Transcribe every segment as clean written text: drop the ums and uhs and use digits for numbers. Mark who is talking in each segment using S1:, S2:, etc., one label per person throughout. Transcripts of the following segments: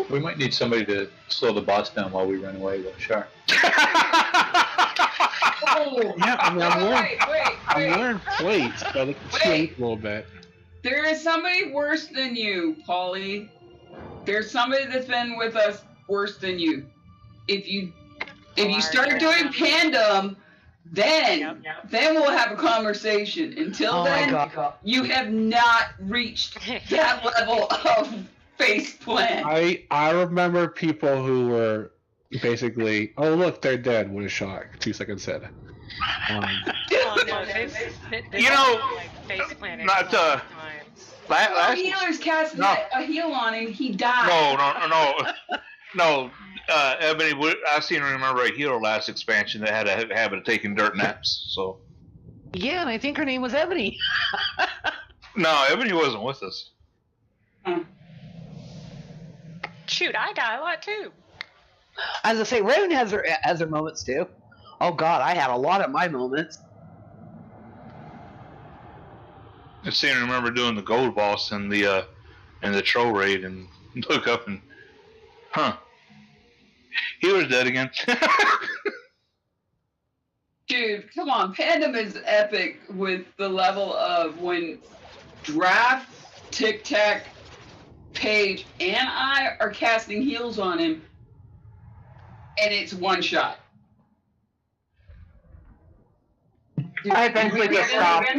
S1: We might need somebody to slow the boss down while we run away, though. Sure.
S2: Oh,
S3: Yeah, I mean, I'm wearing plates, so I can
S2: Wait.
S3: sleep a little bit.
S2: There is somebody worse than you, Polly. There's somebody that's been with us worse than you. If you start doing Pandem, then we'll have a conversation. Until then, you have not reached that level of face plant.
S3: I remember people who were basically, oh look, they're dead with a shot. 2 seconds in.
S4: Oh, no,
S5: You know,
S4: like face planted
S5: not
S4: times.
S2: The healer's casting a heal on him. He died.
S5: No. Ebony, I seem to remember a healer last expansion that had a habit of taking dirt naps. So.
S6: Yeah, and I think her name was Ebony.
S5: No, Ebony wasn't with us.
S4: Shoot, I die a lot too.
S6: As I say, Raven has her moments too. Oh God, I had a lot of my moments.
S5: I seem to remember doing the gold boss and the troll raid and look up and, he was dead again.
S2: Dude, come on. Pandem is epic with the level of when Draft, Tic Tac, Paige, and I are casting heals on him, and it's one shot.
S6: I eventually just stopped.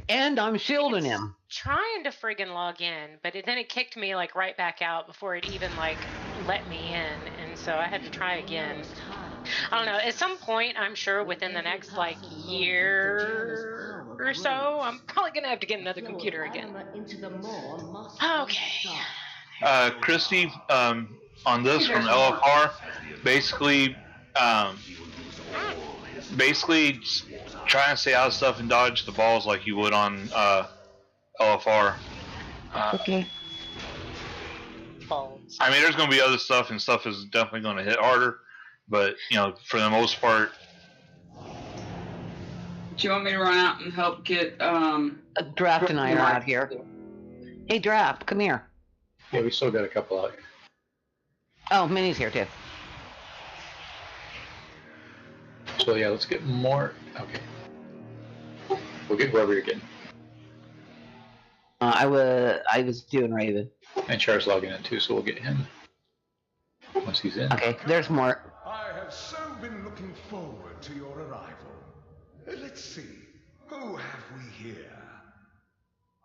S6: And I'm shielding him.
S4: Trying to friggin' log in, but then it kicked me like right back out before it even like let me in, and so I had to try again. I don't know. At some point, I'm sure within the next like year or so, I'm probably gonna have to get another computer again. Okay.
S5: Christy, on this from LFR, basically try and stay out of stuff and dodge the balls like you would on LFR.
S6: Okay.
S4: Balls.
S5: I mean, there's going to be other stuff, and stuff is definitely going to hit harder. But for the most part.
S2: Do you want me to run out and help get
S6: Draft and I are out here. Hey, Draft, come here.
S1: Yeah, we still got a couple out here.
S6: Oh, Minnie's here too.
S1: So yeah, let's get more. Okay. We'll get whoever you're getting.
S6: I was doing Raven.
S1: And Char's logging in too, so we'll get him once he's in.
S6: Okay, there's more.
S7: I have so been looking forward to your arrival. Let's see, who have we here?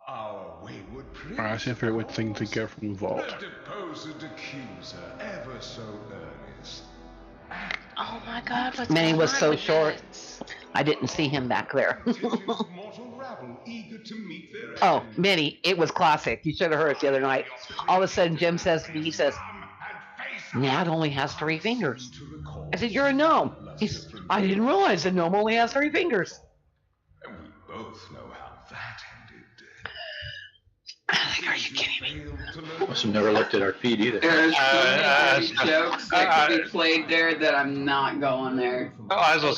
S7: Our wayward prince.
S3: Alright, I see if what thing to get from the vault.
S7: The deposed accuser, ever so earnest.
S4: Oh my God! What's
S6: Minnie
S4: going
S6: was
S4: on
S6: so
S4: with
S6: short.
S4: this?
S6: I didn't see him back there.
S7: Mortal rabble eager to meet their
S6: Oh,
S7: end.
S6: Minnie, it was classic. You should have heard it the other night. All of a sudden, Jim says to me, he says, Nat only has 3 fingers. I said, you're a gnome. He said, I didn't realize a gnome only has 3 fingers.
S7: And we both know how that ended.
S6: Are you kidding me?
S1: Must have never looked at our feed either.
S2: There's so many jokes that could be played there that I'm not going there.
S5: Oh, I was gonna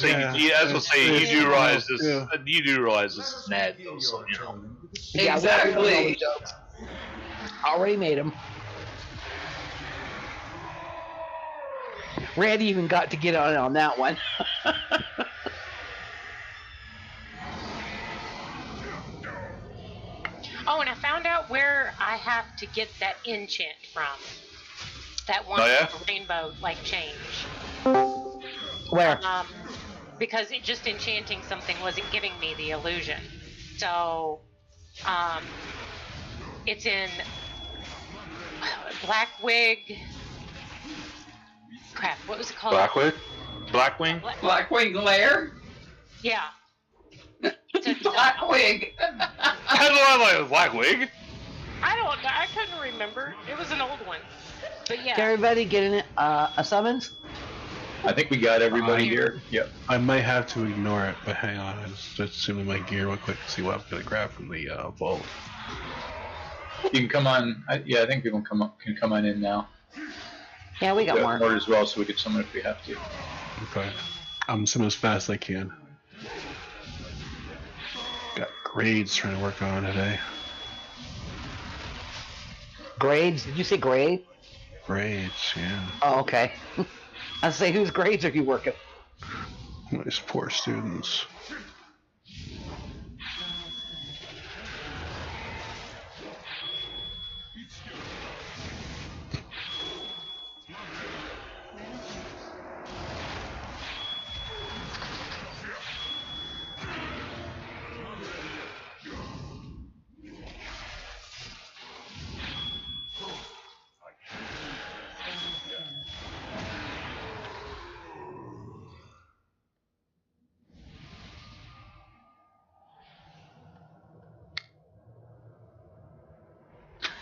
S5: say, you do realize this.
S3: Yeah.
S5: You do realize this is Ned, though, so
S6: Yeah,
S2: Exactly.
S6: Already made him. Randy even got to get on that one.
S4: Oh, and I found out where I have to get that enchant from. That one
S5: Oh, yeah?
S4: rainbow like change.
S6: Where?
S4: Because it just enchanting something wasn't giving me the illusion. So, it's in Blackwig. Crap, what was it called?
S5: Blackwing?
S2: Blackwing Lair?
S4: Yeah.
S2: Blackwig.
S5: How do I like Blackwig?
S4: I don't know. I couldn't remember. It was an old one. But yeah.
S6: Did everybody get a summons?
S1: I think we got everybody here. Yep.
S3: I might have to ignore it, but hang on. I just assuming my gear real quick to see what I'm going to grab from the vault.
S1: You can come on. I think people can come on in now.
S6: Yeah, we got more.
S1: More as well, so we get someone if we have to.
S3: Okay. I'm swimming as fast as I can. Got grades trying to work on today.
S6: Grades? Did you say grade?
S3: Grades, yeah.
S6: Oh, okay. I say, whose grades are you working?
S3: These poor students.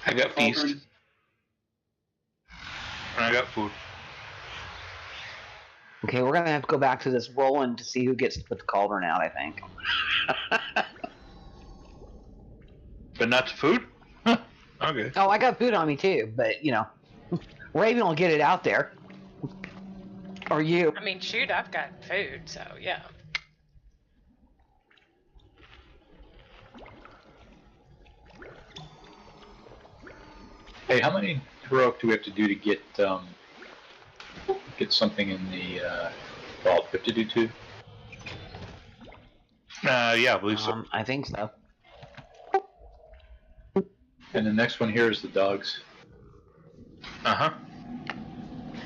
S5: I got feast.
S2: Cauldron.
S5: And I got food.
S6: Okay, we're gonna have to go back to this rolling to see who gets to put the cauldron out, I think.
S5: But not the food? Huh. Okay.
S6: Oh, I got food on me too, but Raven will get it out there. Or you.
S4: I mean, shoot, I've got food, so yeah.
S1: Hey, how many heroic do we have to do to get something in the vault? We have to do 2?
S5: Yeah, I believe so.
S6: I think so.
S1: And the next one here is the dogs.
S5: Uh-huh.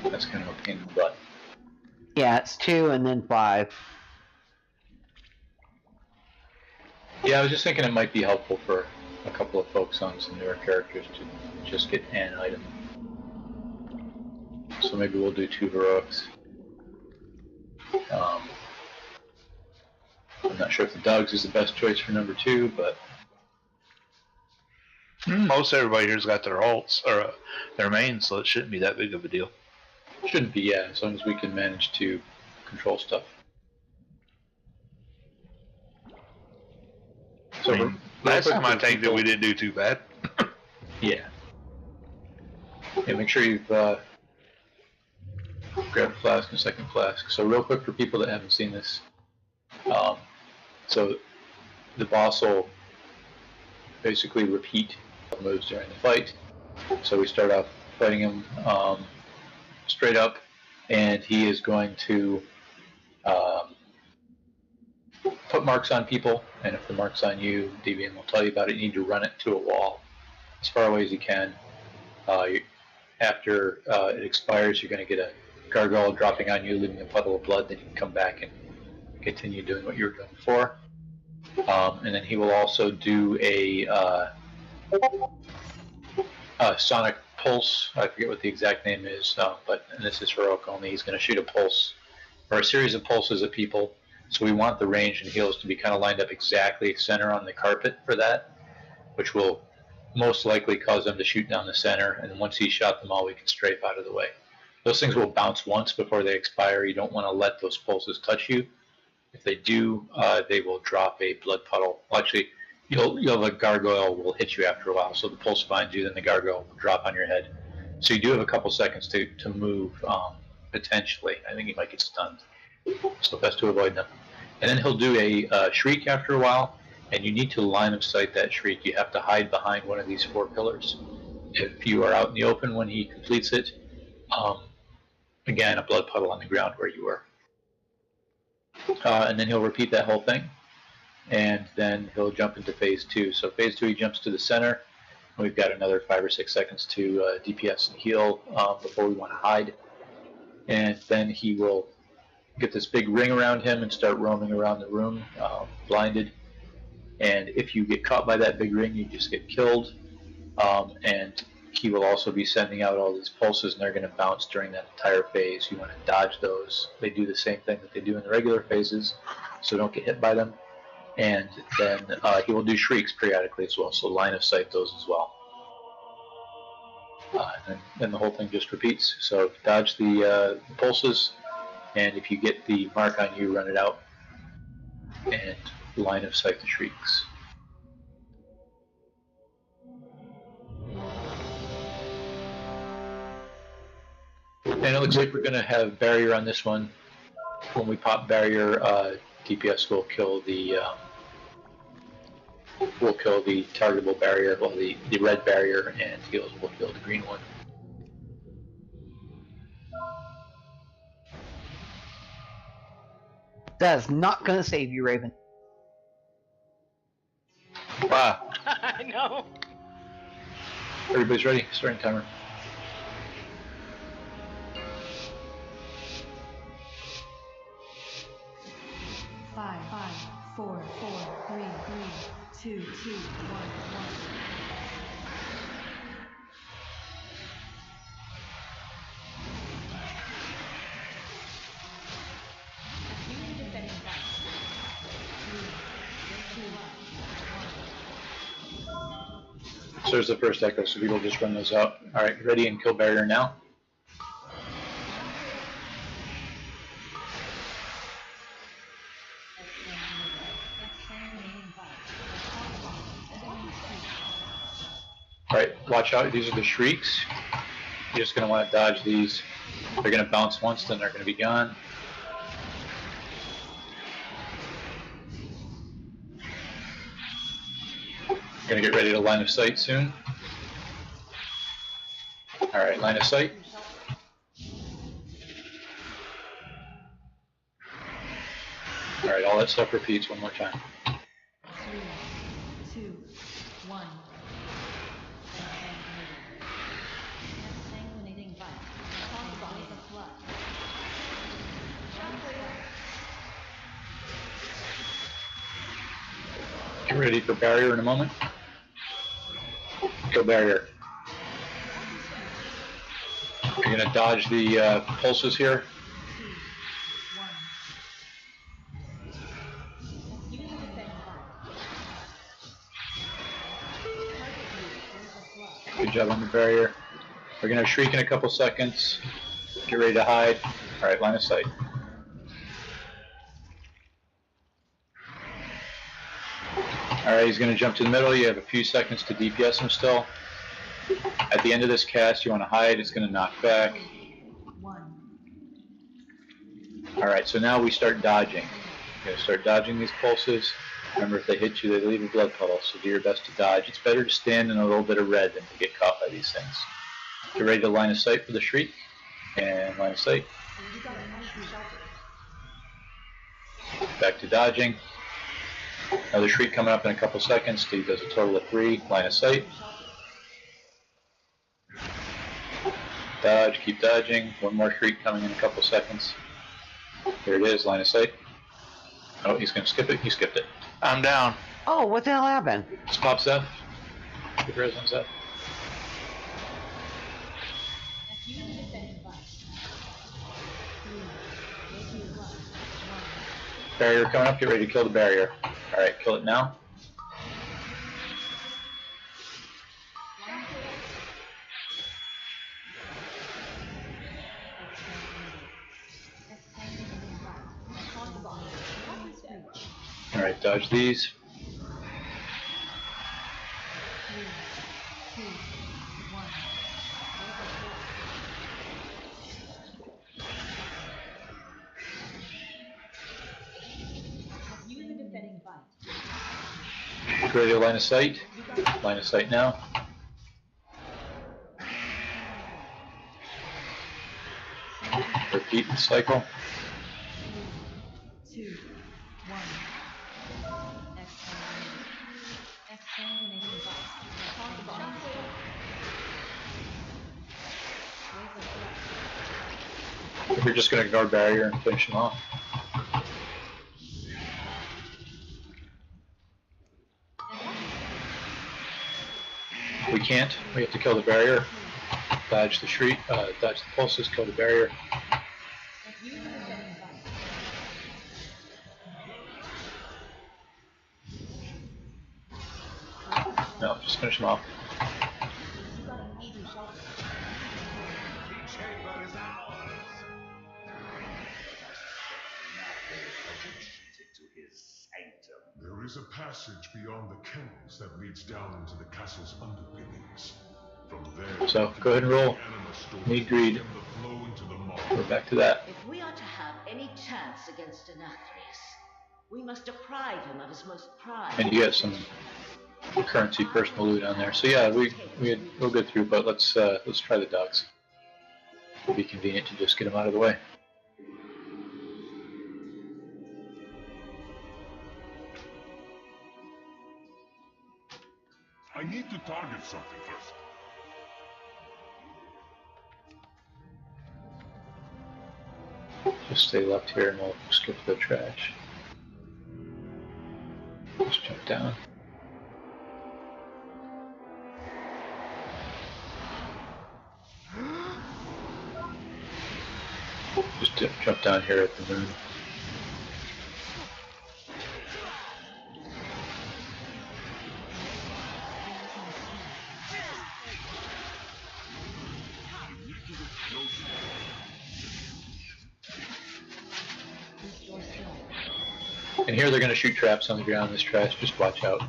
S1: That's kind of a pain in the butt.
S6: Yeah, it's 2 and then 5.
S1: Yeah, I was just thinking it might be helpful for a couple of folks on some newer characters to just get an item. So maybe we'll do 2 heroics. I'm not sure if the dogs is the best choice for number 2, but
S5: Most everybody here's got their alts, or their mains, so it shouldn't be that big of a deal.
S1: shouldn't be, yeah, as long as we can manage to control stuff. So
S5: I mean, last time I think that we didn't do too bad.
S1: Yeah. Yeah, make sure you've grabbed a flask and a second flask. So real quick for people that haven't seen this. So the boss will basically repeat moves during the fight. So we start off fighting him straight up, and he is going to put marks on people, and if the mark's on you, Deviant will tell you about it. You need to run it to a wall as far away as you can. After it expires, you're going to get a gargoyle dropping on you, leaving a puddle of blood. Then you can come back and continue doing what you were doing before. And then he will also do a sonic pulse. I forget what the exact name is, but and this is heroic only. He's going to shoot a pulse or a series of pulses at people. So we want the range and heals to be kind of lined up exactly center on the carpet for that, which will most likely cause them to shoot down the center. And once he's shot them all, we can strafe out of the way. Those things will bounce once before they expire. You don't want to let those pulses touch you. If they do, they will drop a blood puddle. Well, actually, you'll have a gargoyle will hit you after a while. So the pulse finds you, then the gargoyle will drop on your head. So you do have a couple seconds to move, potentially. I think he might get stunned. So best to avoid them. And then he'll do a shriek after a while, and you need to line of sight that shriek. You have to hide behind one of these 4 pillars. If you are out in the open when he completes it, again, a blood puddle on the ground where you were. And then he'll repeat that whole thing, and then he'll jump into phase 2. So phase 2, he jumps to the center, and we've got another 5 or 6 seconds to DPS and heal before we want to hide. And then he will get this big ring around him and start roaming around the room, blinded. And if you get caught by that big ring, you just get killed. And he will also be sending out all these pulses, and they're going to bounce during that entire phase. You want to dodge those. They do the same thing that they do in the regular phases, so don't get hit by them. And then he will do shrieks periodically as well, so line of sight those as well. And then the whole thing just repeats. So dodge the pulses, and if you get the mark on you, run it out, and line of sight the shrieks. And it looks like we're going to have barrier on this one. When we pop barrier, DPS will kill the targetable barrier, well, the red barrier, and heals will kill the green one.
S6: That is not going to save you, Raven.
S5: Wow.
S4: I know.
S1: Everybody's ready? Starting timer.
S8: Five, 4, 3, 2, 1, 1.
S1: So there's the first echo, so people just run those out. Alright, ready and kill barrier now. Alright, watch out, these are the shrieks. You're just going to want to dodge these. They're going to bounce once, then they're going to be gone. You're going to get ready to line of sight soon. Alright, line of sight. Alright, all that stuff repeats one more time.
S8: 3, 2, 1. Sanguinating bite. Wave of blood.
S1: Get ready for barrier in a moment. Kill barrier. You're going to dodge the pulses here.
S8: 2, 1.
S1: Good job on the barrier. We're going to shriek in a couple seconds. Get ready to hide. Alright, line of sight. Alright, he's going to jump to the middle. You have a few seconds to DPS him still. At the end of this cast, you want to hide. It's going to knock back.
S8: 1.
S1: Alright, so now we start dodging. You're going to start dodging these pulses. Remember, if they hit you, they leave a blood puddle, so do your best to dodge. It's better to stand in a little bit of red than to get caught by these things. Get ready to line of sight for the shriek. And line of sight. Back to dodging. Another shriek coming up in a couple seconds. Steve does a total of 3. Line of sight. Dodge, keep dodging. One more shriek coming in a couple seconds. Here it is, line of sight. Oh, he's going to skip it. He skipped it.
S5: I'm down.
S6: Oh, what the hell happened?
S1: Just pop Zeph. Get res on Zeph. Barrier coming up. Get ready to kill the barrier. Alright, kill it now. Alright, dodge these.
S8: 3, 2, 1. You the defending bite.
S1: Get ready to line of sight. Line of sight now. Repeat the cycle.
S8: 2, 1. Exsanguinating bite.
S1: We're just going to ignore barrier and finish him off. We can't. We have to kill the barrier. Dodge the shriek. Dodge the pulses. Kill the barrier. No, just finish him off.
S7: There is a passage beyond the kennels that leads down into the castle's underpinnings. From there,
S1: So go ahead and roll. Need greed. We're back to that.
S9: If we are to have any chance against Anathrius, we must deprive him of his most prized.
S1: And you get some currency personal loot on there. So yeah, we'll go through, but let's try the dogs. It'll be convenient to just get them out of the way.
S7: target something first.
S1: Just stay left here and we'll skip the trash. Just jump down. Just jump down here at the moon. And here they're going to shoot traps on the ground in this trash. Just watch out.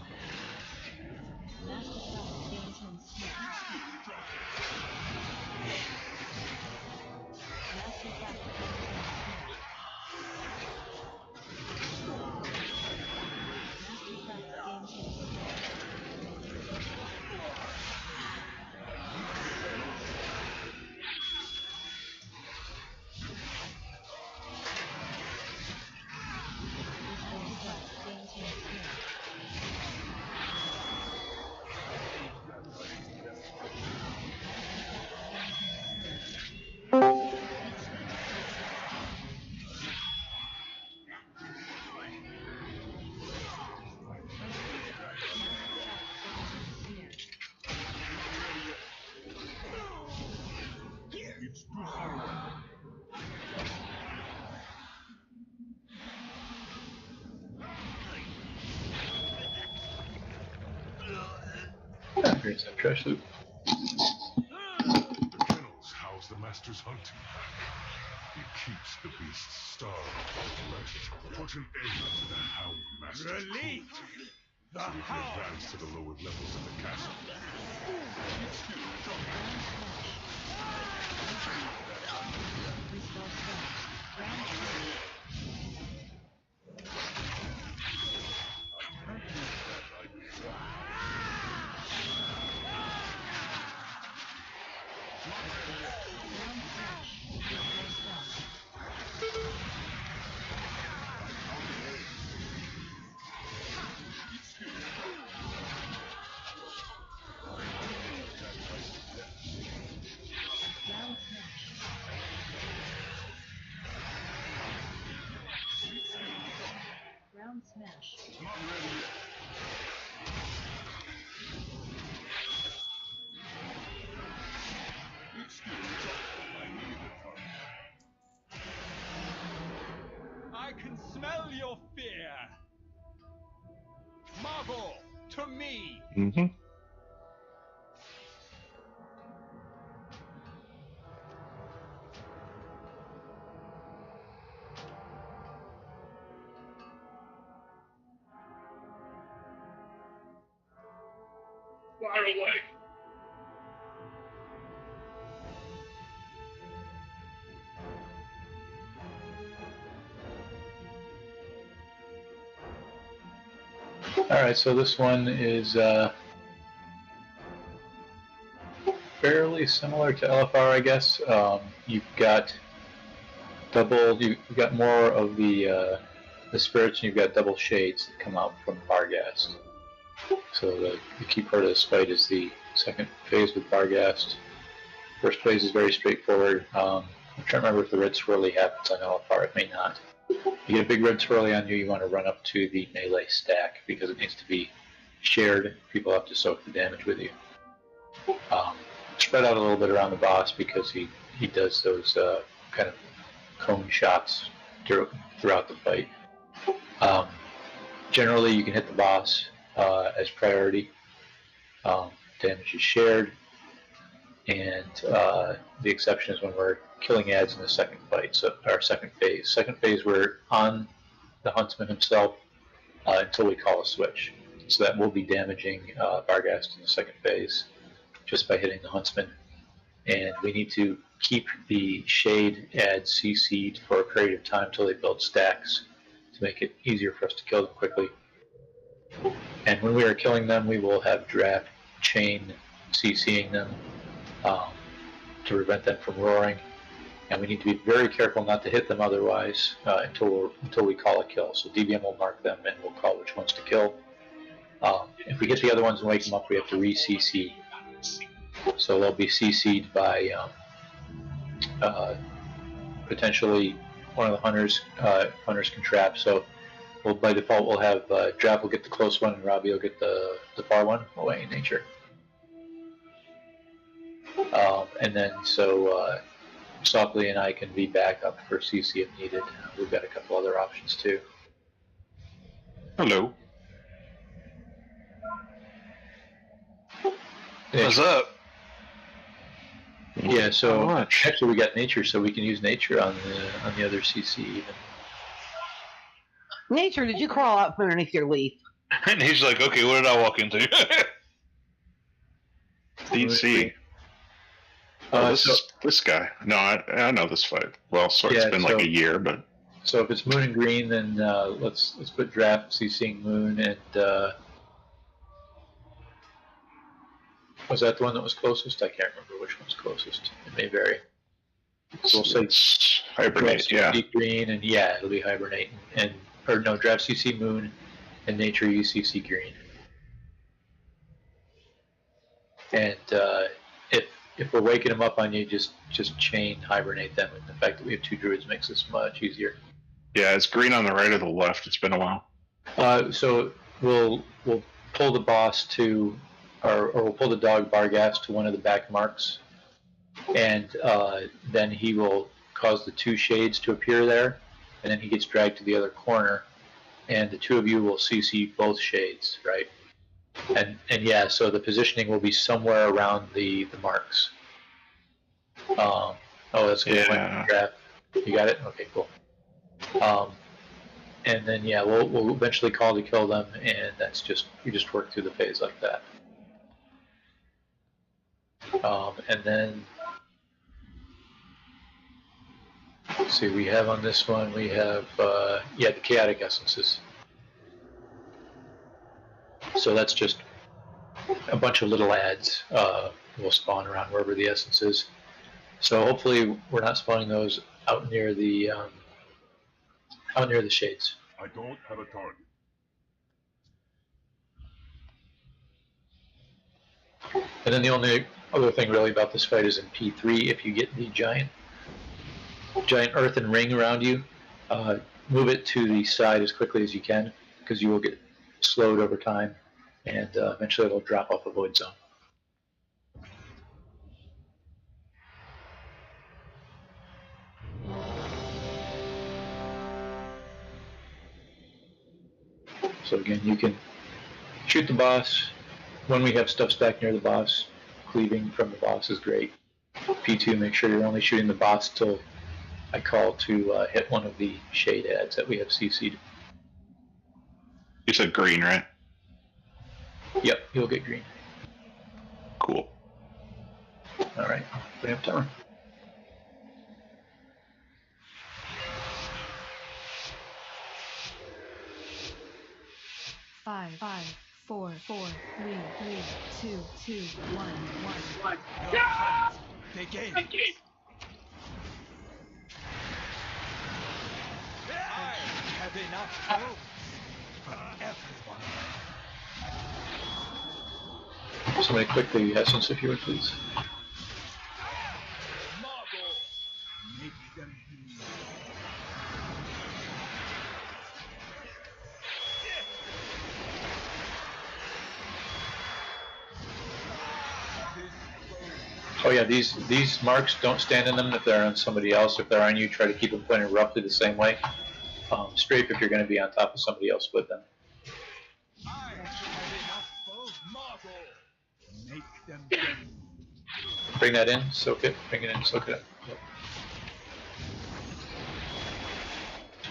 S1: Here's that trash loop.
S7: The kennels house the master's hunting pack. It keeps the beasts starved for flesh. Put an end to the hound master's cruelty, so we can advance to the lower levels of the castle.
S8: Ground smash.
S10: I can smell your fear. Marvel to me.
S3: Mm-hmm.
S1: Fire away. Alright, so this one is fairly similar to LFR, I guess. You've got more of the spirits, and you've got double shades that come out from Barghast. So the key part of this fight is the second phase with Barghast. First phase is very straightforward. I'm trying to remember if the red swirly happens on LFR. It may not. You get a big red swirly on you, you want to run up to the melee stack because it needs to be shared. People have to soak the damage with you. Spread out a little bit around the boss because he does those kind of cone shots throughout the fight. Generally, you can hit the boss as priority. Damage is shared, and the exception is when we're killing ads in the second fight, so our second phase. Second phase, we're on the huntsman himself until we call a switch. So that will be damaging Barghast in the second phase just by hitting the huntsman. And we need to keep the shade ads CC'd for a period of time until they build stacks to make it easier for us to kill them quickly. And when we are killing them, we will have draft chain CCing them to prevent them from roaring. And we need to be very careful not to hit them otherwise until we call a kill. So DBM will mark them and we'll call which ones to kill. If we get the other ones and wake them up, we have to re-CC. So they'll be CC'd by potentially one of the hunters. Hunters can trap. So by default we'll have Drav will get the close one and Robbie will get the far one away in nature. And then so Softly and I can be back up for CC if needed. We've got a couple other options too.
S5: Hello. What's up?
S1: Yeah, so actually we got nature, so we can use nature on the other CC even.
S6: Nature, did you crawl out from underneath your leaf?
S5: And he's like, okay, what did I walk into?
S11: DC. This guy. No, I know this fight. Well, sorry, it's been like a year, but.
S1: So if it's Moon and Green, then let's put Draft CCing Moon and. Was that the one that was closest? I can't remember which one's closest. It may vary. So we'll say
S11: Hibernate, yeah.
S1: Green, and yeah, it'll be Hibernate, or no, Draft CC Moon, and Nature UCC Green. And if we're waking them up on you, just chain Hibernate them. And the fact that we have 2 druids makes this much easier.
S11: Yeah, it's green on the right or the left. It's been a while.
S1: So we'll pull the boss to. Or we'll pull the dog Bargas to one of the back marks, and then he will cause the 2 shades to appear there, and then he gets dragged to the other corner, and the 2 of you will CC both shades, right? And yeah, so the positioning will be somewhere around the marks. That's a good one. Draft. You got it? Okay, cool. And then yeah, we'll eventually call to kill them, and that's we just work through the phase like that. And then, let's see, we have on this one, we have, the chaotic essences. So that's just a bunch of little ads will spawn around wherever the essence is. So hopefully we're not spawning those out near the shades.
S7: I don't have a target.
S1: And then the only other thing really about this fight is in P3, if you get the giant earthen ring around you, move it to the side as quickly as you can, because you will get slowed over time, and eventually it'll drop off a void zone. So again, you can shoot the boss. When we have stuff stacked near the boss, cleaving from the boss is great. P2, make sure you're only shooting the boss till I call to hit one of the shade ads that we have CC'd.
S11: You said green, right?
S1: Yep, you'll get green.
S11: Cool.
S1: Alright, bring up timer.
S8: Five, 4, 3, 2, 2, 1.
S10: Begin. I have enough room for everyone.
S1: Somebody click the essence if you would, please.
S10: Marble. Make them
S1: Oh yeah, these marks, don't stand in them if they're on somebody else. If they're on you, try to keep them pointed roughly the same way. Strafe if you're going to be on top of somebody else with them.
S10: I have enough marble. Make them
S1: Bring that in, soak it, bring it in, soak it up. Yep.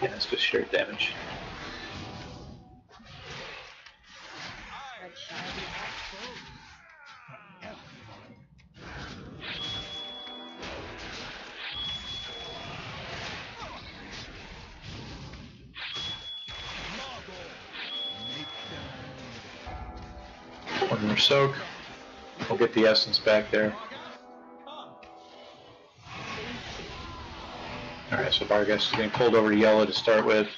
S1: Yeah, it's just shared damage. One more soak. We'll get the essence back there. Alright, so Bargas is getting pulled over to yellow to start with.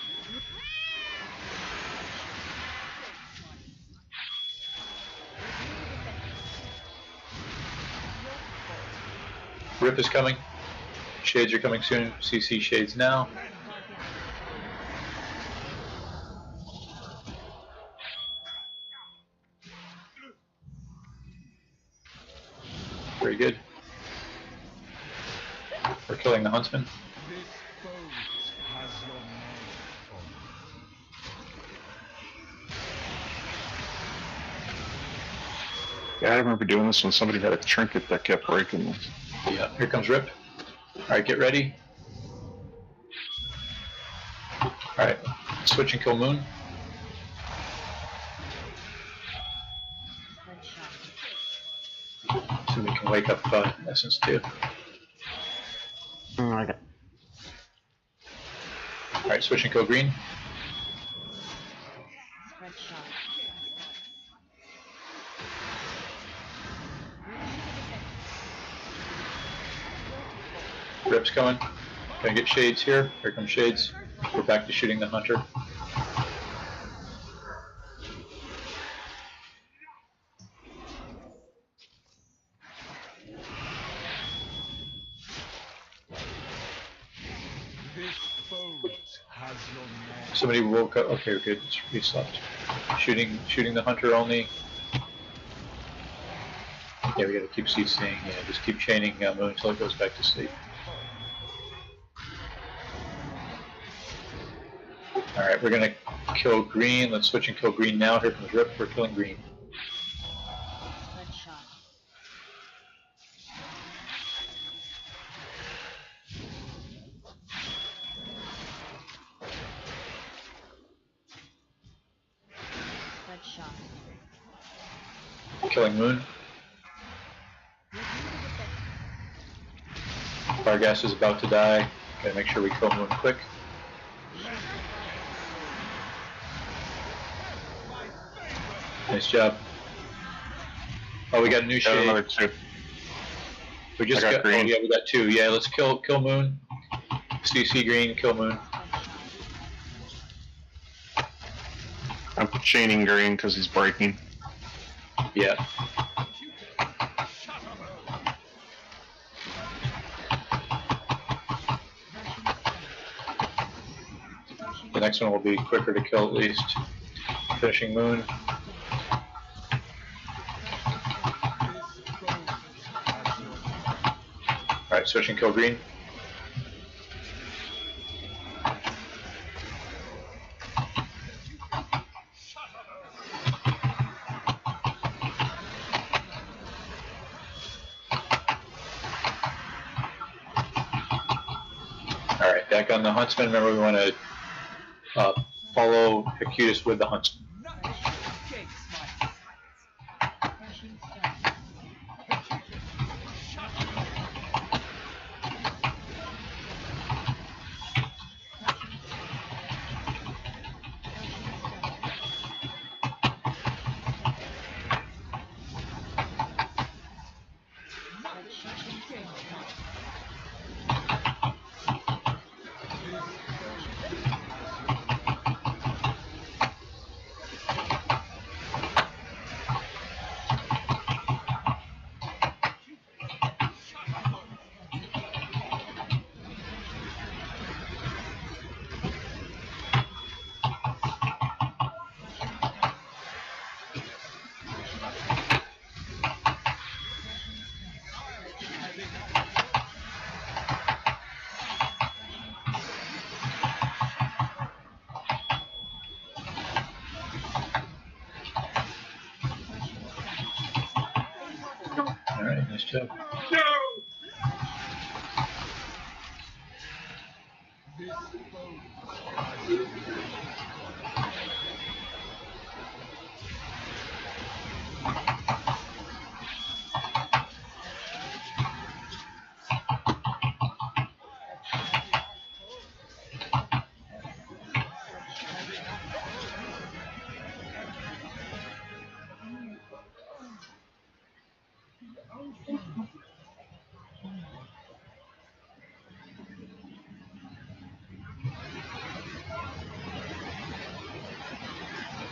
S1: Rip is coming. Shades are coming soon. CC shades now. Very good. We're killing the huntsman.
S10: This boat has your name on it.
S11: Yeah, I remember doing this when somebody had a trinket that kept breaking.
S1: Yeah, here comes Rip. Alright, get ready. Alright, switch and kill Moon. So we can wake up Essence too.
S6: Okay.
S1: Alright, switch and kill Green. Rip's coming. Gonna get Shades here. Here comes Shades. We're back to shooting the hunter.
S10: This boat has your name.
S1: Somebody woke up. Okay, we're good. We stopped. Shooting the hunter only. Yeah, we gotta keep CCing. Yeah, just keep chaining Moon until it goes back to sleep. Alright, we're gonna kill Green. Let's switch and kill Green now. Here comes Rip. We're killing Green. Killing Moon. Fargas is about to die. Gotta make sure we kill Moon quick. Nice job. Oh, we got a new shade.
S11: Another two.
S1: We just
S11: got Green.
S1: Oh yeah, we got two. Yeah, let's kill Moon. CC Green, kill Moon.
S11: I'm chaining Green because he's breaking.
S1: Yeah. The next one will be quicker to kill at least. Finishing Moon. Alright, switch and kill Green. Alright, back on the Huntsman. Remember, we want to follow Acutus with the Huntsman. Alright, nice job.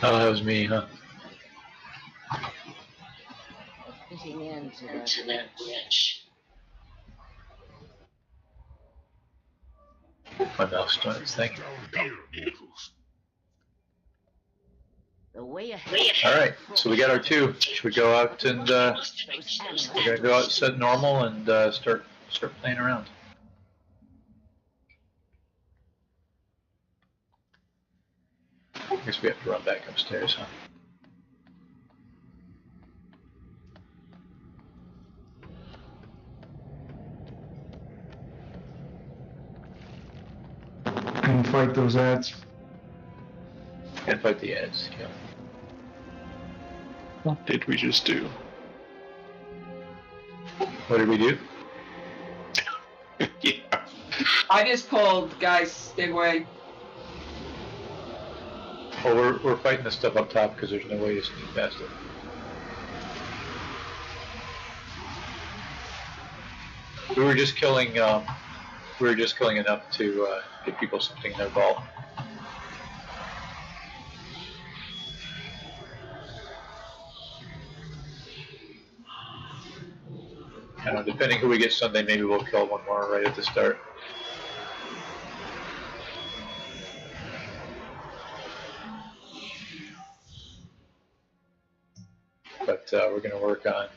S1: Oh, that was me, huh?
S9: Getting into the
S1: My mouse doing its thing.
S9: The way ahead.
S1: All right, so we got our 2. Should we go out and we're gonna go out, set normal, and start playing around. I guess we have to run back upstairs, huh?
S12: And fight those ads.
S1: And fight the ads, yeah.
S11: What did we just do?
S1: What did we do?
S11: Yeah.
S2: I just pulled, guys. Stay away.
S1: Oh, we're fighting this stuff up top because there's no way to sneak past it. We were just killing enough to get people something in their vault. I don't know, depending who we get Sunday, maybe we'll kill one more right at the start. But we're going to work on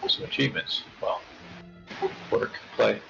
S1: some achievements. Well, work, play.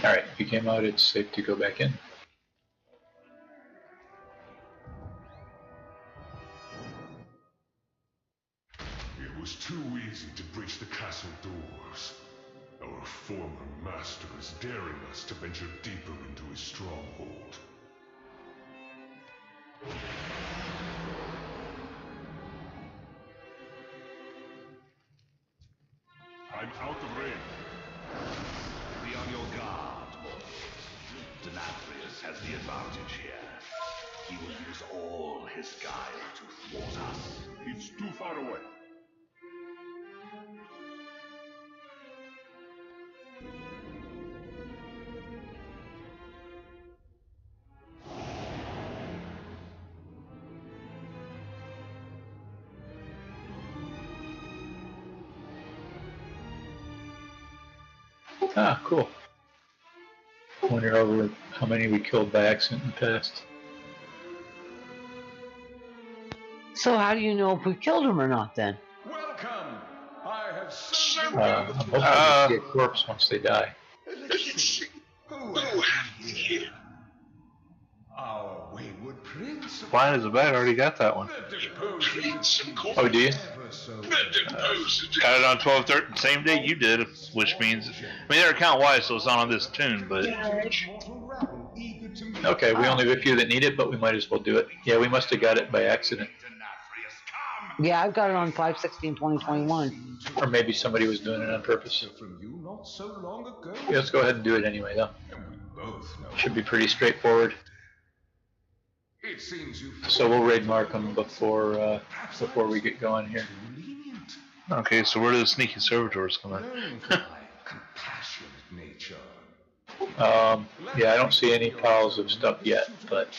S1: Alright, if you came out, it's safe to go back in.
S7: It was too easy to breach the castle doors. Our former master is daring us to venture deeper into his stronghold. I'm out of range.
S10: Be on your guard, boys. Denathrius has the advantage here. He will use all his guile to thwart us.
S7: It's too far away.
S1: Ah, cool. Wonder over how many we killed by accident in the past.
S6: So how do you know if we killed him or not then?
S10: Welcome! I have
S1: I'm hoping we see a corpse once they die.
S10: Who have here? Our wayward prince.
S5: Blind as a bat, already got that one.
S1: Oh, do you?
S5: Got it on 12/13, same day you did, which means, I mean, they're account-wise, so it's not on this tune, but...
S1: Okay, we only have a few that need it, but we might as well do it. Yeah, we must have got it by accident.
S6: Yeah, I've got it on 5/16/2021.
S1: Or maybe somebody was doing it on purpose. Yeah, let's go ahead and do it anyway, though. Should be pretty straightforward. So we'll raid Markham before we get going here.
S5: Okay, so where do the sneaky servitors come in?
S1: Yeah, I don't see any piles of stuff yet, but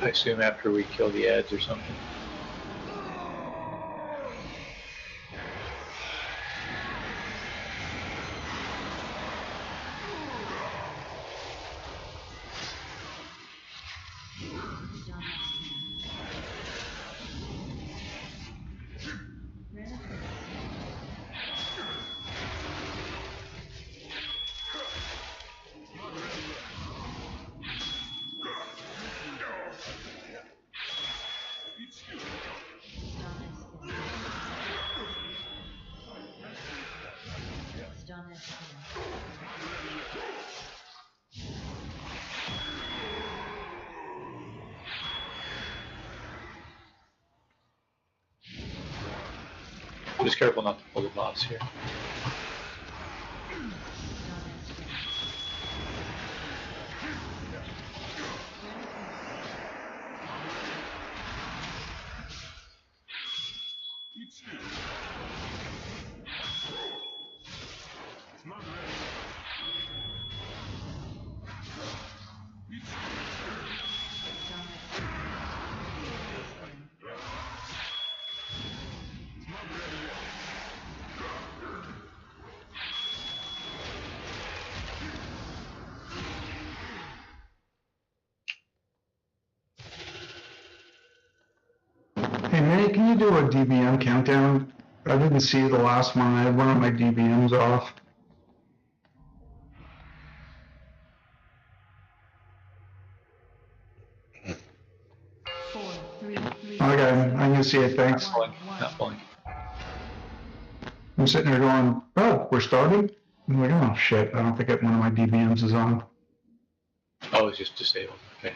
S1: I assume after we kill the ads or something. Just careful not to pull the boss here.
S12: Hey, Manny, can you do a DBM countdown? I didn't see the last one. I had one of my DBMs off.
S8: Four, three,
S12: Okay, I can see it. Thanks.
S1: Not pulling.
S12: I'm sitting there going, oh, we're starting? I'm like, oh, shit. I don't think one of my DBMs is on.
S1: Oh, it's just disabled. Okay.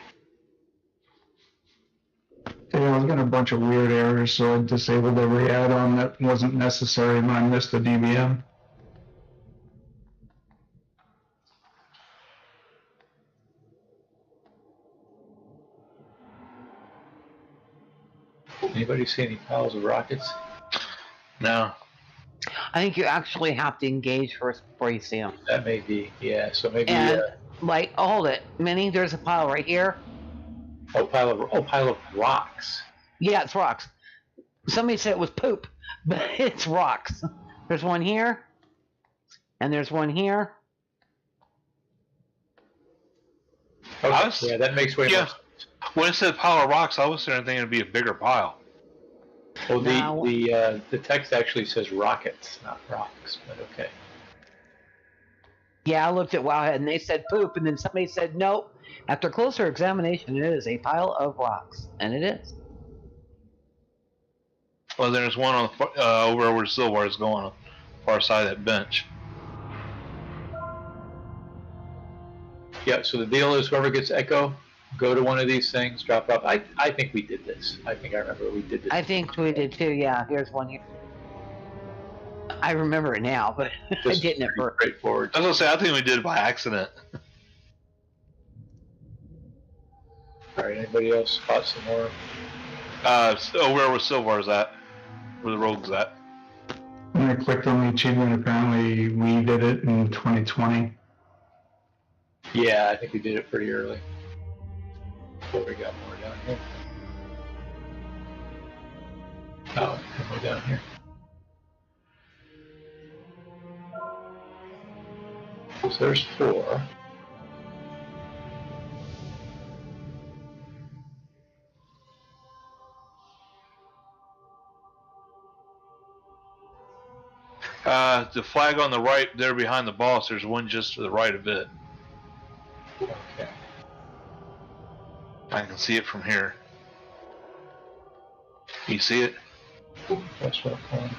S12: Yeah, I was getting a bunch of weird errors, so I disabled every add-on that wasn't necessary and I missed the DBM.
S1: Anybody see any piles of rockets?
S5: No.
S6: I think you actually have to engage first before you see them.
S1: That may be, yeah. So maybe.
S6: And like, hold it, Minnie. There's a pile right here.
S1: Pile of rocks.
S6: Yeah, it's rocks. Somebody said it was poop, but it's rocks. There's one here, and there's one here.
S1: Okay. Yeah, that makes way more sense.
S5: When it said pile of rocks, I was thinking it'd be a bigger pile.
S1: Well, the text actually says rockets, not rocks, but okay.
S6: Yeah, I looked at Wowhead and they said poop, and then somebody said nope. After closer examination, it is a pile of rocks, and it is.
S5: Well, there's one on the, over where Silver is going, on the far side of that bench.
S1: Yeah, so the deal is whoever gets Echo, go to one of these things, drop off. I think we did this. I think I remember we did this.
S6: I think we did too, yeah. Here's one here. I remember it now, but I didn't at first.
S1: Straightforward.
S5: I was going to say, I think we did it by accident.
S1: Alright, anybody else spot some more?
S5: Where was Silvar's at? Where the rogue's at?
S12: When I clicked on the achievement, apparently we did it in 2020.
S1: Yeah, I think we did it pretty early. Before we got more down here. Oh, way down here. So there's 4.
S5: The flag on the right there behind the boss, there's one just to the right of it.
S1: Okay.
S5: I can see it from here. You see it?
S1: That's what I'm calling.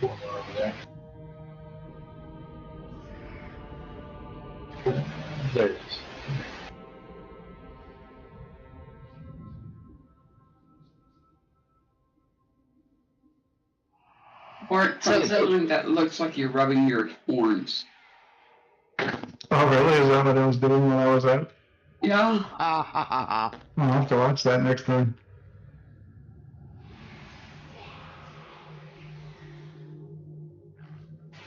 S1: One more over there. There it is.
S2: Or something that looks like you're rubbing your horns.
S12: Oh, really? Is that what I was doing when I was out?
S2: Yeah.
S12: I'll have to watch that next time.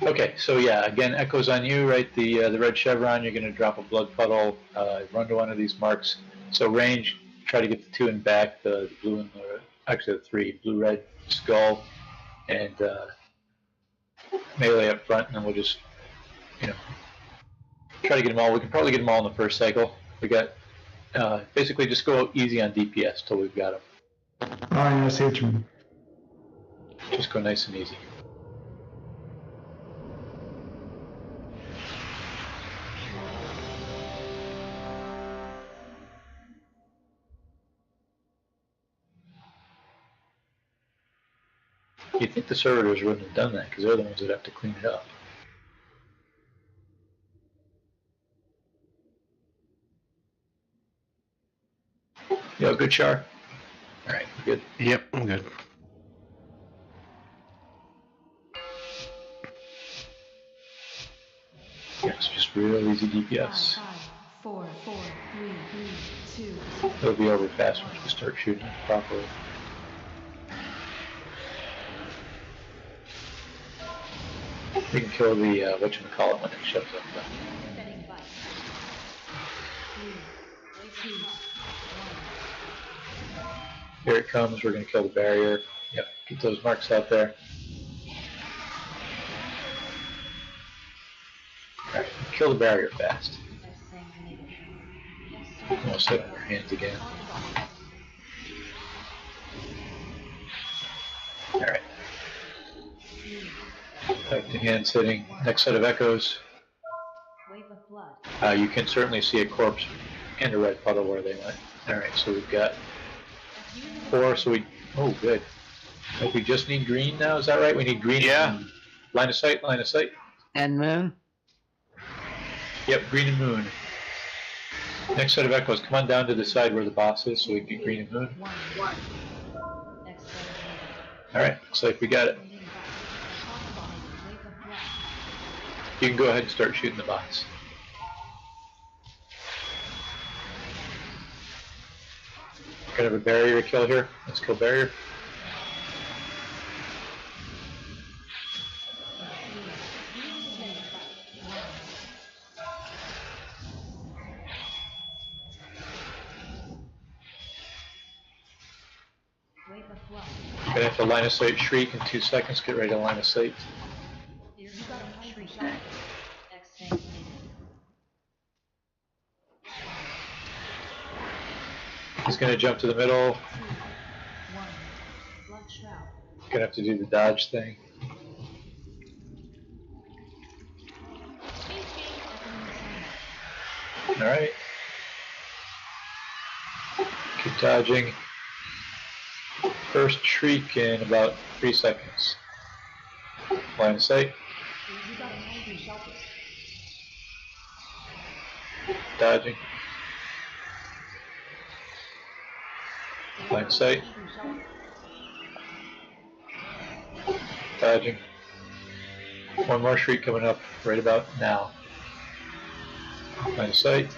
S1: Okay, so yeah, again, Echo's on you, right? The red chevron, you're going to drop a blood puddle, run to one of these marks. So range, try to get the 2 in back, the blue and the, actually the 3, blue, red, skull, and melee up front, and then we'll just, try to get them all. We can probably get them all in the first cycle. We got, basically just go easy on DPS till we've got them.
S12: Oh, yeah, I see what you mean.
S1: Just go nice and easy. You'd think the servitors wouldn't have done that because they're the ones that have to clean it up. Yo, good Char. All right, we're good.
S3: Yep, I'm good.
S1: Yeah, it's just real easy DPS.
S8: 5, 4, 4, 3, 2.
S1: It'll be over fast once you start shooting it properly. We can kill the whatchamacallit when it shows up. Though.
S8: 3, 2, 1.
S1: Here it comes. We're going to kill the barrier. Yep, get those marks out there. Alright, kill the barrier fast. I'm going to sit on your hands again. Alright. Back to hand sitting. Next set of echoes. You can certainly see a corpse and a red puddle where they went. Alright, so we've got 4, so we... Oh, good. I think we just need green now, is that right? We need green.
S5: Yeah.
S1: And line of sight, line of sight.
S6: And moon?
S1: Yep, green and moon. Next set of echoes, come on down to the side where the boss is so we can get green and moon. Alright, looks like we got it. You can go ahead and start shooting the bots. Gonna have a barrier to kill here. Let's kill barrier. Gonna have to line of sight shriek in 2 seconds. Get ready to line of sight. He's gonna jump to the middle. Gonna have to do the dodge thing. Alright. Keep dodging. First shriek in about 3 seconds. Line of sight. Dodging. Line of sight. Dodging. One more shriek coming up right about now. Line of sight.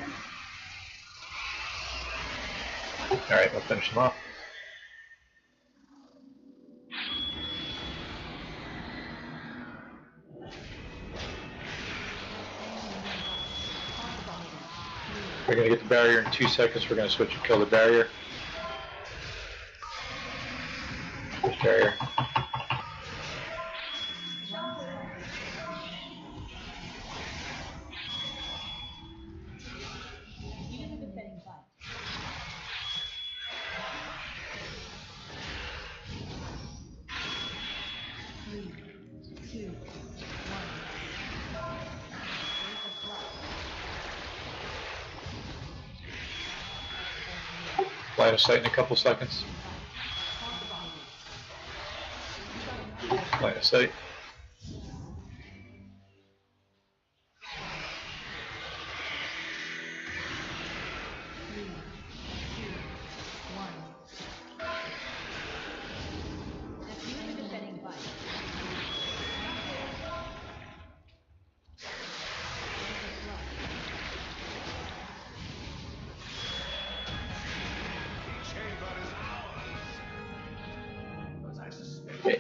S1: Alright, we'll finish them off. We're going to get the barrier in 2 seconds. We're going to switch and kill the barrier. Switch barrier. Line of sight in a couple seconds. Line of sight.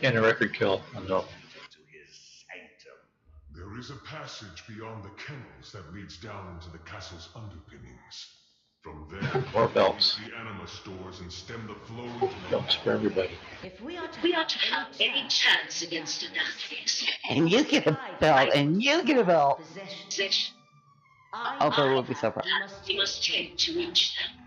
S1: And a record kill. No.
S7: There is a passage beyond the kennels that leads down into the castle's underpinnings. From there,
S1: More belts.
S7: the anima stores and stem the flow into the
S1: Belts for everybody.
S9: If we are to have any chance against Anarchics,
S6: And you get a belt, and you get a belt.
S9: possession,
S6: Although we'll be so proud.
S9: we must take to reach them.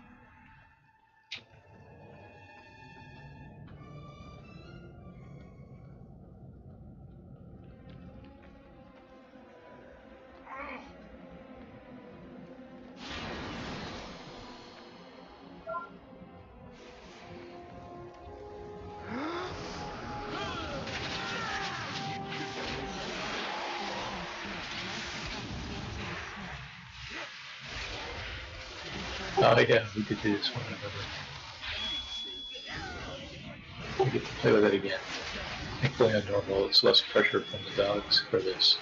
S1: Oh yeah, we did do this one. I remember. We get to play with it again. Thankfully on normal, it's less pressure from the dogs for this.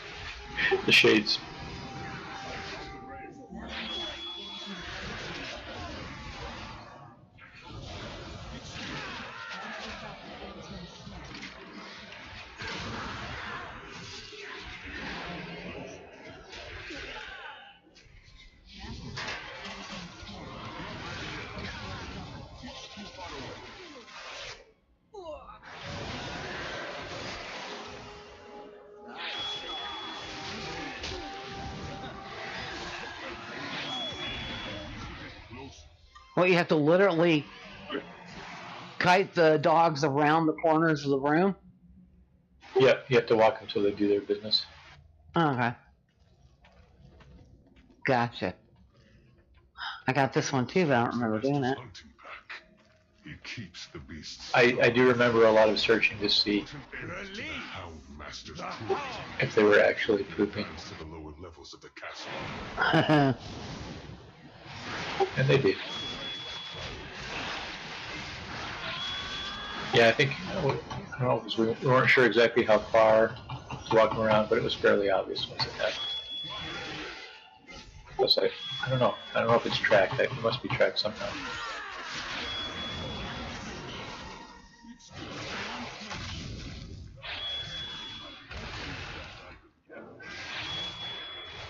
S1: The shades.
S6: Well, you have to literally kite the dogs around the corners of the room?
S1: Yeah, you have to walk them till they do their business.
S6: Okay. Gotcha. I got this one too, but I don't remember doing it.
S7: He keeps the beasts.
S1: I do remember a lot of searching to see if they were actually pooping.
S7: To the lower levels of the castle.
S1: And they did. Yeah, I think, I don't know, because we weren't sure exactly how far to walk them around, but it was fairly obvious once it happened. Plus, I don't know. I don't know if it's tracked. It must be tracked somehow.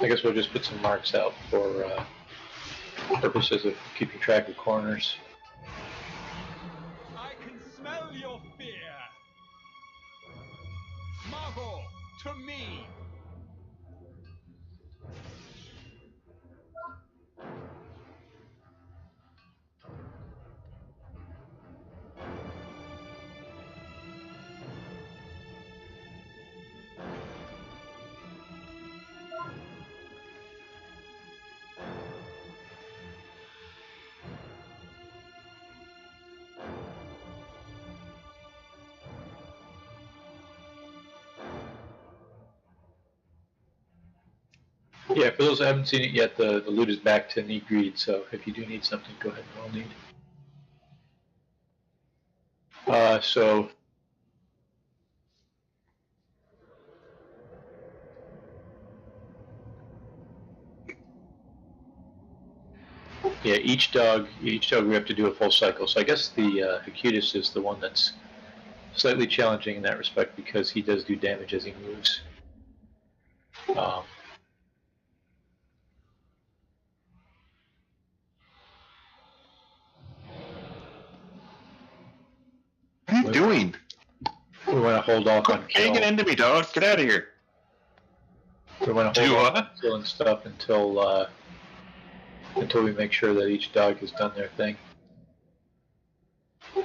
S1: I guess we'll just put some marks out for purposes of keeping track of corners.
S13: I can smell your fear. Marvel to me.
S1: Yeah, for those that haven't seen it yet, the loot is back to need greed, so if you do need something, go ahead and roll need. So yeah, each dog we have to do a full cycle. So I guess the Acutus is the one that's slightly challenging in that respect because he does do damage as he moves. What
S11: are you doing?
S1: We want to hold off on kill.
S11: Hanging into me, dog. Get out of here.
S1: We want to hold off on killing stuff until we make sure that each dog has done their thing.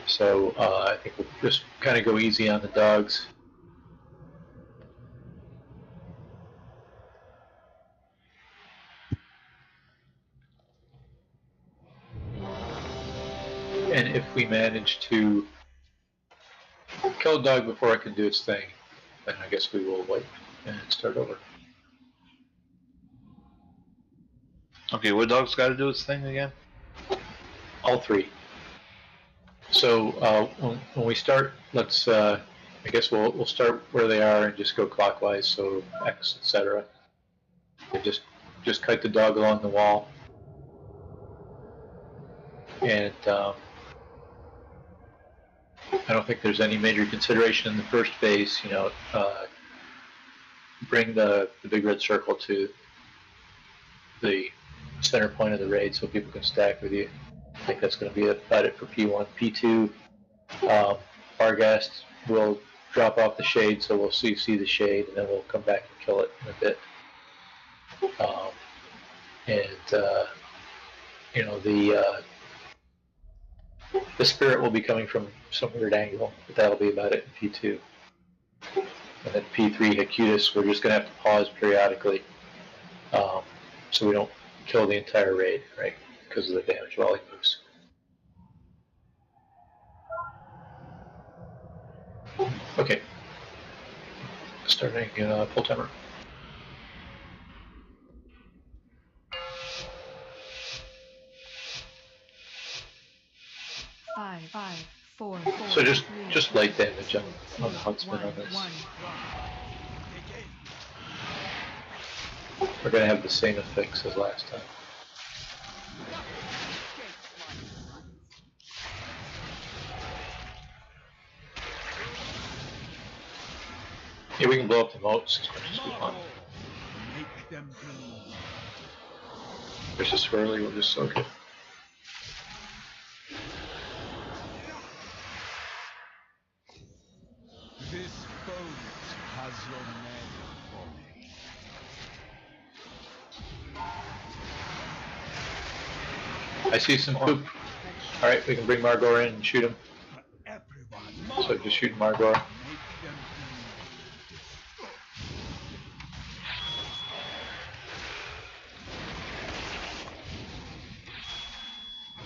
S1: So I think we'll just kind of go easy on the dogs. And if we manage to kill a dog before it can do its thing, then I guess we will wait and start over.
S5: Okay, what dog's got to do its thing again?
S1: All three. So when we start, let's I guess we'll start where they are and just go clockwise. So X, etc. And just kite the dog along the wall, and I don't think there's any major consideration in the first phase. You know, bring the big red circle to the center point of the raid so people can stack with you. I think that's going to be about it for P1. P2, Barghast will drop off the shade, so we'll see the shade, and then we'll come back and kill it in a bit. You know, the spirit will be coming from some weird angle, but that'll be about it in P2. And then P3, Acutus, we're just going to have to pause periodically so we don't kill the entire raid, right, because of the damage while he moves. Okay. Starting full timer.
S8: 5, 4, 4.
S1: So just
S8: 3,
S1: light damage on
S8: 2,
S1: the Huntsman
S8: 1,
S1: on this.
S8: 1.
S1: We're gonna have the same effects as last time. Yeah, we can blow up the moats as much as we want.
S13: Make them bleed.
S1: There's a swirly, we'll just soak it.
S13: This boat has your name on it.
S1: I see some poop. Alright, we can bring Margor in and shoot him. So just shoot Margor.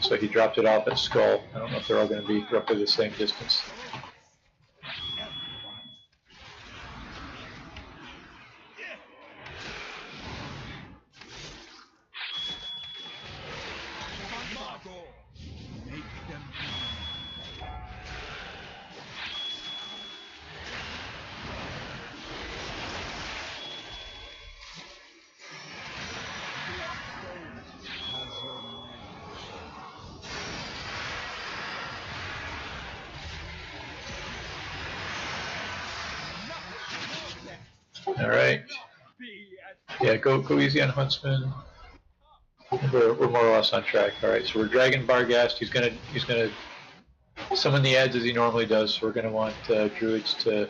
S1: So he dropped it off at Skull. I don't know if they're all going to be roughly the same distance. Alright. Yeah, go easy on Huntsman. We're more or less on track. Alright, so we're dragging Barghast. He's gonna summon the ads as he normally does, so we're gonna want druids to...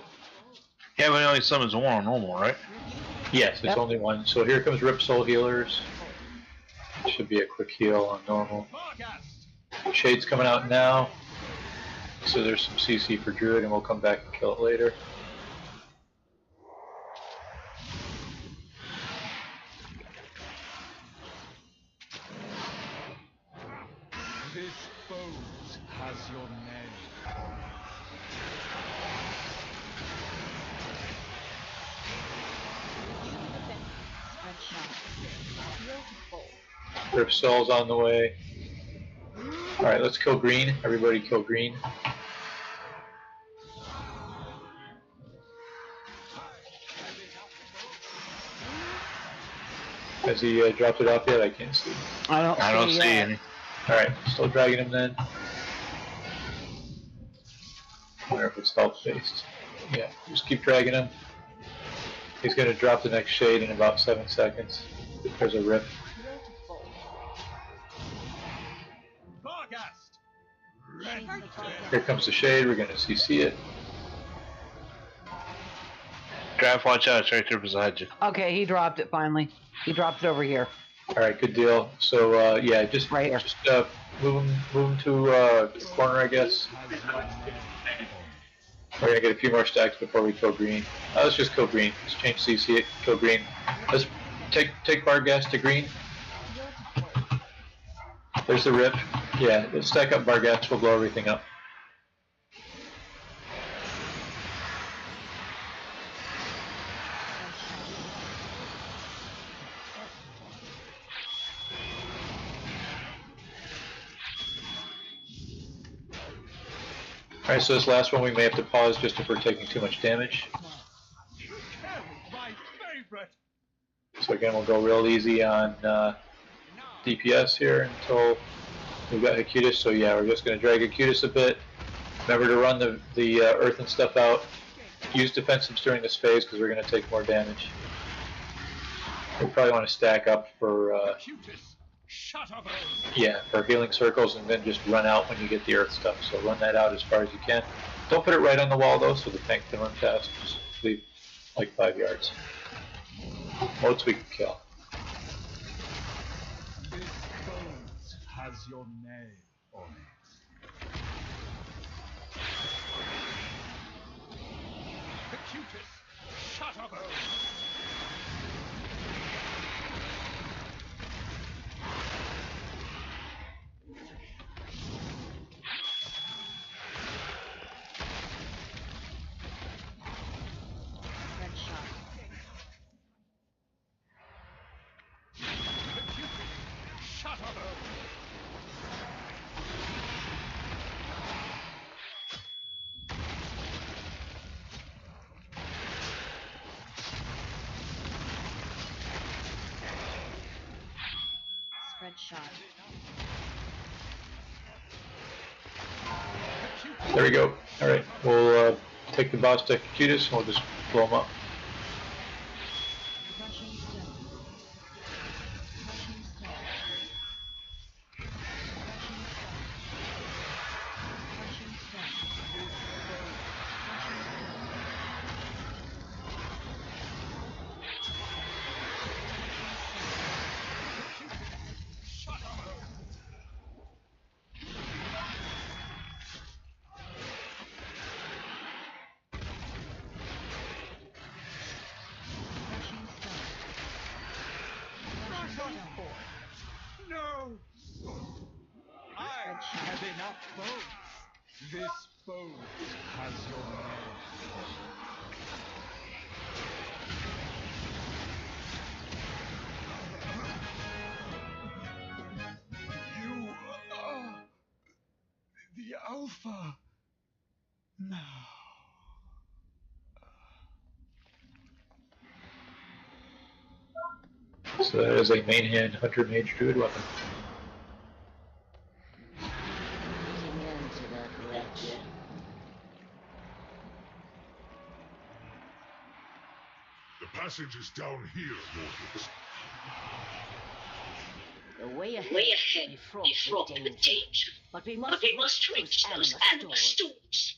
S5: Yeah, but he only summons one on normal, right?
S1: Yes, it's only one. So here comes Rip Soul Healers. Should be a quick heal on normal. Shade's coming out now. So there's some CC for Druid, and we'll come back and kill it later.
S13: This boat has your name on it.
S1: Rip Soul's on the way. Alright, let's kill green. Everybody kill green. Has he dropped it off yet? I can't see.
S6: I don't see
S5: any.
S1: Alright, still dragging him then. I wonder if it's health based. Yeah, just keep dragging him. He's going to drop the next shade in about 7 seconds. There's a rip. Here comes the shade. We're going to CC it.
S5: Draft, watch out. It's right there beside you.
S6: Okay, he dropped it finally. He dropped it over here.
S1: Alright, good deal. So, yeah, just
S6: right here.
S1: Just move him to the corner, I guess. We're gonna get a few more stacks before we kill green. Let's just kill green. Let's change CC it, kill green. Let's take Barghast to green. There's the rip. Yeah, let's stack up Barghast, we'll blow everything up. Alright, so this last one we may have to pause just if we're taking too much damage. So again, we'll go real easy on DPS here until we've got Acutus. So yeah, we're just going to drag Acutus a bit. Remember to run the earth and stuff out. Use defensives during this phase because we're going to take more damage. We probably want to stack up for yeah, for healing circles, and then just run out when you get the earth stuff. So run that out as far as you can. Don't put it right on the wall though, so the tank can run fast. Just leave like 5 yards. Moats we can kill.
S13: This boat has your name on it. Acutus, shut up!
S9: Headshot.
S1: There we go. All right, we'll take the boss to execute us, and we'll just blow him up.
S9: Crushing stone. Crushing stone. Crushing stone. Crushing stone. Crushing
S13: No! I have enough bones. This bone has your name. You are the Alpha now.
S1: So that is a main hand Hunter Mage Druid weapon.
S9: putting an end to that wretch.
S7: The passage is down here, Morpheus.
S9: The way ahead is fraught with danger. But we must reach those animal stores.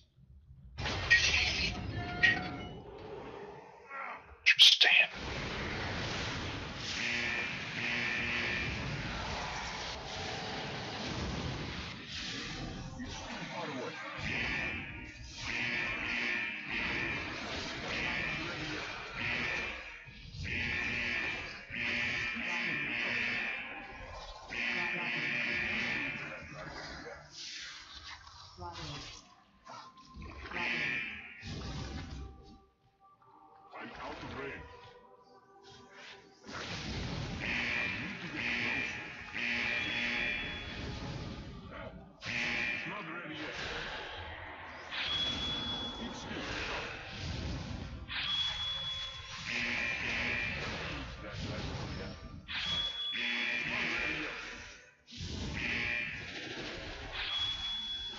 S11: Stand.
S7: I'm out of range. It's not ready yet. Keep still.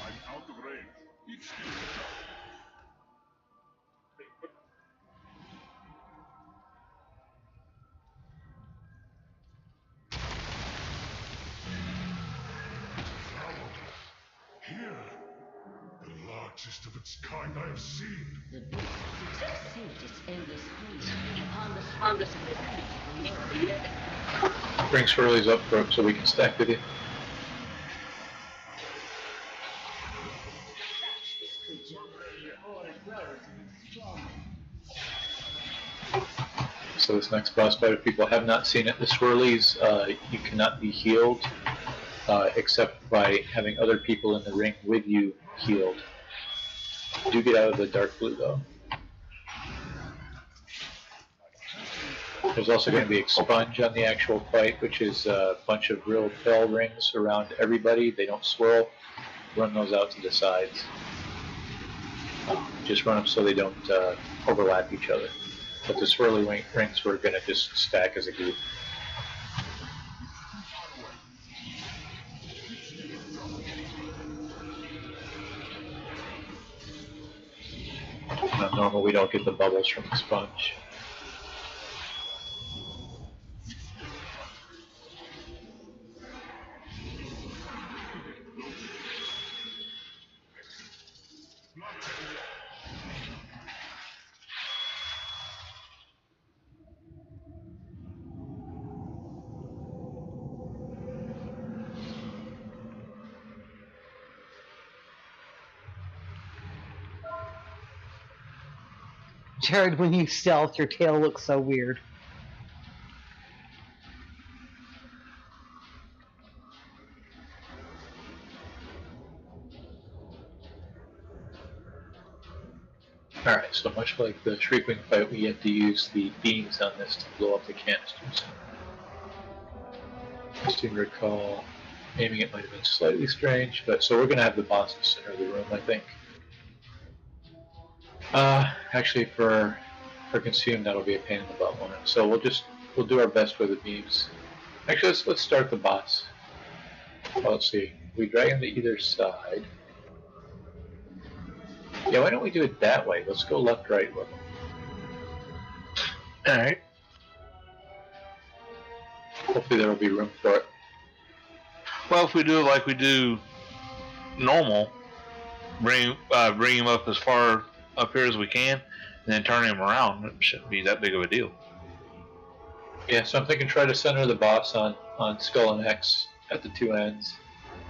S7: I'm out of range. Keep still. Here, the largest of its kind I have seen.
S9: The beast seeks its endless freedom upon the surface of the
S1: Bring swirlies up so we can stack with you. So this next boss fight, if people have not seen it, the swirlies, you cannot be healed except by having other people in the ring with you healed. Do get out of the dark blue though. There's also going to be expunge on the actual fight, which is a bunch of real bell rings around everybody. They don't swirl. Run those out to the sides. Just run them so they don't overlap each other. But the swirly rings we're going to just stack as a group. Now, normal we don't get the bubbles from the sponge.
S6: Jared, when you stealth, your tail looks so weird.
S1: Alright, so much like the Shriekwing fight, we have to use the beams on this to blow up the canisters. Just to recall, aiming it might have been slightly strange, but so we're going to have the boss in the center of the room, I think. Actually, for Consume, that'll be a pain in the butt one. So we'll do our best with the beams. Actually, let's start the boss. Well, let's see. We drag them to either side. Yeah, why don't we do it that way? Let's go left, right with them.
S5: Alright.
S1: Hopefully there will be room for it.
S5: Well, if we do it like we do normal, bring him up as far up here as we can, and then turn him around, it shouldn't be that big of a deal.
S1: Yeah, so I'm thinking try to center the boss on Skull and X at the two ends,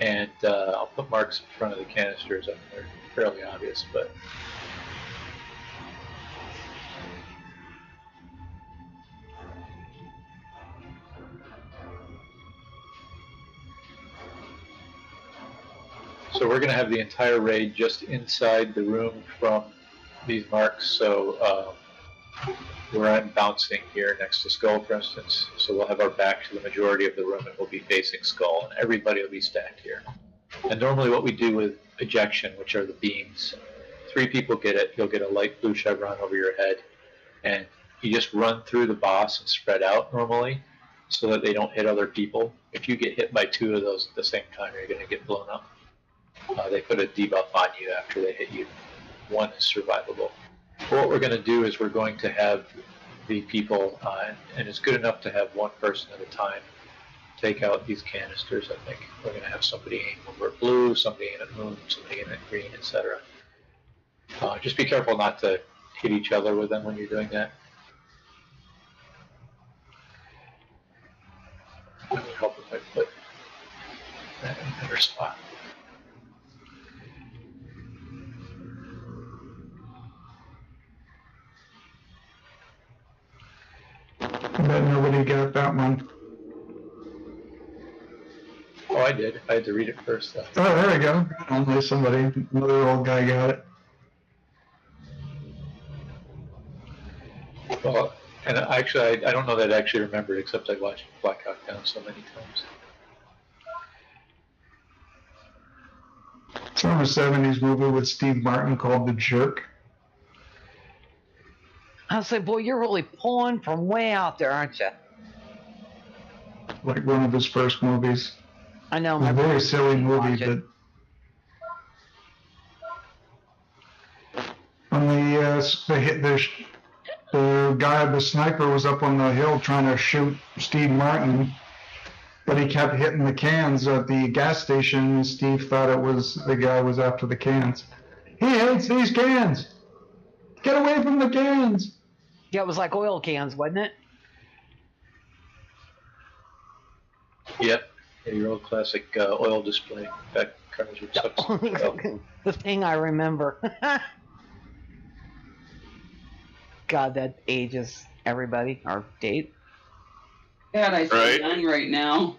S1: and I'll put marks in front of the canisters. I mean, they're fairly obvious, but... So we're going to have the entire raid just inside the room from these marks, so where I'm bouncing here next to Skull, for instance. So we'll have our back to the majority of the room and we'll be facing Skull, and everybody will be stacked here. And normally what we do with ejection, which are the beams, 3 people get it. You'll get a light blue chevron over your head, and you just run through the boss and spread out normally so that they don't hit other people. If you get hit by 2 of those at the same time, you're going to get blown up. They put a debuff on you after they hit you. 1 is survivable. What we're going to do is we're going to have the people, and it's good enough to have 1 person at a time, take out these canisters. I think we're going to have somebody aim over at blue, somebody aim at moon, somebody aim at green, etc. Just be careful not to hit each other with them when you're doing that. It would help if I put that in a better spot.
S12: I bet nobody got that one.
S1: Oh, I did. I had to read it first, though.
S12: Oh, there we go. Only somebody, another old guy got it.
S1: Well, and actually, I don't know that I actually remembered, except I watched Black Hawk Down so many times.
S12: It's from a 70s movie with Steve Martin called The Jerk.
S6: I was like, boy, you're really pulling from way out there, aren't you?
S12: Like one of his first movies.
S6: I know.
S12: It's a very silly movie, but on the guy, the sniper, was up on the hill trying to shoot Steve Martin, but he kept hitting the cans at the gas station, and Steve thought it was the guy was after the cans. He hates these cans. Get away from the cans.
S6: Yeah, it was like oil cans, wasn't it?
S1: Yep. Yeah, your old classic oil display. That covers with
S6: The thing I remember. God, that ages everybody, our date.
S2: God, I feel young right now.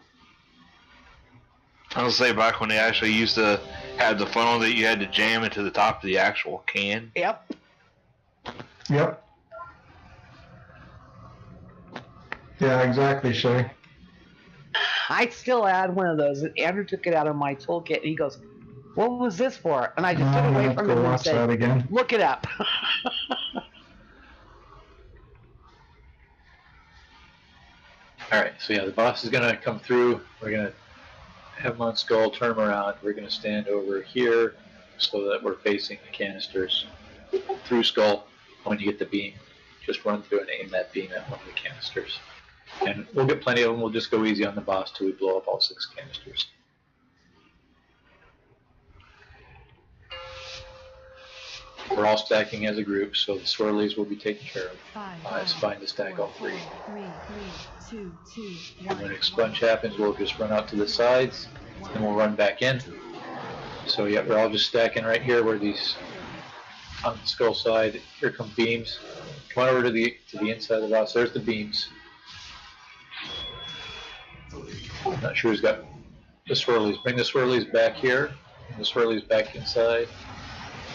S5: I was say back when they actually used to have the funnel that you had to jam into the top of the actual can.
S6: Yep.
S12: Yep. Yeah, exactly, Shay.
S6: I still had one of those. Andrew took it out of my toolkit, and he goes, "What was this for?" And I just took it away from him and said, "Look it up."
S1: Alright, so yeah, the boss is going to come through. We're going to have him on Skull, turn him around. We're going to stand over here so that we're facing the canisters through Skull. When you get the beam, just run through and aim that beam at one of the canisters. And we'll get plenty of them. We'll just go easy on the boss till we blow up all 6 canisters. We're all stacking as a group, so the swirlies will be taken care of. It's fine to stack all 3.
S8: 3, 2, 2,
S1: And when expunge happens, we'll just run out to the sides, and we'll run back in. So yeah, we're all just stacking right here where these, on the Skull side, here come beams. Come on over to the inside of the boss. There's the beams. I'm not sure who's got the swirlies. Bring the swirlies back here, and the swirlies back inside,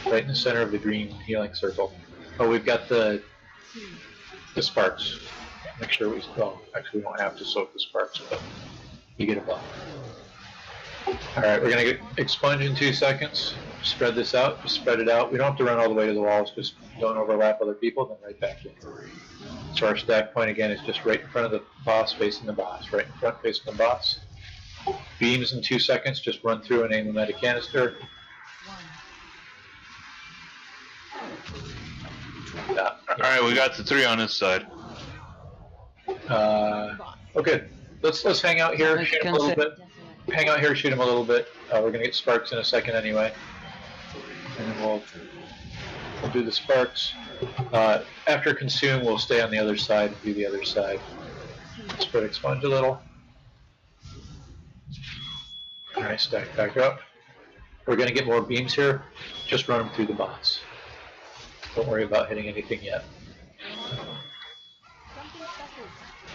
S1: right in the center of the green healing circle. Oh, we've got the sparks. Make sure we, well, actually we don't have to soak the sparks, but you get a buff. Alright, we're going to get expunge in 2 seconds. Spread this out, just spread it out. We don't have to run all the way to the walls, just don't overlap other people, then right back in. So our stack point again is just right in front of the boss, facing the boss. Right in front, facing the boss. Beams in 2 seconds. Just run through and aim them at a canister. Yeah.
S5: Alright, we got the 3 on this side.
S1: Okay, let's hang out here, shoot him a little bit. Hang out here, shoot him a little bit. We're gonna get sparks in a second anyway, and then we'll do the sparks. After consume, we'll stay on the other side and do the other side. Spread expunge a little. All right, stack back up. We're gonna get more beams here. Just run them through the bots. Don't worry about hitting anything yet.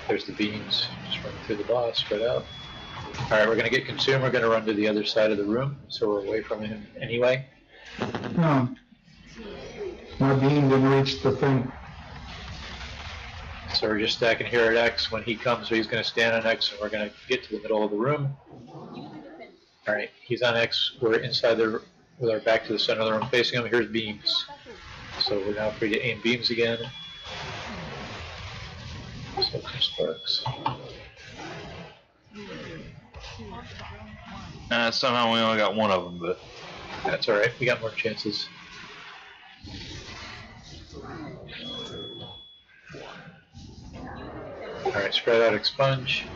S1: There's the beams. Just run through the boss, spread out. Alright, we're going to get consumed. We're going to run to the other side of the room, so we're away from him anyway.
S12: No. My beam didn't reach the thing.
S1: So we're just stacking here at X. When he comes, he's going to stand on X, and we're going to get to the middle of the room. Alright, he's on X. We're inside there with our back to the center of the room facing him. Here's beams. So we're now free to aim beams again. So some sparks.
S5: Somehow we only got one of them, but
S1: that's alright. We got more chances. Alright, spread out, expunge.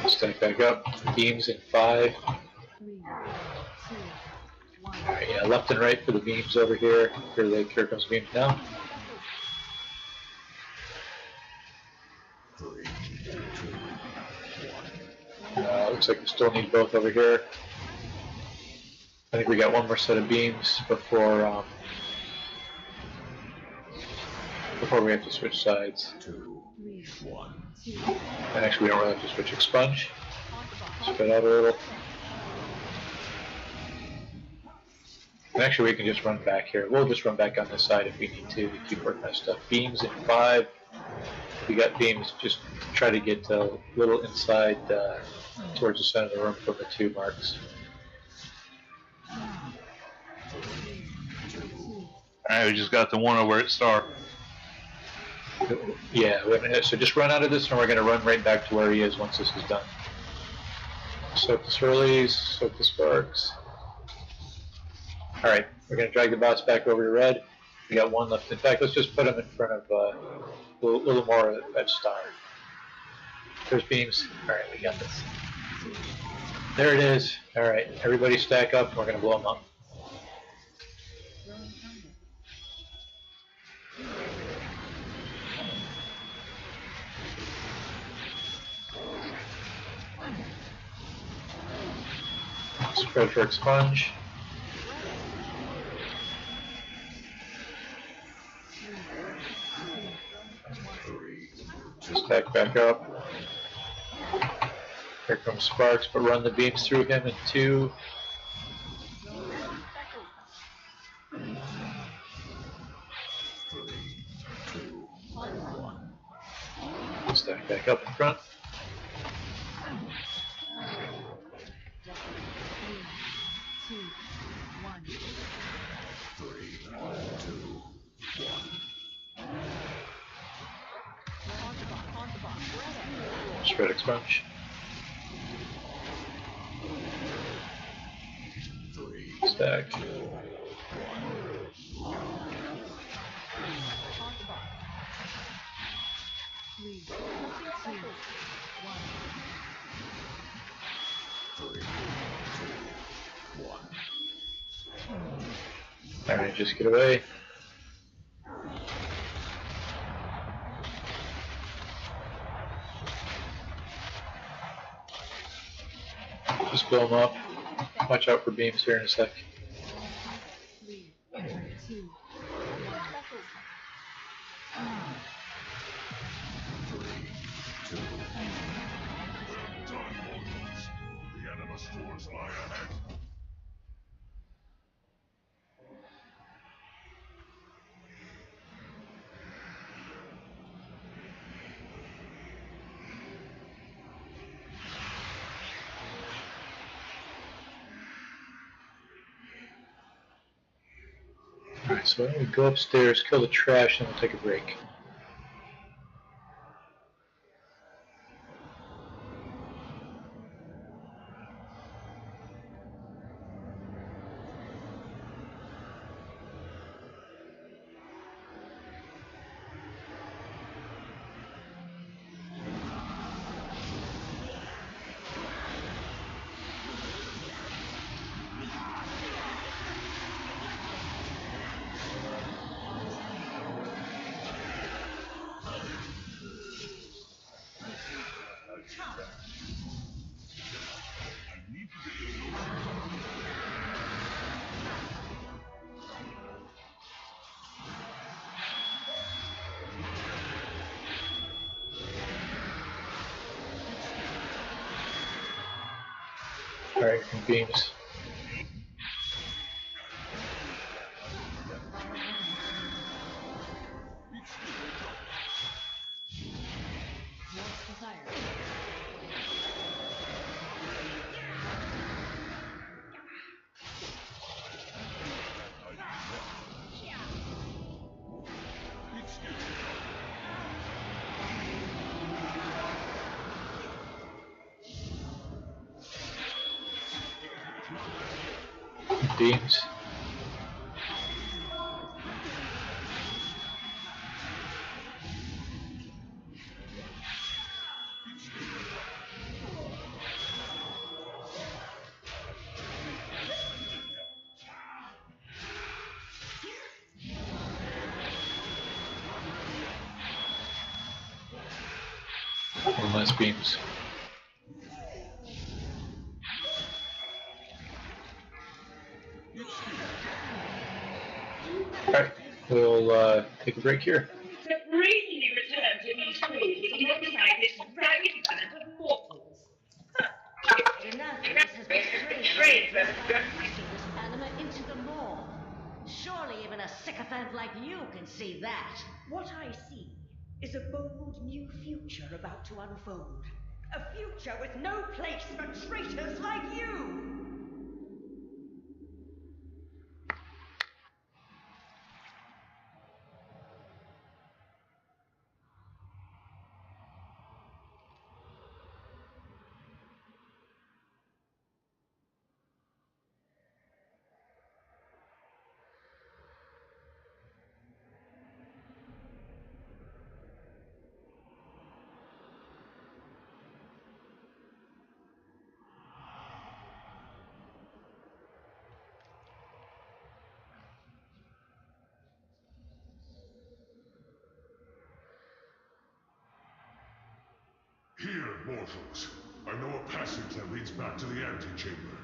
S1: Stack back up. Beams in 5. Alright, yeah, left and right for the beams over here. Here comes beams now. Looks like we still need both over here. I think we got one more set of beams before we have to switch sides. And actually, we don't really have to switch expunge. Spread out a little. And actually, we can just run back here. We'll just run back on this side if we need to keep working on stuff. Beams in 5. If we got beams, just try to get a little inside towards the center of the room from the 2 marks.
S5: Alright, we just got the one over at Star.
S1: Yeah, so just run out of this and we're going to run right back to where he is once this is done. Soak the swirlies, soak the sparks. Alright, we're going to drag the bots back over to red. We got one left. In fact, let's just put them in front of a little more at Star. There's beams. Alright, we got this. There it is. Alright, everybody stack up and we're going to blow them up. Spread for expunge. Stack back up. Here comes sparks, but run the beams through him in 2. Stack back up in front. Spread expunge. Stack. Alright, just get away. Just blow them up. Watch out for beams here in a sec. So why don't we go upstairs, kill the trash, and we'll take a break. Alright, beams.
S9: What's desired?
S1: Beams. One less beams. Alright, we'll take a break here.
S14: Recently returned to these streets alongside this ragged band of mortals.
S9: Denathrius has betrayed us this anima into the maw. Surely even a sycophant like you can see that.
S14: What I see is a bold new future about to unfold. A future with no place for traitors like you!
S7: Here, mortals. I know a passage that leads back to the antechamber.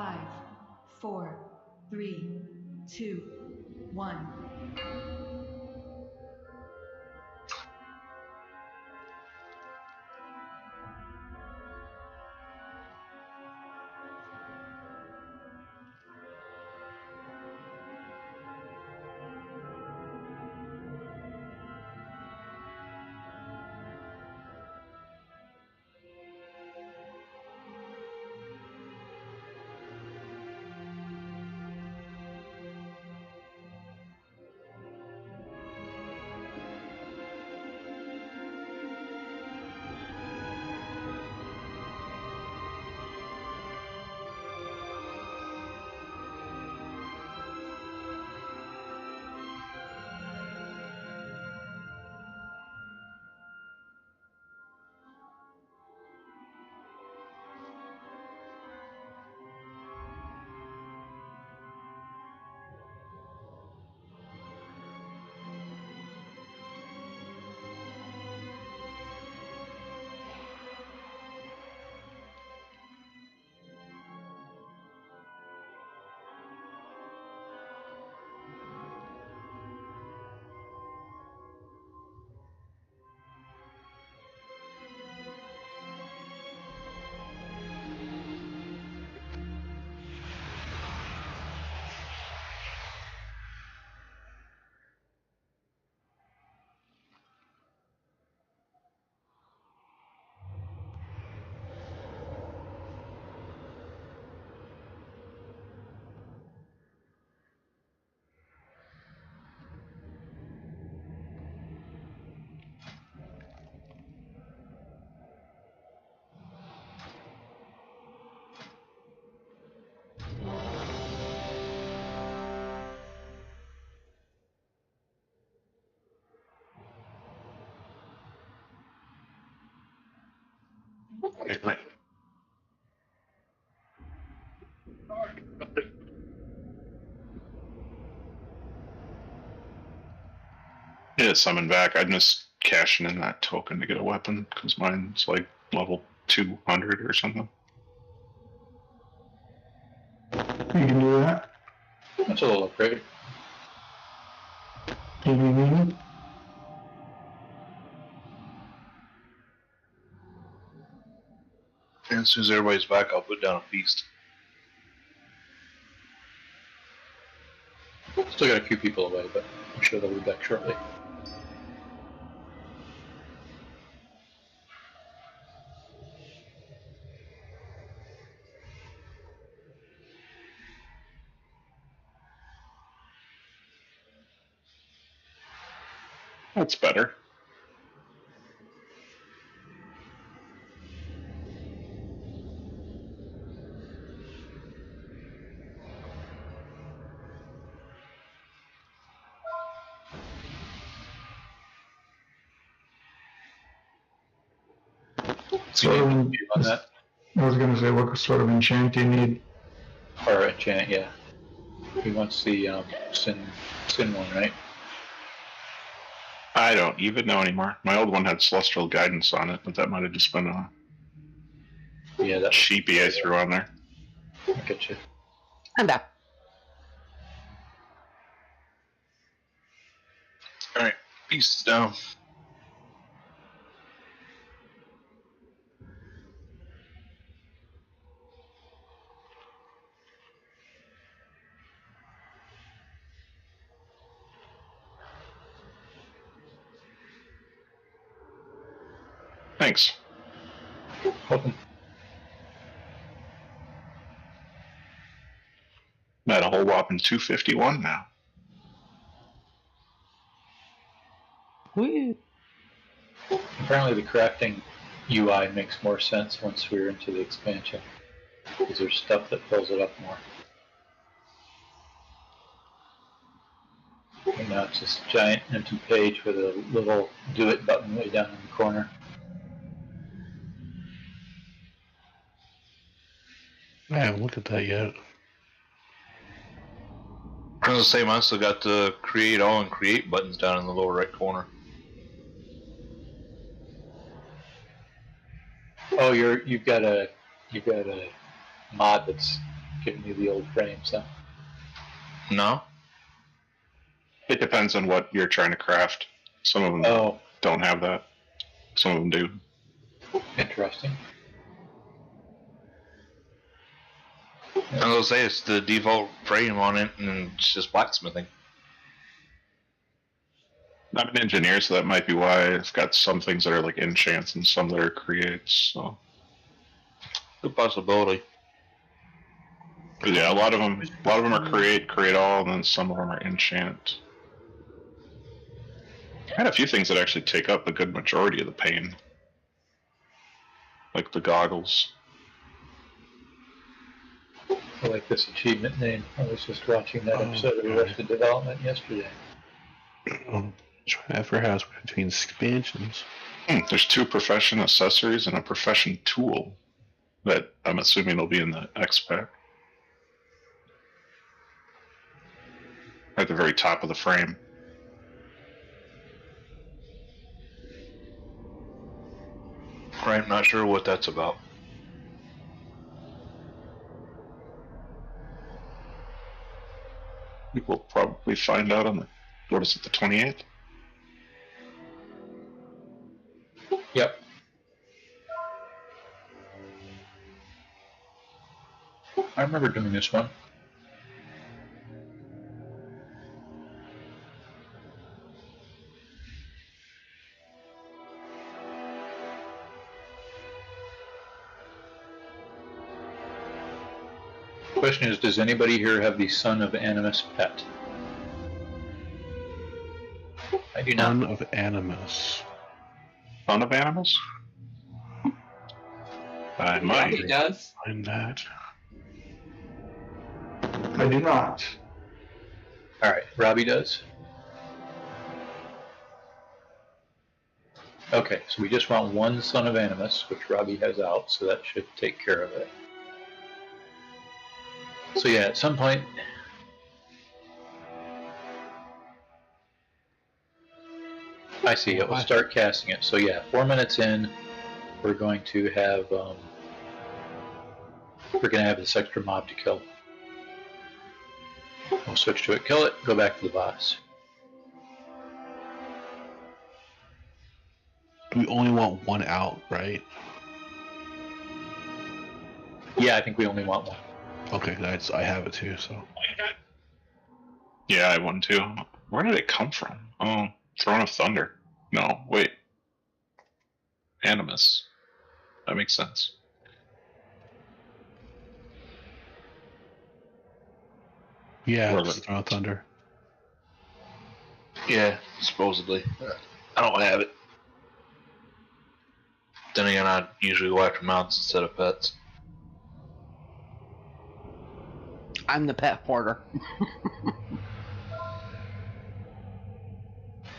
S8: 5, 4, 3, 2, 1.
S11: Yeah, summon back. I'm just cashing in that token to get a weapon because mine's like level 200 or something.
S12: You can do that.
S1: That's a little upgrade.
S12: Mm-hmm.
S5: And as soon as everybody's back, I'll put down a feast.
S1: Still got a few people away, but I'm sure they'll be back shortly.
S11: That's better.
S12: Sort of,
S1: on that?
S12: I was going to say, what sort of enchant do you need?
S1: Or enchant, yeah. He wants the sin one, right?
S11: I don't even know anymore. My old one had celestial guidance on it, but that might have just been a
S1: that
S11: sheepy I threw on there.
S1: I get you.
S6: I'm back.
S5: Alright, feast down.
S11: Thanks.
S1: Welcome.
S11: I'm at a whole whopping 251 now.
S6: Woo.
S1: Apparently the crafting UI makes more sense once we're into the expansion. Because there's stuff that fills it up more. And now it's this giant empty page with a little do it button way down in the corner.
S3: I haven't looked at that yet.
S5: I was gonna say, mine still got the create all and create buttons down in the lower right corner.
S1: Oh, you've got a mod that's giving you the old frames, though.
S5: No.
S11: It depends on what you're trying to craft. Some of them don't have that. Some of them do.
S1: Interesting.
S5: I was gonna say it's the default frame on it, and it's just blacksmithing.
S11: I'm an engineer, so that might be why it's got some things that are like enchants and some that are creates. So.
S5: Good possibility.
S11: But yeah, a lot of them are create all, and then some of them are enchant. I had a few things that actually take up a good majority of the pain, like the goggles.
S1: I like this achievement name. I was just watching that episode of Arrested Development yesterday.
S3: Trying to house between expansions.
S11: There's 2 profession accessories and a profession tool that I'm assuming will be in the X pack. At the very top of the frame.
S5: Right, I'm not sure what that's about.
S11: We'll probably find out on the, what is it, the 28th?
S1: Yep. I remember doing this one. Question is, does anybody here have the Son of Animus pet? I do not.
S3: Son of Animus.
S11: Son of Animus? I might.
S2: He does.
S3: Find that.
S12: I do not.
S1: Alright, Robbie does. Okay, so we just want one Son of Animus, which Robbie has out, so that should take care of it. So yeah, at some point... I see, it will start casting it. So yeah, 4 minutes in, we're going to have this extra mob to kill. We'll switch to it, kill it, go back to the boss.
S3: We only want one out, right?
S1: Yeah, I think we only want one.
S3: Okay, I have it too, so.
S11: Yeah, I have one too. Where did it come from? Oh, Throne of Thunder. No, wait. Animus. That makes sense.
S3: Yeah, it's Throne of Thunder.
S5: Yeah, supposedly. I don't have it. Then again, I usually go after mounts instead of pets.
S6: I'm the pet hoarder.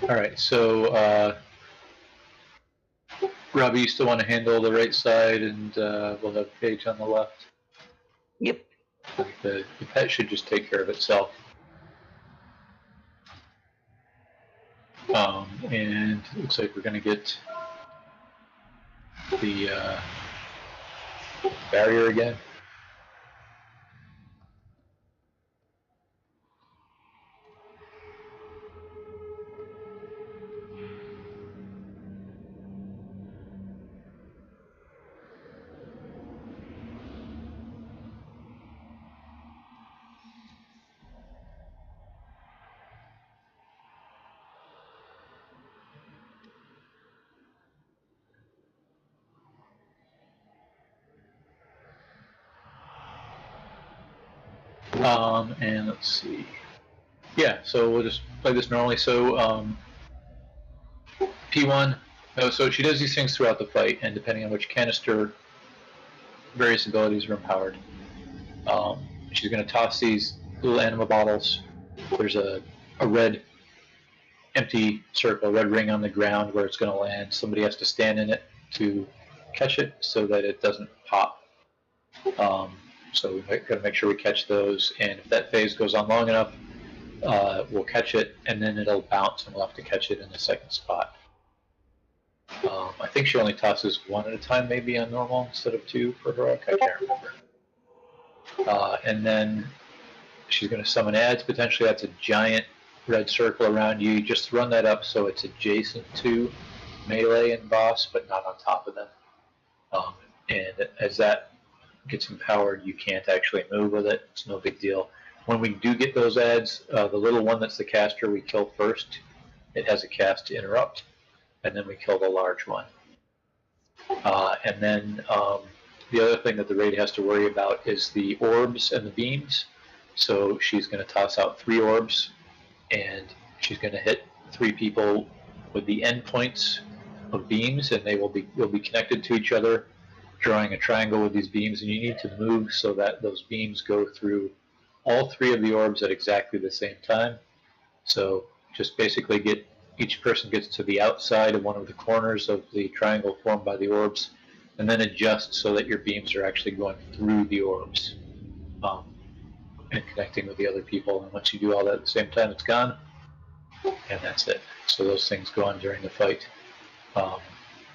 S1: Alright, so Robbie, you still want to handle the right side, and we'll have Paige on the left?
S6: Yep.
S1: The pet should just take care of itself. And it looks like we're going to get the barrier again. And let's see. Yeah, so we'll just play this normally. So, P1, so she does these things throughout the fight, and depending on which canister, various abilities are empowered. She's going to toss these little anima bottles. There's a red empty circle, a red ring on the ground where it's going to land. Somebody has to stand in it to catch it so that it doesn't pop. So we've got to make sure we catch those, and if that phase goes on long enough, we'll catch it, and then it'll bounce, and we'll have to catch it in the second spot. I think she only tosses one at a time, maybe on normal, instead of two for heroic. I can't remember. And then she's going to summon ads. Potentially that's a giant red circle around you. You just run that up so it's adjacent to melee and boss, but not on top of them. And as that gets empowered, you can't actually move with it. It's no big deal. When we do get those ads, the little one that's the caster we kill first, it has a cast to interrupt, and then we kill the large one. And then the other thing that the raid has to worry about is the orbs and the beams. So she's going to toss out 3 orbs, and she's going to hit 3 people with the endpoints of beams, and will be connected to each other, drawing a triangle with these beams. And you need to move so that those beams go through all 3 of the orbs at exactly the same time. So just basically each person gets to the outside of one of the corners of the triangle formed by the orbs, and then adjust so that your beams are actually going through the orbs and connecting with the other people. And once you do all that at the same time, it's gone, and that's it. So those things go on during the fight.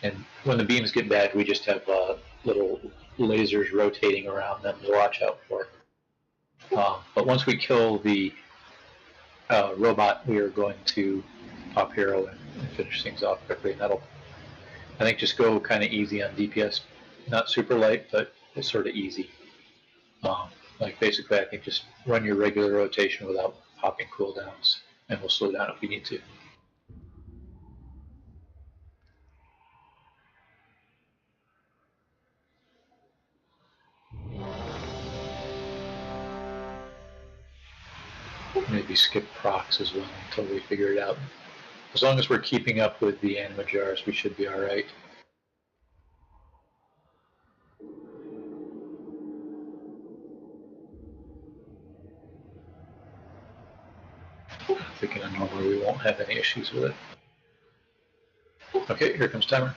S1: And when the beams get bad, we just have little lasers rotating around them to watch out for. But once we kill the robot, we are going to pop hero and finish things off quickly. And that'll, I think, just go kind of easy on DPS. Not super light, but it's sort of easy. Like basically, I think just run your regular rotation without popping cooldowns, and we'll slow down if we need to. Maybe skip procs as well until we figure it out. As long as we're keeping up with the anima jars, we should be alright. I'm thinking on normal we won't have any issues with it. Okay, here comes timer.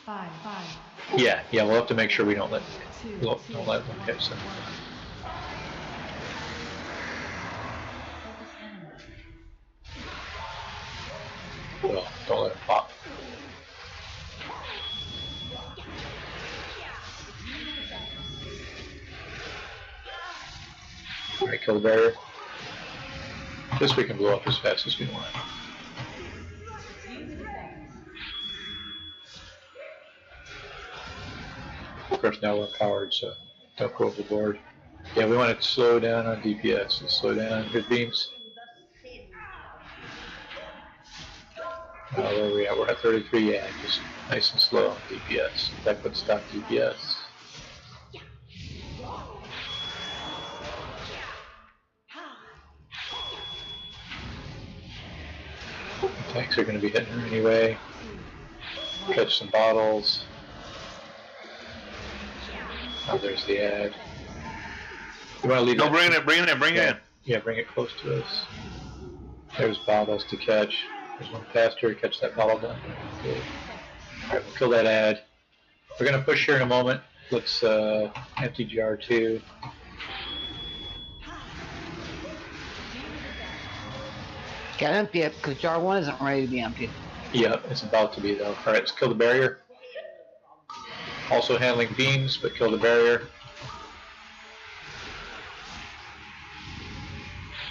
S8: Five.
S1: Yeah, we'll have to make sure we don't let them catch them. Well, don't let them pop. Alright, kill the barrier. This we can blow up as fast as we want. Of course, now we're powered, so don't go overboard. Yeah, we want to slow down on DPS. Let's slow down on good beams. Where are we at? We're at 33. Yeah, just nice and slow on DPS. That puts stock DPS. Tanks are going to be hitting her anyway. Catch some bottles. Oh, there's the ad. You want to leave?
S5: No, bring it in.
S1: Yeah, bring it close to us. There's bottles to catch. There's one faster. Catch that bottle down. Okay. All right, we'll kill that ad. We're gonna push here in a moment. Let's empty jar 2.
S6: Can't empty it because jar 1 isn't ready to be emptied.
S1: Yeah, it's about to be though. All right, let's kill the barrier. Also handling beams, but kill the barrier.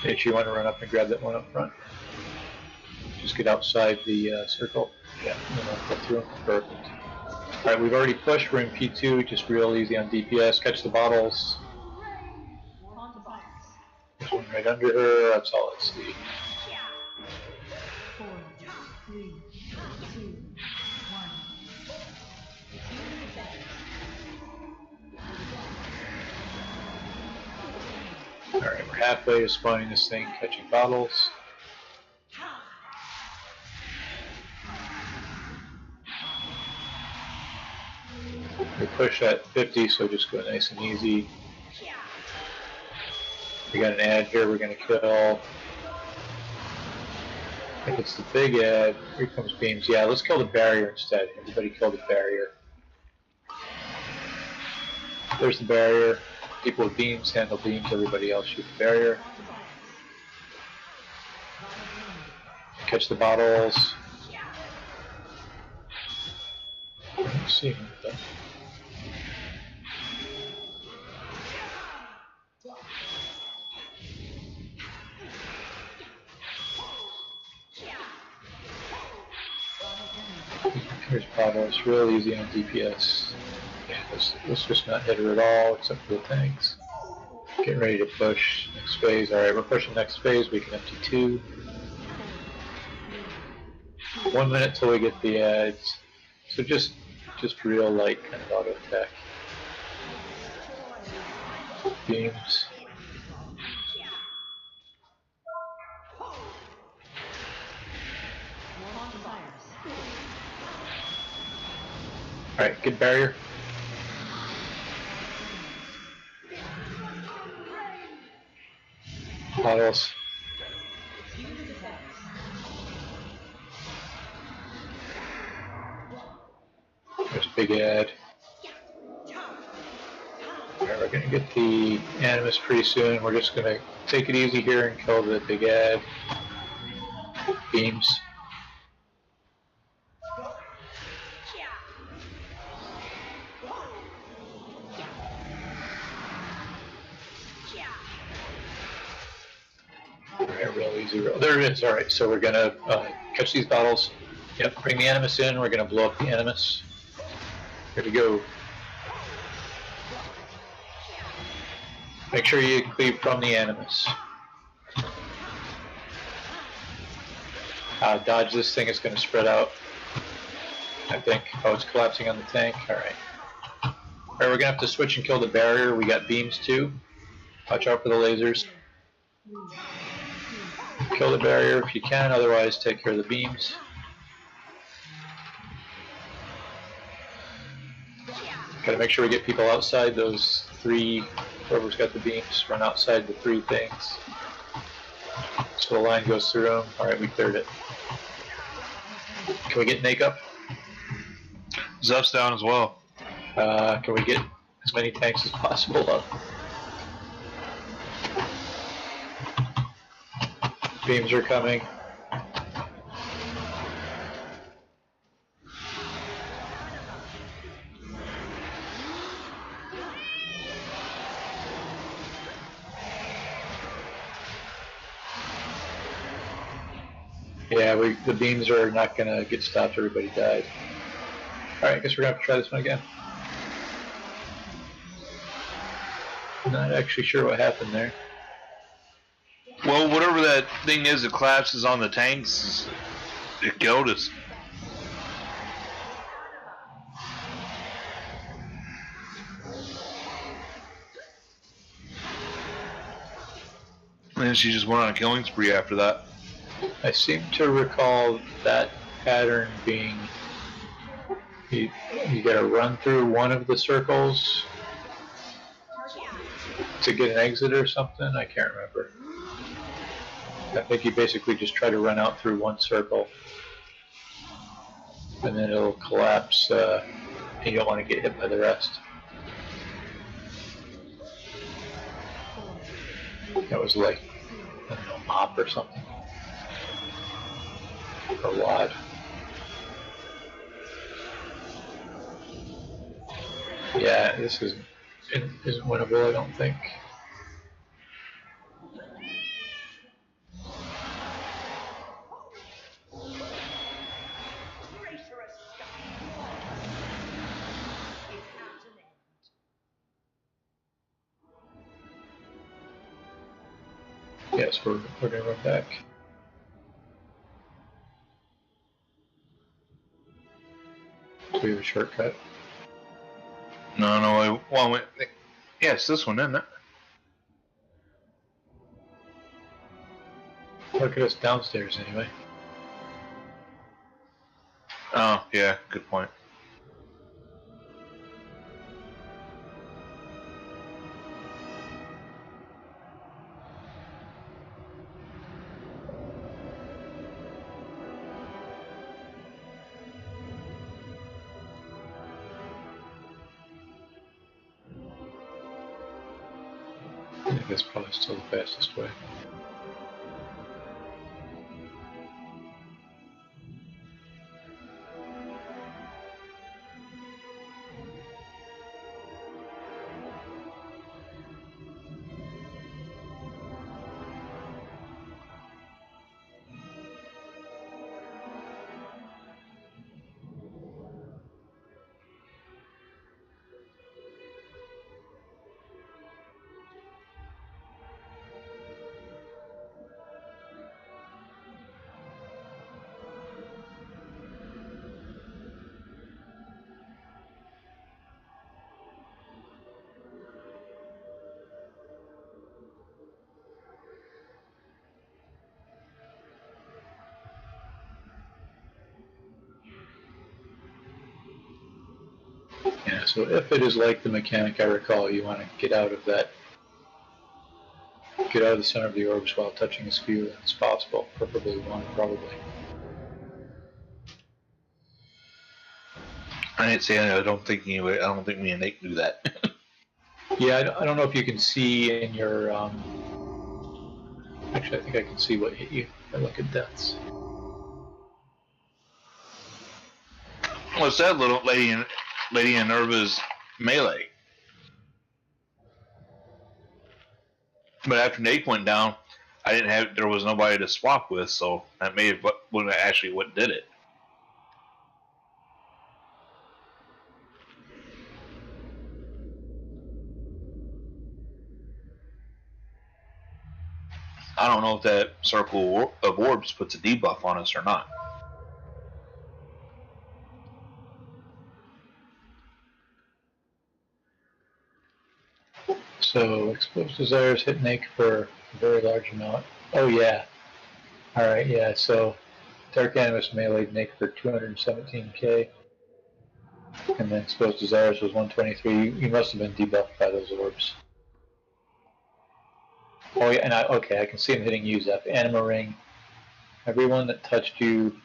S1: If you want to run up and grab that one up front, just get outside the circle. Yeah, and then go through. Perfect. All right, we've already pushed. We're in P2, just real easy on DPS. Catch the bottles. There's one right under her. That's all I see.
S8: 4, 3, 2, 1.
S1: Alright, we're halfway to spawning this thing, catching bottles. We push at 50, so just go nice and easy. We got an ad here we're going to kill. I think it's the big ad. Here comes beams. Yeah, let's kill the barrier instead. Everybody kill the barrier. There's the barrier. People with beams handle beams. Everybody else shoot the barrier. Catch the bottles. see him, but... Here's Pablo. It's real easy on DPS. Yeah, let's just not hit her at all, except for the tanks. Getting ready to push next phase. Alright, we're pushing next phase. We can empty 2. 1 minute till we get the ads. So just real light kind of auto attack. Beams. Alright, good barrier. Bottles. There's a big ad. Alright, we're gonna get the Animus pretty soon. We're just gonna take it easy here and kill the big ad. Beams. Alright, real easy. There it is. Alright, so we're gonna catch these bottles. Yep, bring the Animus in. We're gonna blow up the Animus. Here we go. Make sure you cleave from the Animus. Dodge this thing, it's going to spread out. I think. Oh, it's collapsing on the tank. Alright. Alright, we're going to have to switch and kill the barrier. We got beams too. Watch out for the lasers. Kill the barrier if you can, otherwise take care of the beams. Got to make sure we get people outside those 3. Whoever's got the beams, run outside the 3 things. So the line goes through them. Alright, we cleared it. Can we get Nake up?
S5: Zeph's down as well.
S1: Can we get as many tanks as possible up? Beams are coming. Yeah, the beams are not going to get stopped. Everybody died. Alright, I guess we're going to have to try this one again. Not actually sure what happened there.
S5: Well, whatever that thing is that collapses on the tanks, it killed us. And she just went on a killing spree after that.
S1: I seem to recall that pattern being you gotta run through one of the circles to get an exit or something. I can't remember. I think you basically just try to run out through one circle and then it'll collapse and you don't want to get hit by the rest. That was like, I don't know, mop or something. Or wad. Yeah, this isn't winnable, I don't think. Yes, we're gonna run back. Do we have a shortcut?
S5: No, well, yeah, it's this one, isn't it?
S1: Look at us downstairs anyway.
S5: Oh, yeah, good point.
S1: I think that's probably still the fastest way. So if it is like the mechanic I recall, you want to get out of that. Get out of the center of the orbs while touching as few as possible, preferably one, probably.
S5: I didn't say I don't think me and Nate do that.
S1: Yeah, I don't know if you can see in your. Actually, I think I can see what hit you. I look at deaths.
S5: What's that little lady in Nerva's melee? But after Nate went down, there was nobody to swap with, so that may have been actually what did it. I don't know if that circle of orbs puts a debuff on us or not.
S1: So, exposed desires hit Nate for a very large amount. Oh, yeah. Alright, yeah, so Dark Animus meleeed Nate for 217k. And then exposed desires was 123. You must have been debuffed by those orbs. Oh, yeah, and I can see him hitting you, Zeph. Anima Ring. Everyone that touched you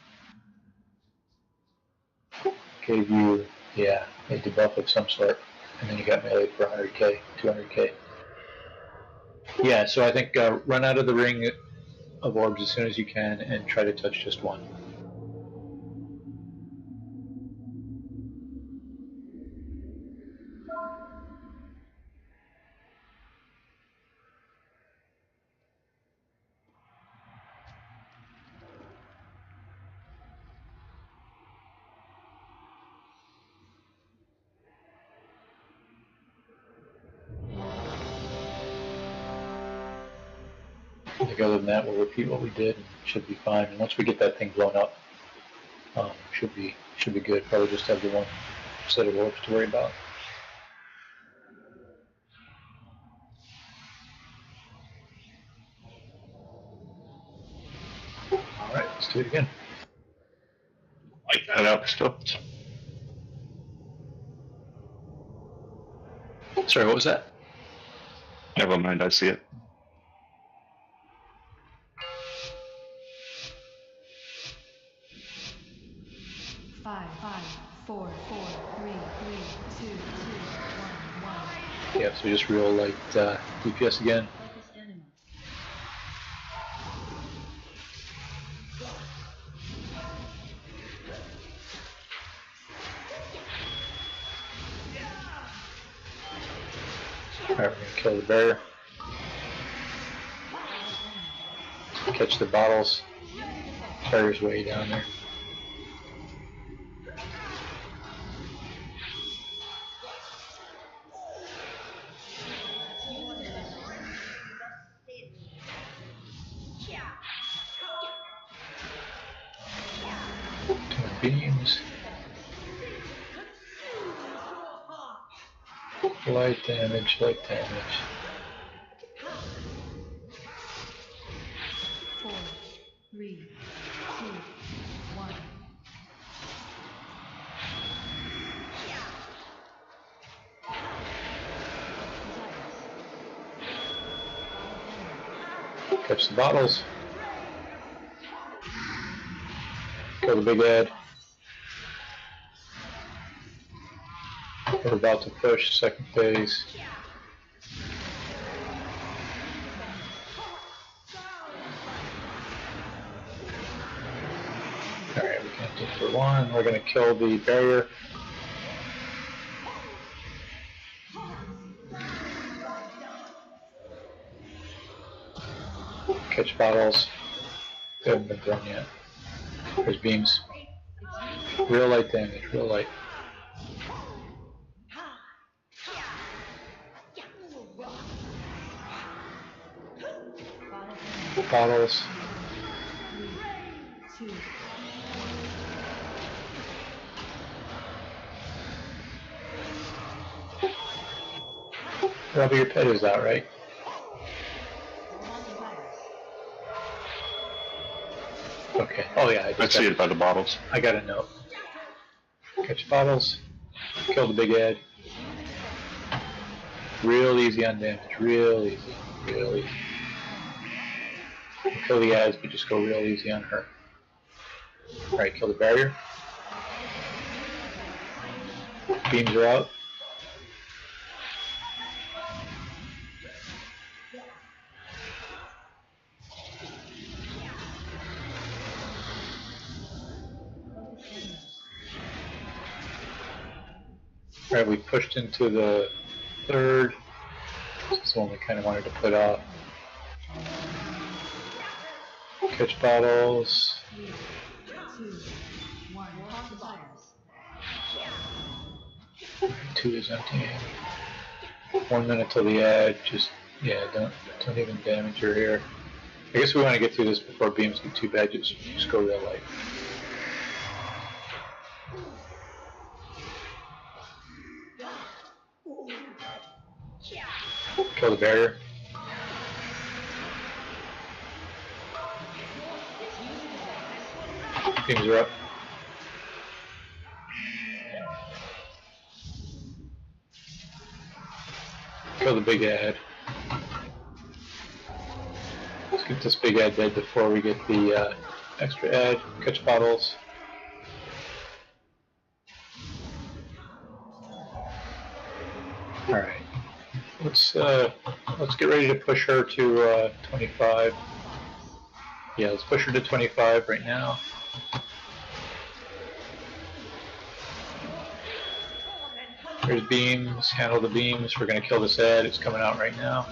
S1: gave you, a debuff of some sort. And then you got meleeed for 100k, 200k. Yeah, so I think run out of the ring of orbs as soon as you can and try to touch just one. I think other than that, we'll repeat what we did and it should be fine. And once we get that thing blown up, should be good. Probably just have the one set of orbs to worry about. All right, let's do it again.
S11: Light that up still.
S1: Sorry, what was that?
S11: Never mind, I see it.
S8: Five, 4, 3, 2, 2, 1, 1.
S1: Yeah, so just real light DPS again.
S8: Focus animals.
S1: Alright, we're gonna kill the bear. Catch the bottles. Carrier's way down there. Beams. Light damage, light damage.
S8: 4, 3, 2, 1.
S1: Catch the bottles. Kill the big ad. We're about to push second phase. Alright, we can do for one. We're going to kill the barrier. Catch bottles. They haven't been thrown yet. There's beams. Real light damage, real light. Bottles.
S8: 3, 2.
S1: Probably your pet is out, right? Okay. Oh yeah,
S11: I see it by the bottles.
S1: I got a note. Catch bottles. Kill the big ad. Real easy on damage. Real easy. Real easy. Kill the ads, but just go real easy on her. Alright, kill the barrier. Beams are out. Alright, we pushed into the third. This is the one we kind of wanted to put off. Catch bottles.
S8: 3, 2, 1. Pause fires.
S1: 2 is emptying. 1 minute till the ad. Just, yeah, don't even damage her here. I guess we want to get through this before beams get too bad. Just go real light. Kill the barrier. Beams are up. Kill the big ad. Let's get this big ad dead before we get the extra ad. Catch bottles. Alright. Let's get ready to push her to 25. Yeah, let's push her to 25 right now. There's beams. Handle the beams. We're going to kill this ad. It's coming out right now.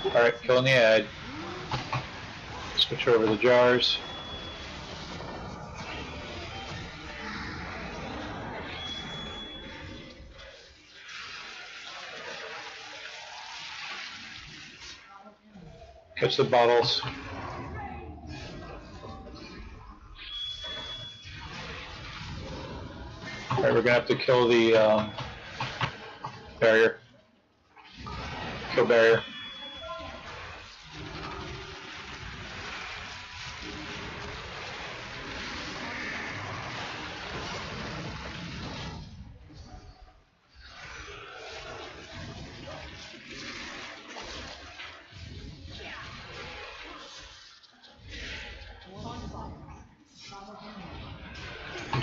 S1: Alright, killing the ad. Switch over the jars. Catch the bottles. Alright, we're gonna have to kill the barrier. Kill barrier.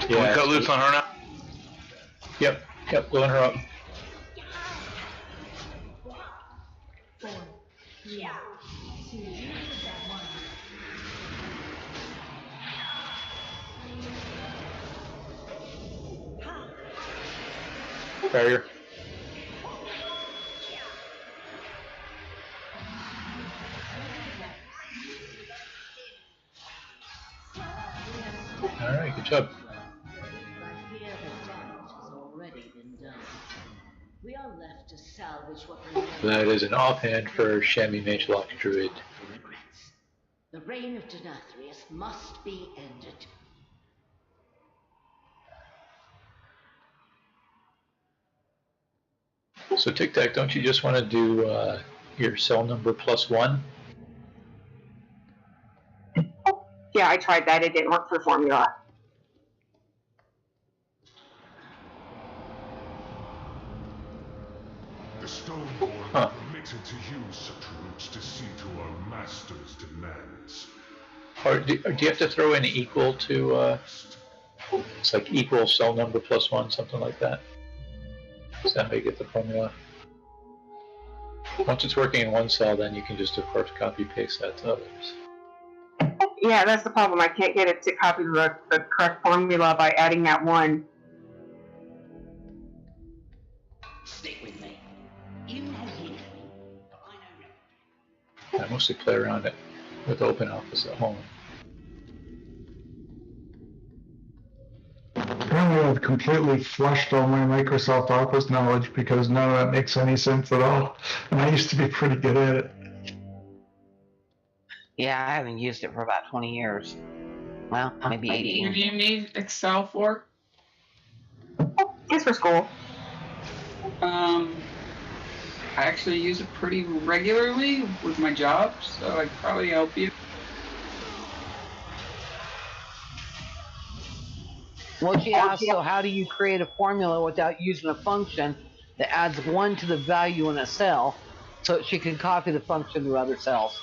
S5: Can we cut loose on her now?
S1: Yep, blowing her up.
S8: 4, 3, 2, 1.
S1: Barrier. Alright, good job.
S9: I fear the damage has already been done. We are left to salvage what remains.
S1: That is an offhand for Chamois Mage Lock Druid.
S9: Regrets. The reign of Denathrius must be ended.
S1: So Tic Tac, don't you just want to do your cell number +1?
S15: Yeah, I tried that. It didn't work for formula.
S7: The Stoneborn are permitted to use such routes to see to our master's demands.
S1: Or do you have to throw in equal to, it's like equal cell number +1, something like that? Is that how you get the formula? Once it's working in one cell, then you can just, of course, copy-paste that to others.
S15: Yeah, that's the problem. I can't get it to copy the correct formula by adding that one.
S9: Stick with me. You know him, but I know him.
S1: I mostly play around it with OpenOffice at home.
S12: Apparently I've completely flushed all my Microsoft Office knowledge because none of that makes any sense at all. And I used to be pretty good at it.
S6: Yeah, I haven't used it for about 20 years. Well, maybe 18.
S2: What do you need Excel for?
S15: It's for school.
S2: I actually use it pretty regularly with my job, so I'd probably help you.
S6: Well, she asked, so how do you create a formula without using a function that adds 1 to the value in a cell so she can copy the function to other cells?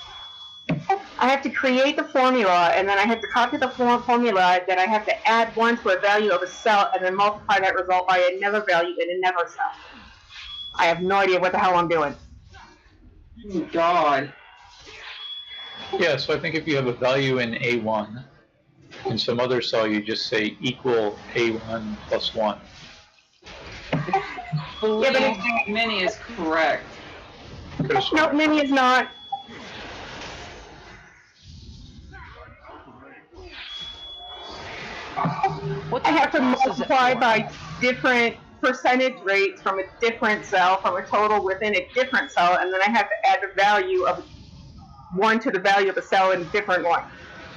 S15: I have to create the formula, and then I have to copy the formula, then I have to add 1 to a value of a cell, and then multiply that result by another value in another cell. I have no idea what the hell I'm doing.
S2: Oh, God.
S1: Yeah, so I think if you have a value in A1, in some other cell you just say equal A1 plus 1.
S2: Yeah, but Minnie is correct.
S15: No, Minnie is not. I have to multiply by different percentage rates from a different cell, from a total within a different cell, and then I have to add the value of 1 to the value of a cell in a different one,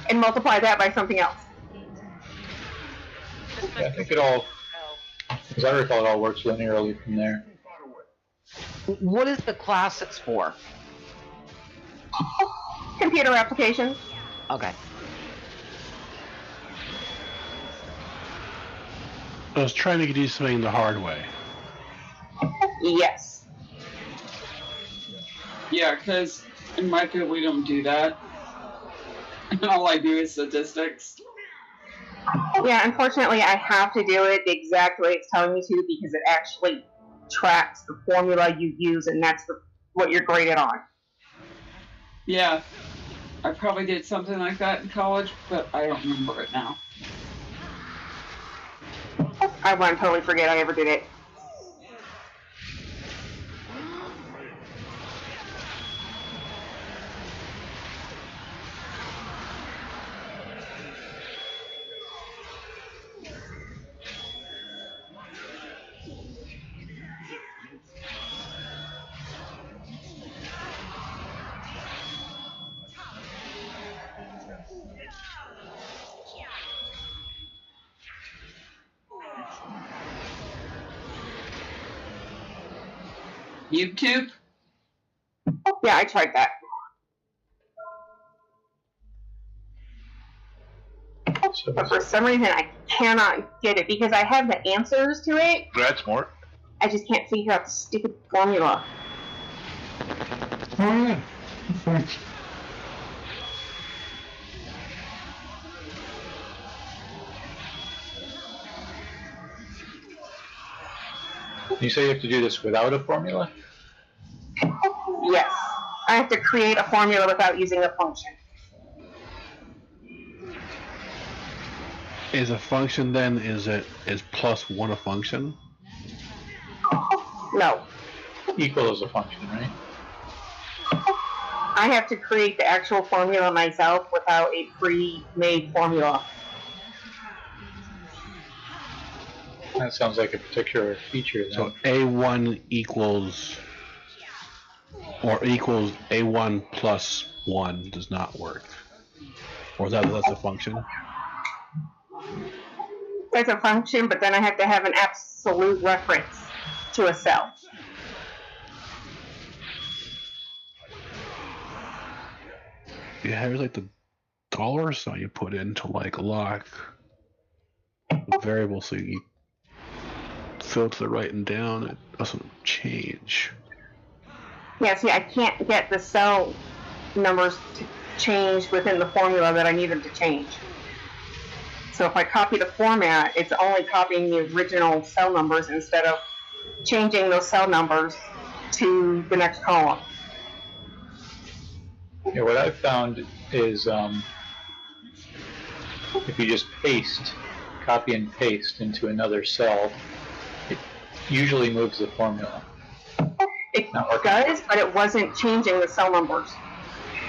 S15: and multiply that by something else.
S1: Yeah, I think it all, as I recall, it all works linearly from there.
S6: What is the classics for?
S15: Computer applications.
S6: Okay.
S3: I was trying to do something the hard way.
S15: Yes.
S2: Yeah, because in my field we don't do that. All I do is statistics.
S15: Yeah, unfortunately I have to do it the exact way it's telling me to because it actually tracks the formula you use, and that's what you're graded on.
S2: Yeah, I probably did something like that in college, but I don't remember it now.
S15: I want to totally forget I ever did it.
S2: YouTube?
S15: Yeah, I tried that. But for some reason I cannot get it because I have the answers to it.
S5: That's smart.
S15: I just can't figure out the stupid formula.
S12: Oh, yeah. Thanks.
S1: You say you have to do this without a formula?
S15: Yes. I have to create a formula without using a function.
S3: Is a function then, is plus 1 a function?
S15: No.
S1: Equal is a function, right?
S15: I have to create the actual formula myself without a pre-made formula.
S1: That sounds like a particular feature then.
S3: So A1 equals, or equals A1 plus 1 does not work. Or that's a function?
S15: That's a function, but then I have to have an absolute reference to a cell.
S3: You have like the dollar sign you put in to like lock the variable, so you filter the right and down, it doesn't change.
S15: Yeah, see, I can't get the cell numbers to change within the formula that I need them to change. So if I copy the format, it's only copying the original cell numbers instead of changing those cell numbers to the next column.
S1: Yeah, what I've found is if you just copy and paste into another cell, it usually moves the formula.
S15: It does, but it wasn't changing the cell numbers.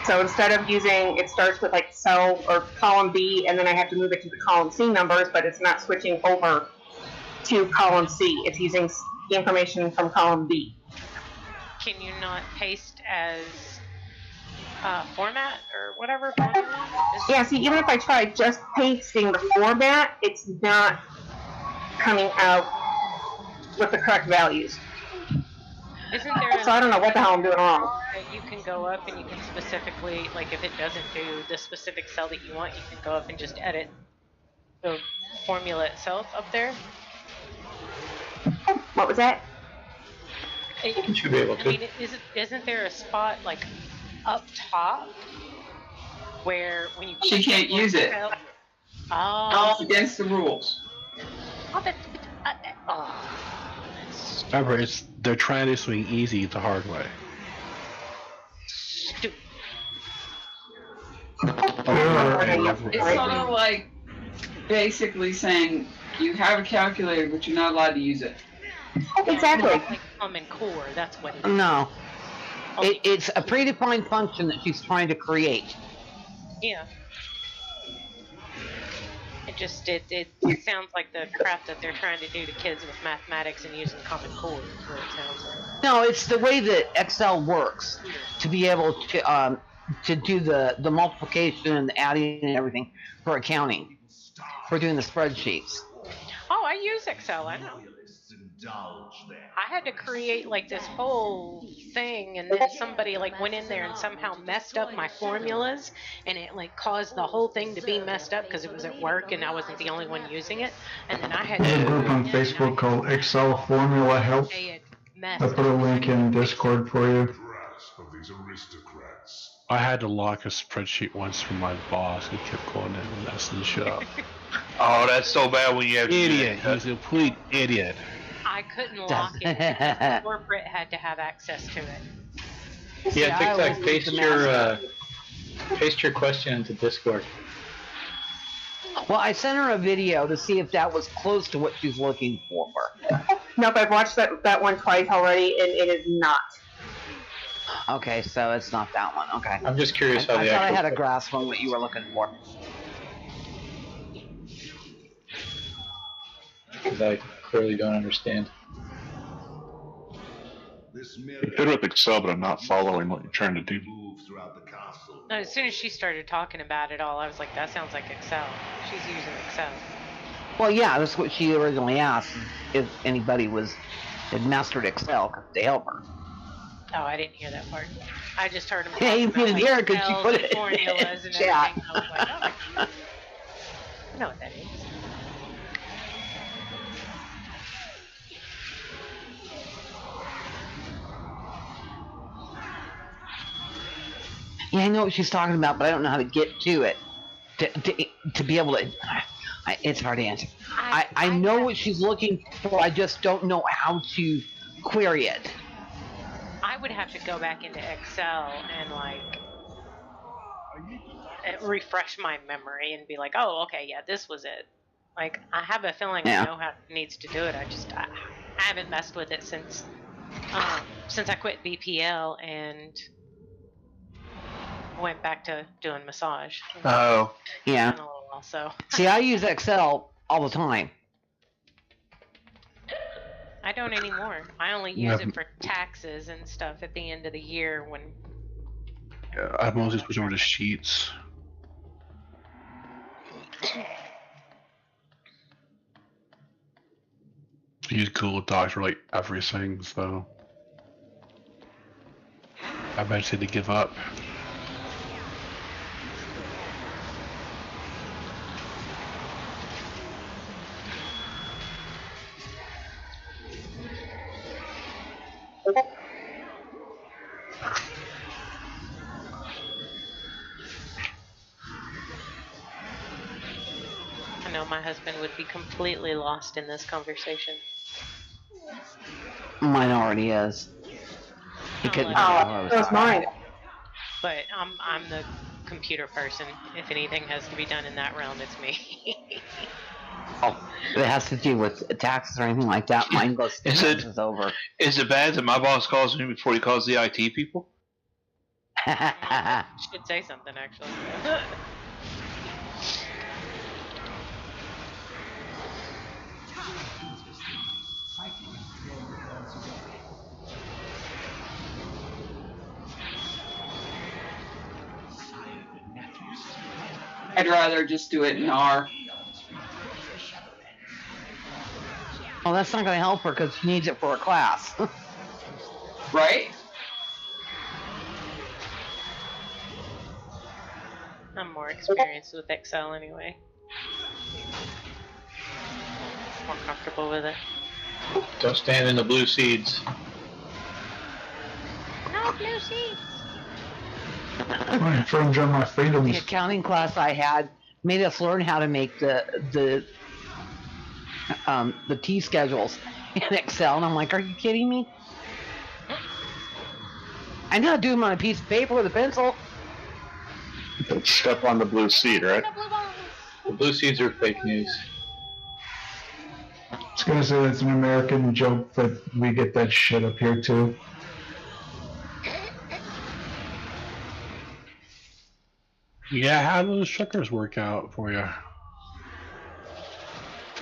S15: So instead of using, it starts with like cell or column B, and then I have to move it to the column C numbers, but it's not switching over to column C. It's using the information from column B.
S4: Can you not paste as format or whatever formula?
S15: Yeah, see, even if I try just pasting the format, it's not coming out with the correct values.
S4: Isn't there
S15: So I don't know what the hell I'm doing wrong.
S4: You can go up and you can specifically, like if it doesn't do the specific cell that you want, you can go up and just edit. So formula itself up there?
S15: What was that?
S1: You should be able to.
S4: I mean, isn't there a spot like up top where when you
S2: She can't use it.
S4: Oh,
S2: It's against the rules.
S3: Remember, they're trying to do something easy the hard way.
S2: It's sort of like basically saying you have a calculator, but you're not allowed to use it.
S15: Exactly.
S4: Like Common Core, that's what it is.
S6: No. It's a predefined function that she's trying to create.
S4: Yeah. It sounds like the crap that they're trying to do to kids with mathematics and using Common Core is what it sounds like.
S6: No, it's the way that Excel works to be able to do the multiplication and the adding and everything for accounting, for doing the spreadsheets.
S4: Oh, I use Excel, I know. I had to create like this whole thing, and then somebody like went in there and somehow messed up my formulas, and it like caused the whole thing to be messed up because it was at work and I wasn't the only one using it, and then I had
S12: There's a group on Facebook called Excel Formula Help. I put a link in Discord for you.
S3: I had to lock a spreadsheet once from my boss who kept going in and messing shit up.
S5: Oh, that's so bad when you have
S3: Idiot. He's a complete idiot.
S4: I couldn't lock it because corporate had to have access to it.
S1: Yeah, TikTok, paste your question into Discord.
S6: Well, I sent her a video to see if that was close to what she's looking for.
S15: Nope, I've watched that one twice already, and it is not.
S6: Okay, so it's not that one. Okay.
S1: I'm just curious how
S6: I
S1: the
S6: thought I
S1: actual...
S6: had a grasp on what you were looking for.
S1: Because I clearly don't understand.
S11: You're good with Excel, but I'm not following what you're trying to do.
S4: No, as soon as she started talking about it all, I was like, that sounds like Excel. She's using Excel.
S6: Well, yeah, that's what she originally asked, if anybody had mastered Excel to help her.
S4: Oh, I didn't hear that part. I just heard him.
S6: Yeah, you didn't hear it because she put it
S4: formulas and
S6: chat.
S4: everything. I was like, oh, I know what that is.
S6: Yeah, I know what she's talking about, but I don't know how to get to it. To be able to... It's hard to answer. I know what she's looking for, I just don't know how to query it.
S4: I would have to go back into Excel and refresh my memory and be like, oh, okay, yeah, this was it. Like, I have a feeling I know how it needs to do it. I haven't messed with it since I quit BPL and went back to doing massage.
S5: Oh.
S6: Yeah.
S4: So.
S6: See, I use Excel all the time.
S4: I don't anymore. I only use it for taxes and stuff at the end of the year when...
S3: Yeah, I mostly switch over to Sheets. I use Google Docs for like everything, so... I eventually had to give up.
S4: I know my husband would be completely lost in this conversation.
S6: Mine already is. He couldn't
S15: that's mine.
S4: But I'm the computer person. If anything has to be done in that realm, it's me.
S6: Oh, if it has to do with taxes or anything like that, mine goes is over.
S5: Is it bad that my boss calls me before he calls the IT people?
S4: Should say something, actually.
S2: I'd rather just do it in R.
S6: Well, that's not going to help her because she needs it for a class.
S2: Right?
S4: I'm more experienced with Excel anyway. comfortable with it.
S1: Don't stand in the blue seeds.
S4: No blue seeds.
S12: I infringe on my
S6: The
S12: freedoms.
S6: accounting class I had made us learn how to make the T schedules in Excel, and I'm like, are you kidding me? I know how to do them on a piece of paper with a pencil.
S11: Step on the blue seed, right?
S1: The blue seeds are fake news.
S12: I was gonna say it's an American joke that we get that shit up here too.
S3: Yeah, how do those sugars work out for you?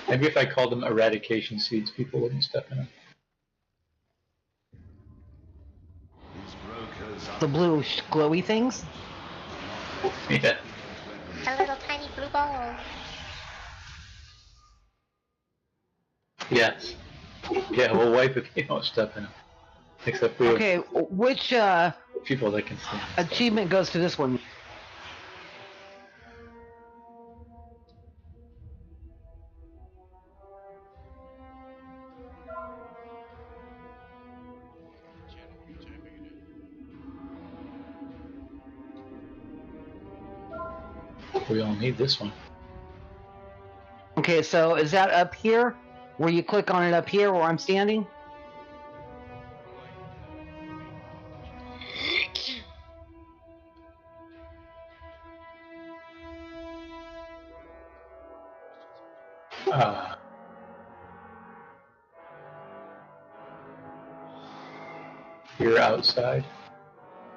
S1: Maybe if I called them eradication seeds, people wouldn't step in them.
S6: The blue glowy things.
S1: Yeah.
S4: A little tiny blue ball.
S1: Yes. Yeah, we'll wipe if you don't step in them. Except we
S6: Okay, which
S1: have people that can see.
S6: achievement goes to this one?
S1: We all need this one.
S6: Okay, so is that up here? Where you click on it up here where I'm standing?
S1: You're outside.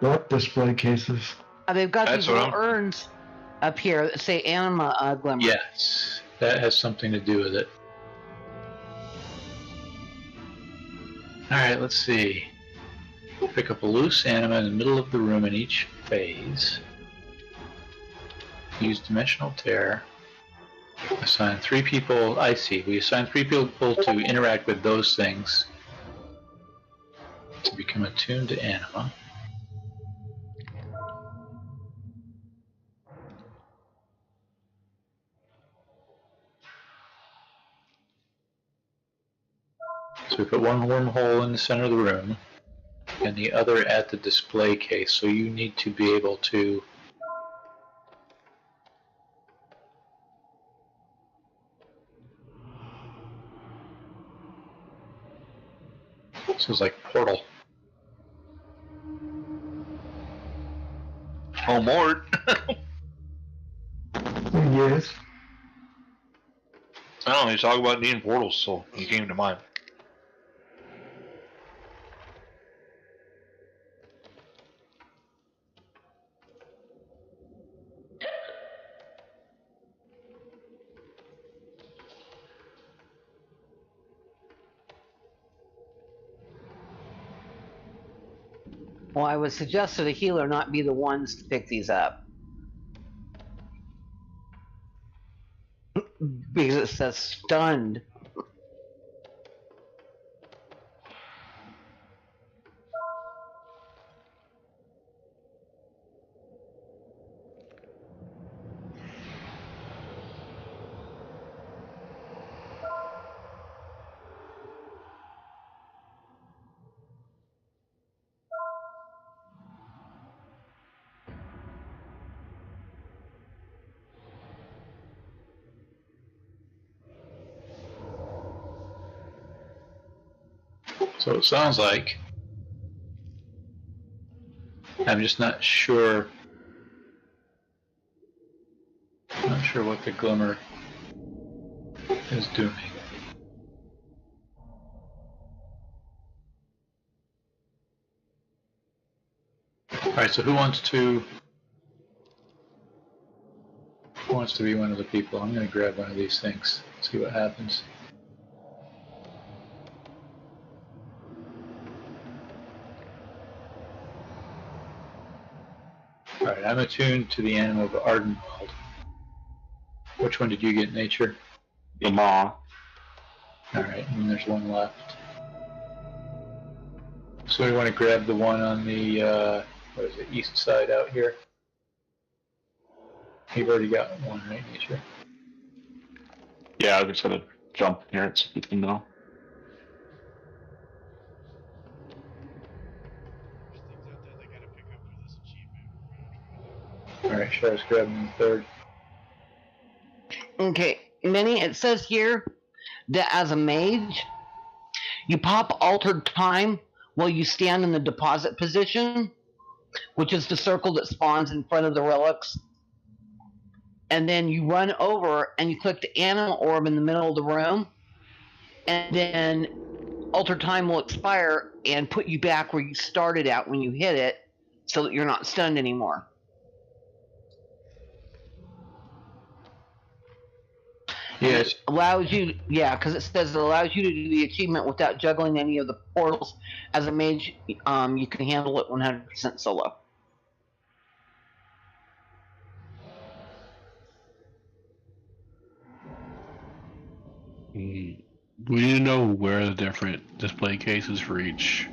S12: What display cases?
S6: They've got
S1: That's
S6: these
S1: what
S6: little urns up here that say Anima Glimmer.
S1: Yes, that has something to do with it. Alright, let's see. Pick up a loose anima in the middle of the room in each phase. Use Dimensional Tear. Assign 3 people. I see. We assign 3 people to interact with those things to become attuned to anima. So we put one wormhole in the center of the room and the other at the display case. So you need to be able to this is like Portal.
S5: Oh, Mort.
S12: Yes.
S5: I don't know, he's talking about needing portals, so he came to mind.
S6: Well, I would suggest to the healer not be the ones to pick these up. Because it says stunned.
S1: So it sounds like I'm just not sure. Not sure what the glimmer is doing. Alright, so who wants to be one of the people? I'm going to grab one of these things, see what happens. Alright, I'm attuned to the anima of Ardenwald. Which one did you get, Nature?
S11: The Maw.
S1: Alright, and there's one left. So we want to grab the one on the, what is it, east side out here? You've already got one, right, Nature?
S11: Yeah, I was gonna jump here so people know.
S1: Alright, Char's grabbing the third.
S6: Okay, Minnie, it says here that as a mage, you pop altered time while you stand in the deposit position, which is the circle that spawns in front of the relics. And then you run over and you click the animal orb in the middle of the room, and then altered time will expire and put you back where you started at when you hit it, so that you're not stunned anymore.
S1: Yes.
S6: Allows you, yeah, because it says it allows you to do the achievement without juggling any of the portals. As a mage, you can handle it 100% solo.
S3: We need to know where the different display cases for each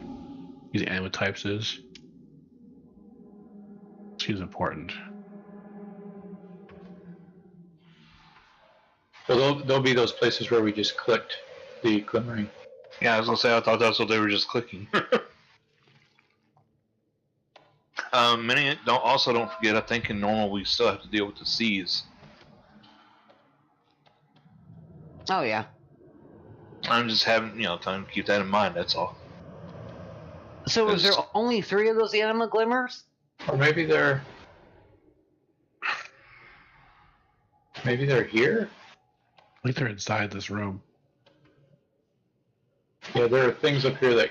S3: these anima types is. Seems important.
S1: Well, there'll be those places where we just clicked the glimmering.
S5: Yeah, I was gonna say I thought that's what they were just clicking. Don't forget. I think in normal we still have to deal with the C's.
S6: Oh yeah.
S5: I'm just having time to keep that in mind. That's all.
S6: So is there only 3 of those anima glimmers?
S1: Or maybe they're here?
S3: I think they're inside this room.
S1: Yeah, there are things up here that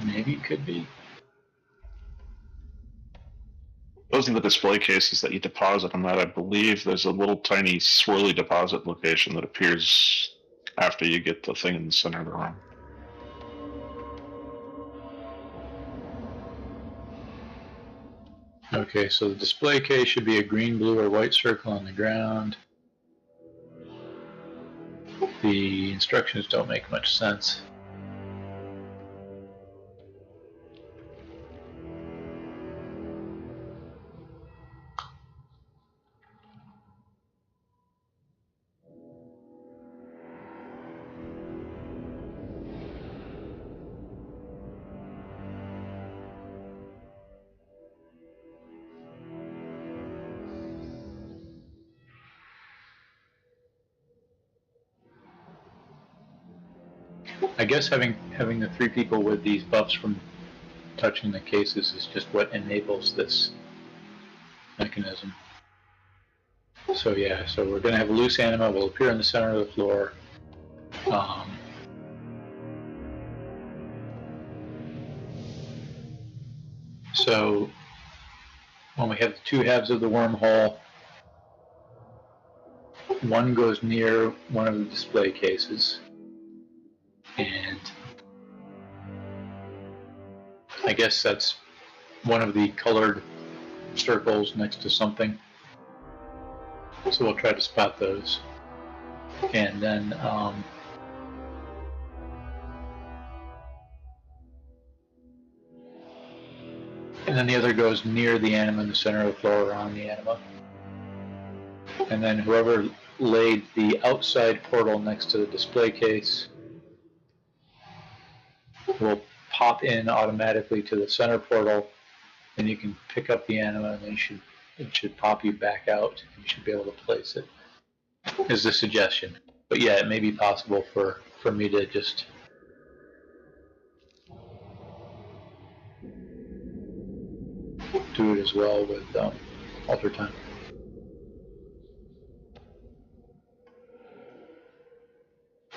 S1: maybe could be.
S11: Those are the display cases that you deposit on that. I believe there's a little tiny swirly deposit location that appears after you get the thing in the center of the room.
S1: Okay, so the display case should be a green, blue, or white circle on the ground. The instructions don't make much sense. I guess having the 3 people with these buffs from touching the cases is just what enables this mechanism. So yeah, so we're going to have a loose anima will appear in the center of the floor. So when we have the 2 halves of the wormhole, one goes near one of the display cases, and I guess that's one of the colored circles next to something. So we'll try to spot those. And then the other goes near the anima in the center of the floor or on the anima. And then whoever laid the outside portal next to the display case will pop in automatically to the center portal, and you can pick up the anima, and it should pop you back out, and you should be able to place it, is the suggestion. But yeah, it may be possible for me to just do it as well with alter time.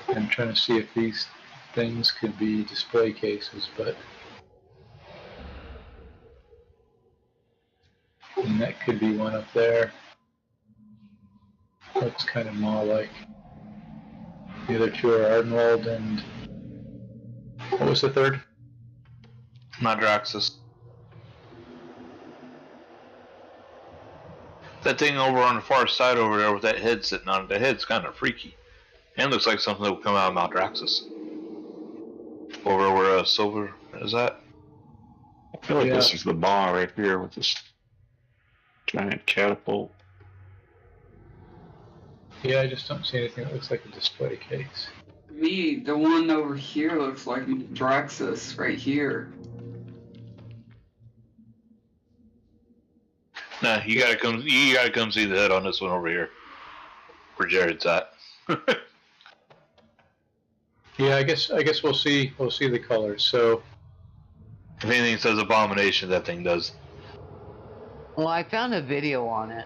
S1: I'm trying to see if these things could be display cases, but and that could be one up there. Looks kind of more like the other 2 are Ardenwald and what was the third?
S5: Madraxis. That thing over on the far side over there with that head sitting on it, the head's kind of freaky. And looks like something that would come out of Maldraxxus. Over where Silver is at.
S11: I feel like this is the bar right here with this giant catapult.
S1: Yeah, I just don't see anything that looks like a display case.
S2: Me, the one over here looks like Draxus right here.
S5: Nah, you gotta come see the head on this one over here. Where Jared's at.
S1: Yeah, I guess we'll see the colors. So
S5: if anything says abomination, that thing does.
S6: Well, I found a video on it.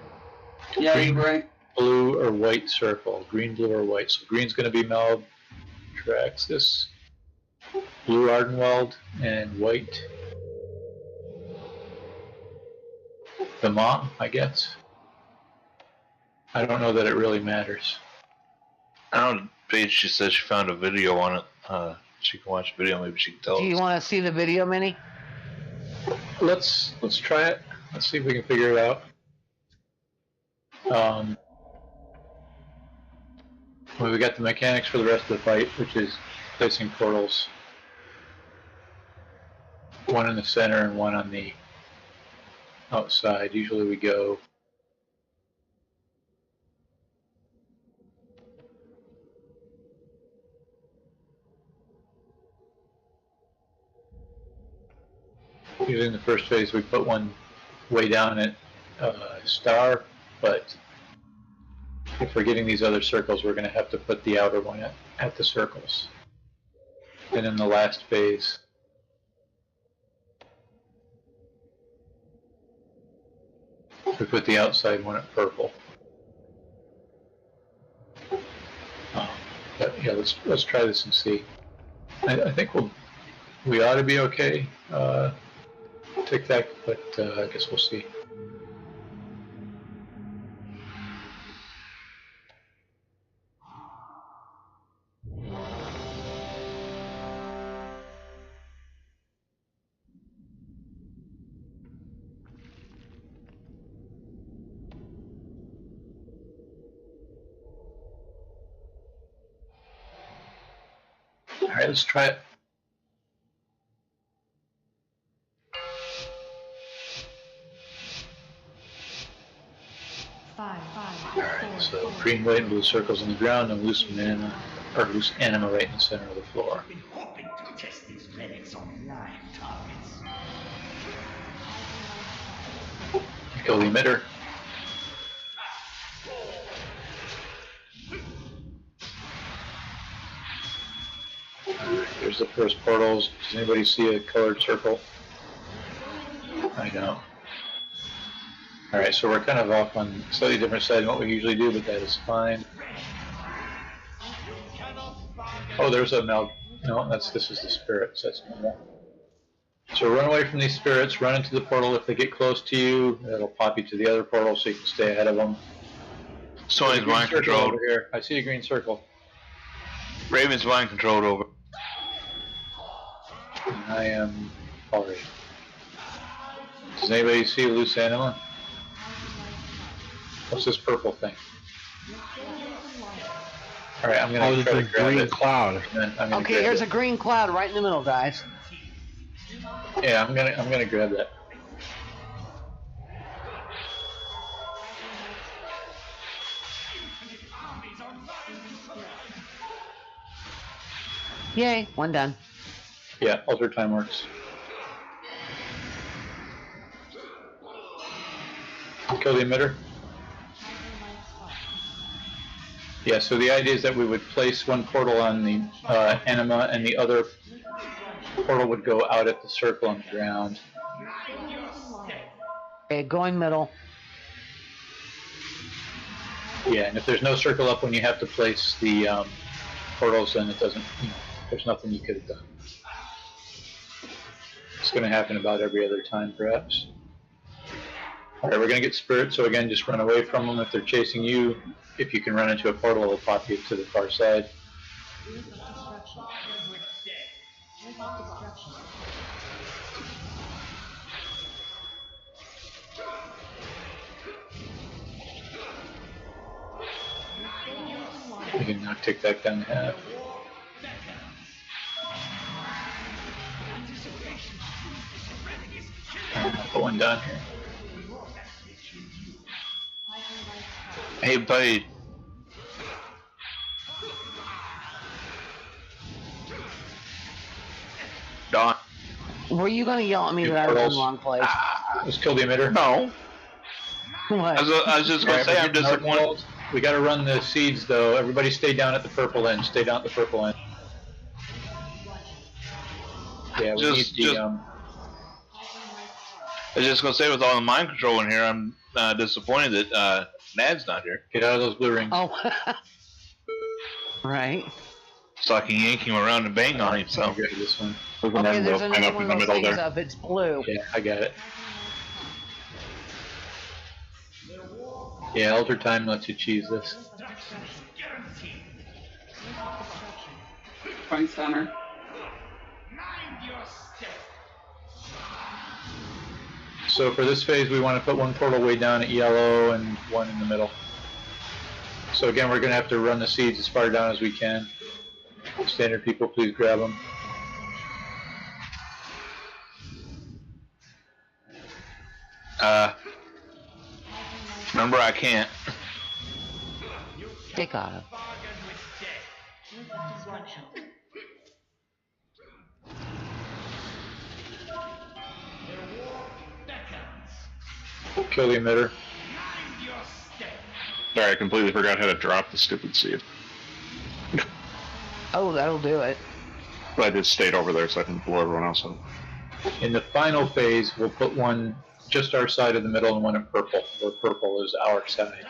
S2: Yeah,
S1: green,
S2: you're right.
S1: Blue or white circle. Green, blue, or white. So green's going to be Maldraxxus, blue Ardenwald, and white the mom, I guess. I don't know that it really matters.
S5: I don't know. Paige just says she found a video on it. She can watch the video. Maybe she can tell us.
S6: Do you want to see the video, Minnie?
S1: Let's try it. Let's see if we can figure it out. Well, we got the mechanics for the rest of the fight, which is placing portals. One in the center and one on the outside. Usually we go usually in the first phase we put one way down at star, but if we're getting these other circles, we're going to have to put the outer one at the circles. And in the last phase, we put the outside one at purple. But yeah, let's try this and see. I think we ought to be okay. Tic Tac, but I guess we'll see. All right, let's try it. Alright, so green, white, and blue circles on the ground, and loose anima right in the center of the floor.
S10: I've been hoping to test these relics on live targets.
S1: Kill the emitter. Alright, here's the first portals. Does anybody see a colored circle? I don't. Alright, so we're kind of off on a slightly different side than what we usually do, but that is fine. Oh, there's a no, this is the spirits, that's normal. So run away from these spirits, run into the portal. If they get close to you, it'll pop you to the other portal so you can stay ahead of them.
S5: Sony's mind controlled.
S1: Over here. I see a green circle.
S5: Raven's mind controlled over.
S1: And I am already. Does anybody see loose anima? What's this purple thing? Alright, I'm gonna try to grab
S3: green
S1: it.
S3: cloud.
S6: Okay, here's a green cloud right in the middle, guys.
S1: Yeah, I'm gonna grab that.
S6: Yay, one done.
S1: Yeah, alter time works. Kill the emitter. Yeah, so the idea is that we would place one portal on the anima, and the other portal would go out at the circle on the ground.
S6: Okay, going middle.
S1: Yeah, and if there's no circle up when you have to place the portals, then it doesn't, there's nothing you could have done. It's going to happen about every other time, perhaps. Alright, we're going to get spirit, so again, just run away from them if they're chasing you. If you can run into a portal, it'll pop you to the far side. You can knock Tic Tac down to half. I'll put one down here.
S5: Hey, buddy. Don.
S6: Were you going to yell at me that I was in the wrong place?
S1: Let's kill the emitter.
S5: No.
S6: What?
S5: I was just going to say I'm disappointed.
S1: We got to run the seeds though. Everybody stay down at the purple end. Stay down at the purple end. Yeah, we need the
S5: I was just going to say, with all the mind control in here, I'm disappointed that Nad's not here.
S1: Get out of those blue rings.
S6: Oh. Right.
S5: So I can yank him around and bang on him. So
S1: this one.
S6: Okay, there's another one of those things up. It's blue.
S1: Yeah, I got it. Yeah, Elder Time lets you cheese this.
S2: Point center.
S1: So for this phase, we want to put one portal way down at yellow and one in the middle. So again, we're going to have to run the seeds as far down as we can. Standard people, please grab them.
S5: Remember, I can't.
S6: They got him.
S1: Kill the emitter.
S11: Sorry, I completely forgot how to drop the stupid seed.
S6: Oh, that'll do it.
S11: But I just stayed over there so I can blow everyone else up.
S1: In the final phase, we'll put one just our side of the middle and one in purple, where purple is our side.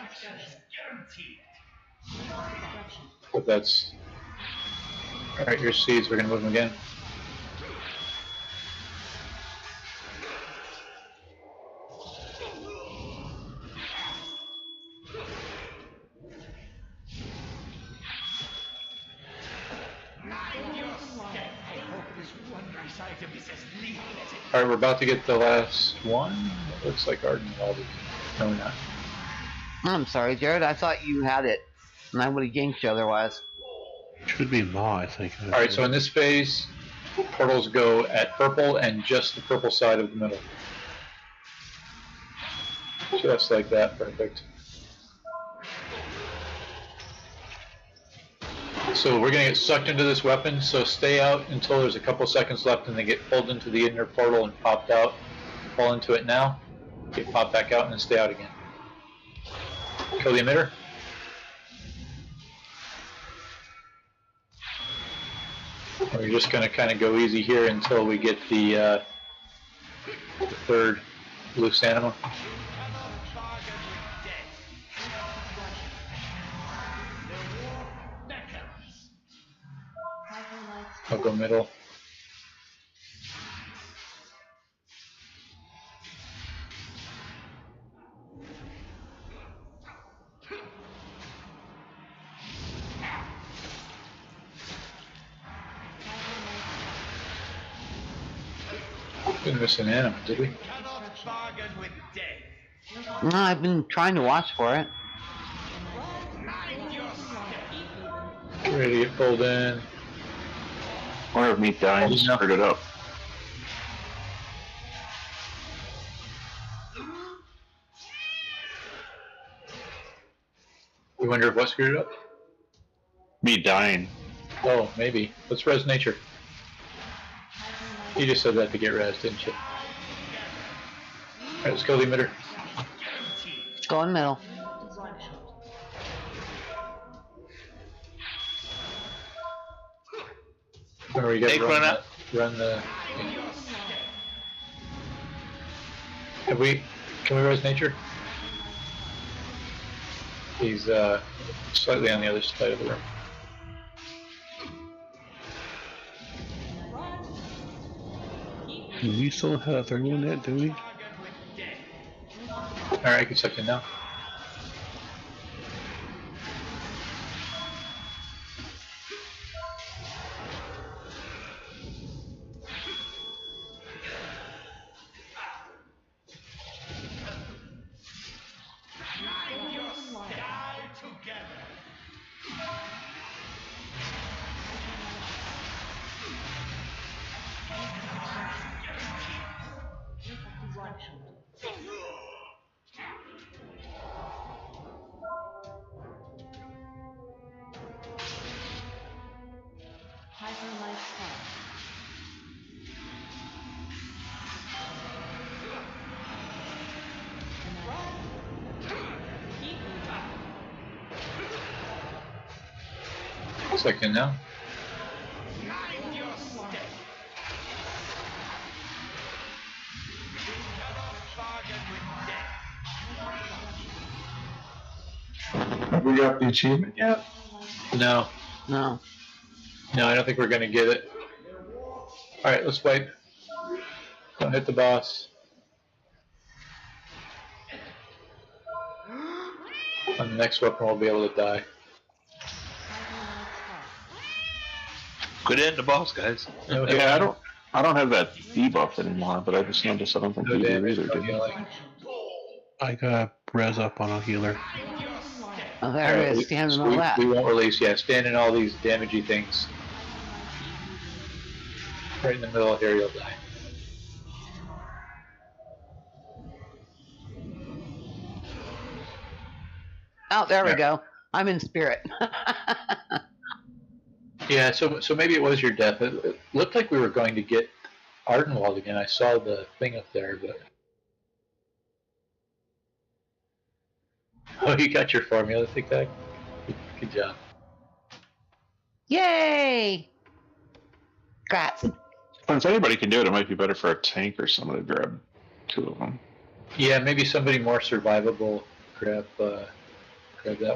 S1: But that's... Alright, your seeds, we're going to move them again. Alright, we're about to get the last one. It looks like Arden Walden. No, we're not.
S6: I'm sorry, Jared. I thought you had it, and I would have yanked you otherwise.
S3: Should be Ma, I think.
S1: Alright, so in this phase, portals go at purple and just the purple side of the middle. Just like that, perfect. So we're going to get sucked into this weapon, so stay out until there's a couple seconds left and then get pulled into the inner portal and popped out. Fall into it now, get popped back out, and then stay out again. Kill the emitter. We're just going to kind of go easy here until we get the third loose animal. I'll go middle. Didn't miss an animal, did we?
S6: No, I've been trying to watch for it.
S1: Get ready to get pulled in.
S11: I wonder if me dying screwed it up.
S1: You wonder if what screwed it up?
S11: Me dying.
S1: Oh, maybe. Let's res nature. You just said that to get res, didn't you? Alright, let's kill the emitter.
S6: Go in middle.
S1: Remember, you gotta run the... Can we res nature? He's slightly on the other side of the room.
S3: Do we still have a third one yet, do we?
S1: Alright, I can suck in now. Looks like it now.
S12: Have we got the achievement yet?
S1: No.
S6: No.
S1: No, I don't think we're going to get it. Alright, let's wipe. Don't hit the boss. On the next weapon, we'll be able to die.
S5: Quit hitting the boss, guys.
S1: No
S11: Yeah, I don't have that debuff anymore, but I just noticed I don't think you do either, do you?
S3: I got res up on a healer.
S6: Oh, there it is, standing
S1: so
S6: on that.
S1: we won't release yet. Stand in all these damagey things. Right in the middle here, you'll die.
S6: Oh, there we go. I'm in spirit.
S1: Yeah, so maybe it was your death. It looked like we were going to get Ardenwald again. I saw the thing up there, but... Oh, you got your formula, Tic Tac? Good job.
S6: Yay! Grats.
S11: If anybody can do it, it might be better for a tank or someone to grab 2 of them.
S1: Yeah, maybe somebody more survivable grab that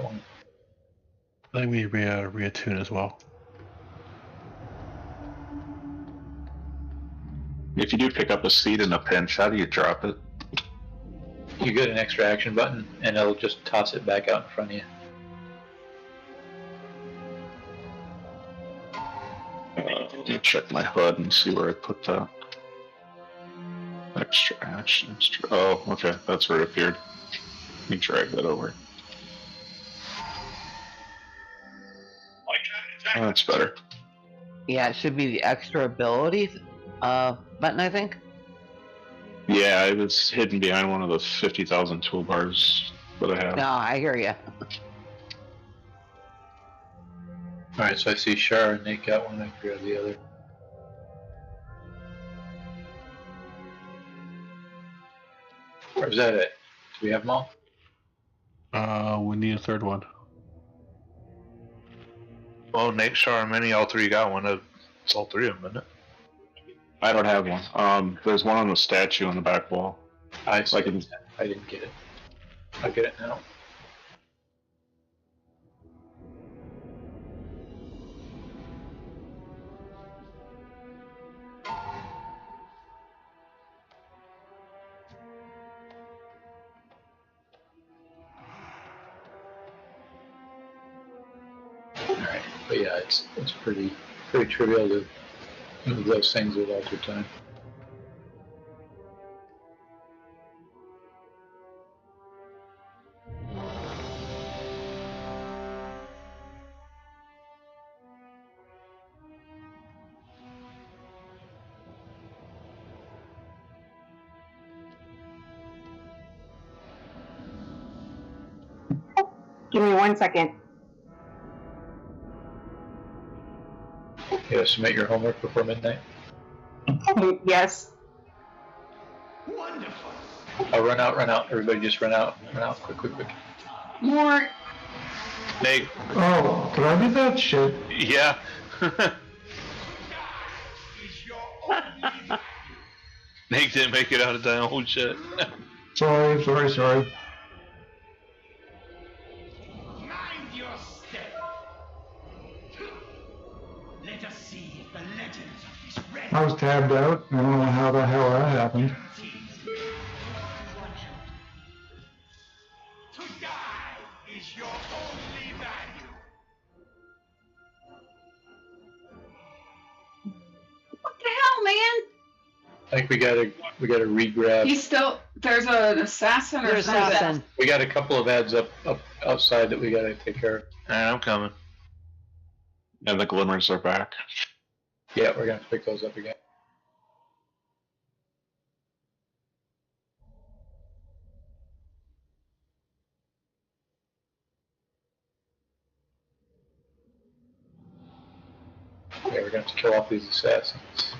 S1: one.
S3: I think we reattune as well.
S11: If you do pick up a seed in a pinch, how do you drop it?
S1: You get an extra action button, and it'll just toss it back out in front of you.
S11: Let me check my HUD and see where I put that. Extra action, extra. Oh, okay, that's where it appeared. Let me drag that over. Oh, that's better.
S6: Yeah, it should be the extra ability button, I think.
S11: Yeah, it was hidden behind one of the 50,000 toolbars that I have.
S6: No, I hear you.
S1: Alright, so I see Shar and Nate got one, I grab the other. Or is that it? Do we have them all?
S3: We need a third one.
S5: Well, Nate, Shar, and Minnie, all 3 got one. It's all 3 of them, isn't it?
S11: I don't have one. There's one on the statue on the back wall.
S1: I didn't get it. I'll get it now. Alright, but yeah, it's pretty trivial to move those things with alter time.
S15: Give me 1 second.
S1: You gotta submit your homework before midnight.
S15: Yes.
S10: Wonderful.
S1: Oh, run out. Everybody just run out. Quick.
S2: More.
S5: Nate.
S12: Oh, did I do that shit?
S5: Yeah. Nate didn't make it out of time. Oh shit.
S12: Sorry.
S10: Mind your step. Let us see if the legends of this red
S12: I was tabbed out. I don't know how the hell that happened.
S10: to die is your only value.
S2: What the hell, man?
S1: I think we gotta re-grab.
S2: He's still. There's an assassin or something.
S1: We got a couple of ads up outside that we gotta take care of.
S5: Alright, I'm coming.
S11: And the glimmers are back.
S1: Yeah, we're gonna pick those up again. Yeah, we're gonna have to kill off these assassins.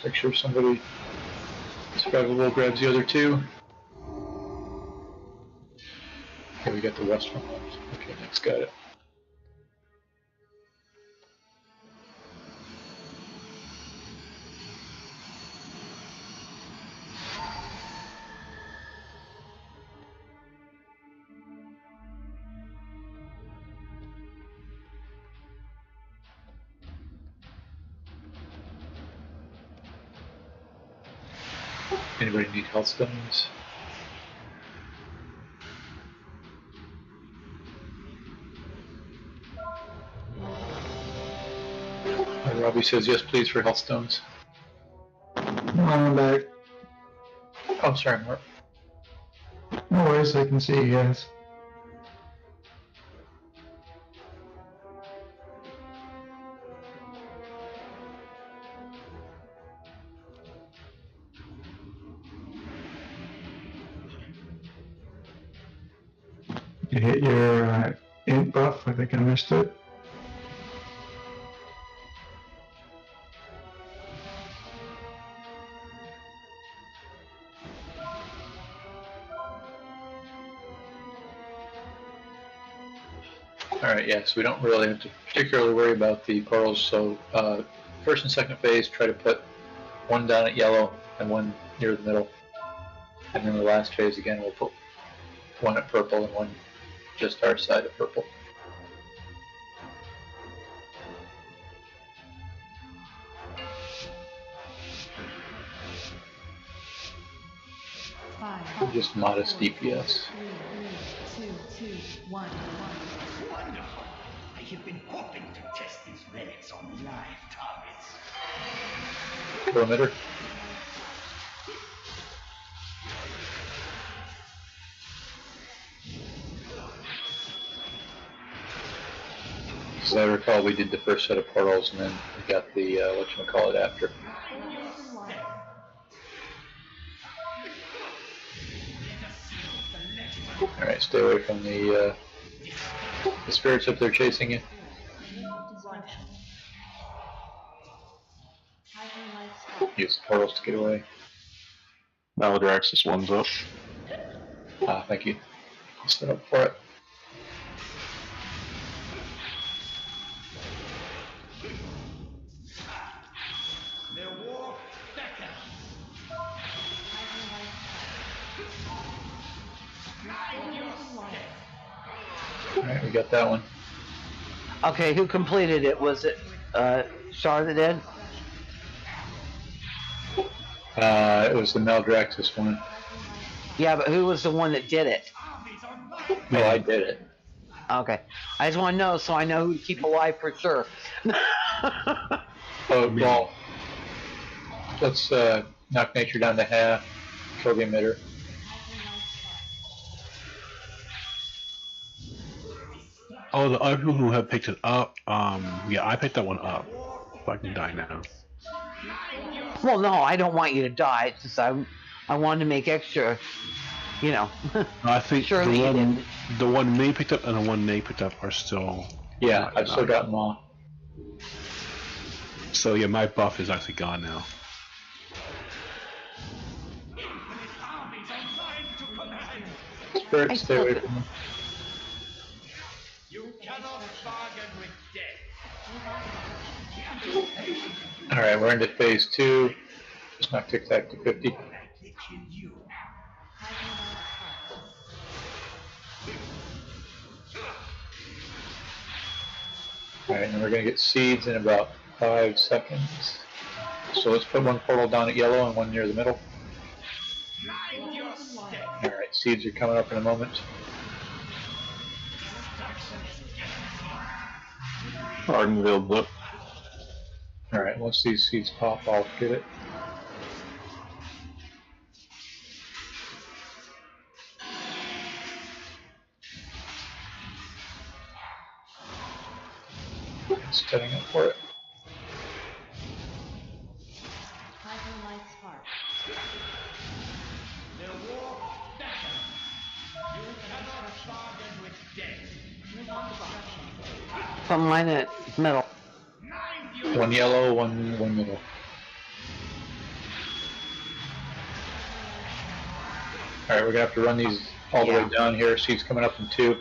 S1: Let's make sure somebody survivable grabs the other two. Okay, we got the western one. Okay, next got it. Anybody need health stones? Robbie says yes, please, for health stones.
S12: I'm back.
S1: Oh, sorry, Mark.
S12: No worries, I can see you guys. You hit your int buff, I think I missed it.
S1: Alright, yeah, so we don't really have to particularly worry about the pearls. So first and second phase, try to put one down at yellow and one near the middle. And then the last phase again, we'll put one at purple and one just our side of purple. Just modest DPS.
S8: 3, 2, 2, 1.
S10: Wonderful. I have been hoping to test these relics on live targets.
S1: Perimeter. As I recall, we did the first set of portals and then we got the whatchamacallit after. Alright, stay away from the spirits if they're chasing you. Use the portals to get away.
S11: Maladraxxus one's up.
S1: Ah, thank you. I'll set up for it. Alright, we got that one.
S6: Okay, who completed it? Was it Char that did?
S1: It was the Maldraxxus one.
S6: Yeah, but who was the one that did it?
S1: Oh, I did it.
S6: Okay. I just want to know so I know who to keep alive for sure.
S1: Oh, well, let's knock nature down to half, kill the emitter.
S3: Oh, the other people who have picked it up, yeah, I picked that one up. So I can die now.
S6: Well, no, I don't want you to die. It's just I wanted to make extra, you know.
S3: I think
S6: sure
S3: the one May picked up and the one Nate picked up are still.
S1: Yeah, I've still got them all.
S3: So yeah, my buff is actually gone now.
S1: Spirit, stay away from them.
S10: You cannot bargain with death.
S1: Alright, we're into phase 2. Just knock tic tac to 50. Alright, and we're going to get seeds in about 5 seconds. So let's put one portal down at yellow and one near the middle. Alright, seeds are coming up in a moment.
S11: Ardenville blip.
S1: Alright, once these seeds pop, I'll get it. Setting up for it.
S6: From mine at middle.
S1: One yellow, one middle. All right, we're gonna have to run these all the way down here. She's coming up in 2.
S13: You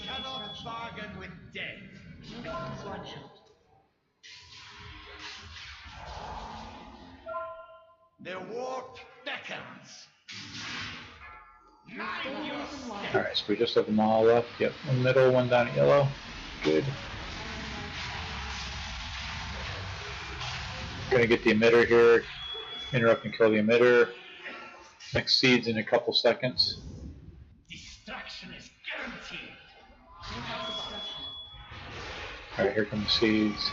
S13: cannot bargain with death. The warp beckons.
S1: All right, so we just have them all left. Yep, one middle, one down at yellow. Good. Gonna get the emitter here. Interrupt and kill the emitter. Next seeds in a couple seconds.
S13: Destruction is guaranteed.
S1: All right, here come the seeds.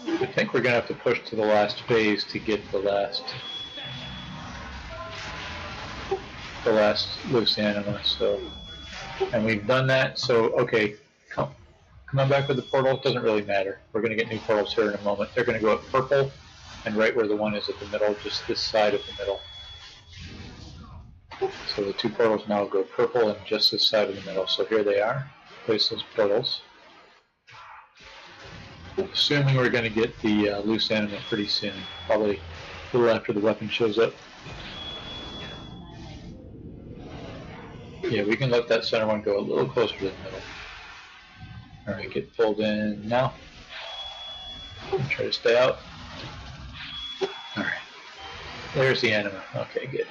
S1: I think we're gonna have to push to the last phase to get the last loose anima. So, and we've done that. So, okay, come on back with the portal. It doesn't really matter. We're gonna get new portals here in a moment. They're gonna go up purple, and right where the one is at the middle, just this side of the middle. So the 2 portals now go purple and just this side of the middle. So here they are. Place those portals. Assuming we're going to get the loose anima pretty soon, probably a little after the weapon shows up. Yeah, we can let that center one go a little closer to the middle. Alright, get pulled in now. Try to stay out. Alright. There's the anima. Okay, good.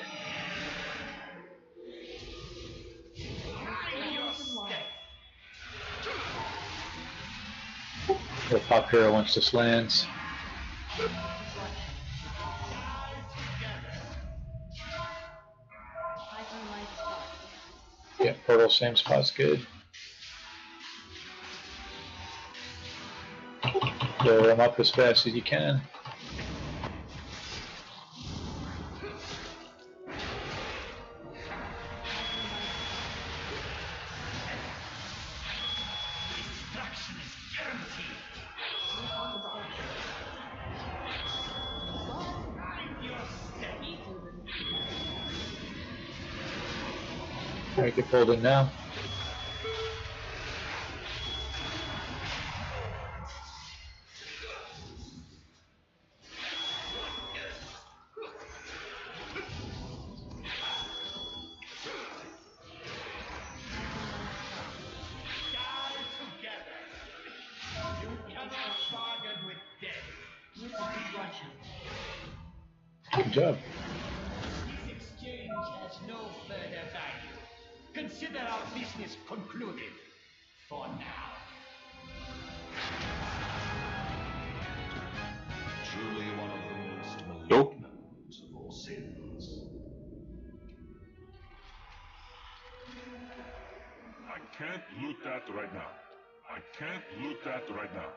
S1: We'll pop here once this lands. Yeah, portal, same spot's good. Lower them up as fast as you can. Alright, get pulled in now. Good job.
S13: This exchange has no further value. Consider our business concluded. For now.
S10: Truly one of the most malignant of all sins.
S7: I can't loot that right now. I can't loot that right now.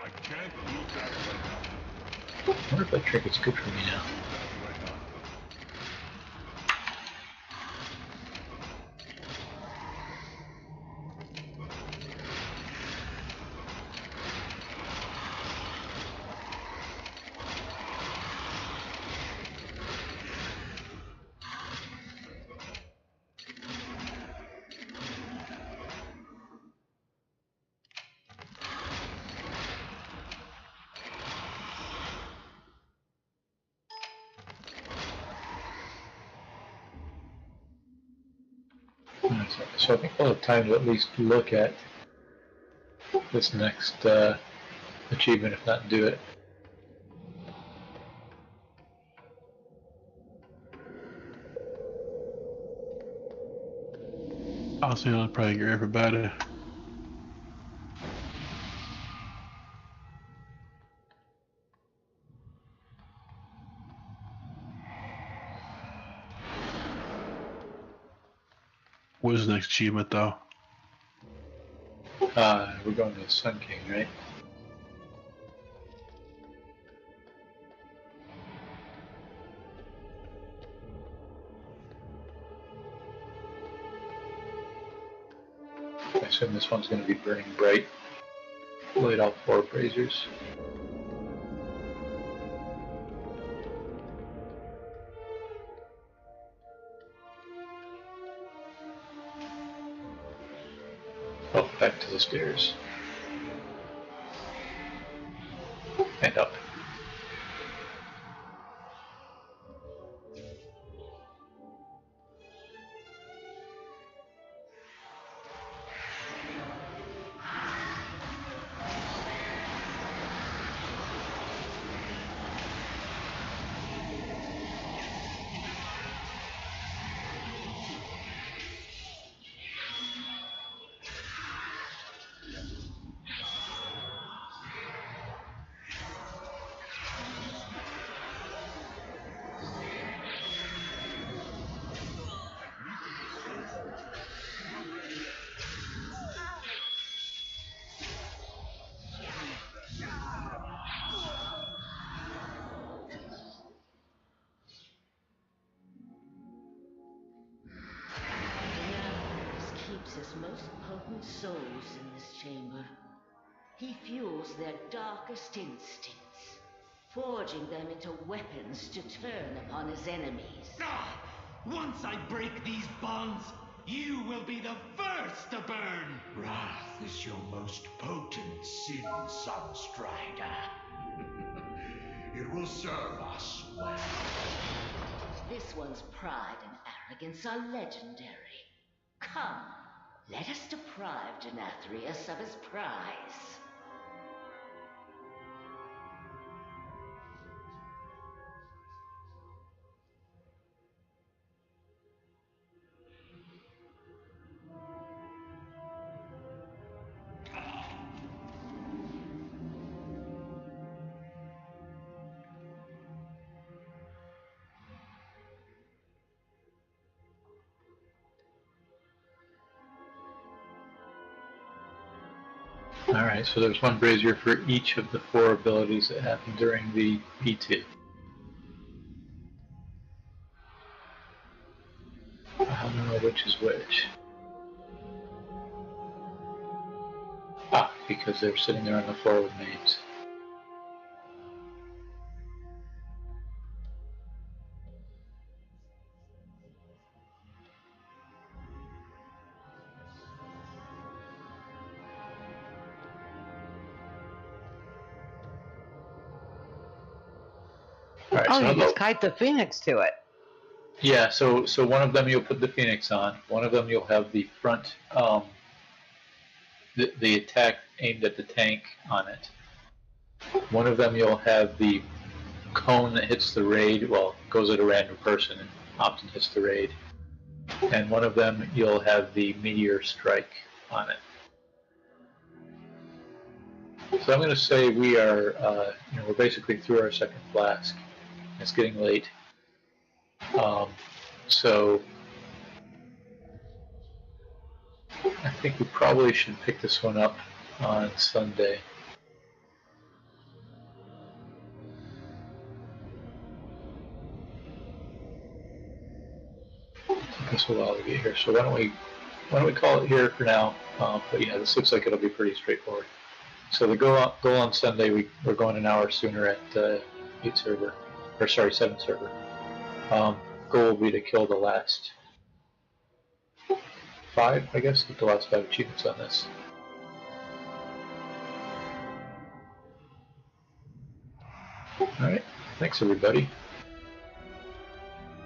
S7: I can't loot that right now.
S1: I wonder if that trick is good for me now. So I think we'll have time to at least look at this next achievement, if not do it.
S3: I'll see I'll probably get everybody. What is the next achievement though?
S1: We're going to the Sun King, right? assume this one's going to be burning bright. Light all 4 braziers. Oh, back to the stairs. And up.
S9: Keeps his most potent souls in this chamber. He fuels their darkest instincts, forging them into weapons to turn upon his enemies.
S13: Once I break these bonds, you will be the first to burn!
S10: Wrath is your most potent sin, Sunstrider. It will serve us well.
S9: This one's pride and arrogance are legendary. Come, let us deprive Denathrius of his prize.
S1: Alright, so there's 1 brazier for each of the 4 abilities that happen during the P2. I don't know which is which. Ah, because they're sitting there on the floor with names. All right,
S6: Oh,
S1: so
S6: you just kite the phoenix to it.
S1: yeah, so one of them you'll put the phoenix on. One of them you'll have the front, the attack aimed at the tank on it. One of them you'll have the cone that hits the raid, well, goes at a random person and often hits the raid. And one of them you'll have the meteor strike on it. So I'm going to say we are, we're basically through our second flask. It's getting late. So I think we probably should pick this one up on Sunday. It took us a while to get here, so why don't we call it here for now? But yeah, this looks like it'll be pretty straightforward. So the goal on Sunday, we're going an hour sooner at 7 server. Goal will be to kill the last 5, I guess, get the last 5 achievements on this. Alright, thanks everybody.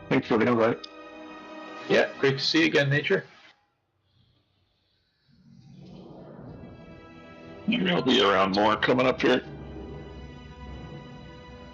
S11: Thanks for the invite.
S1: Yeah, great to see you again, Nature.
S11: Maybe I'll be around more coming up here.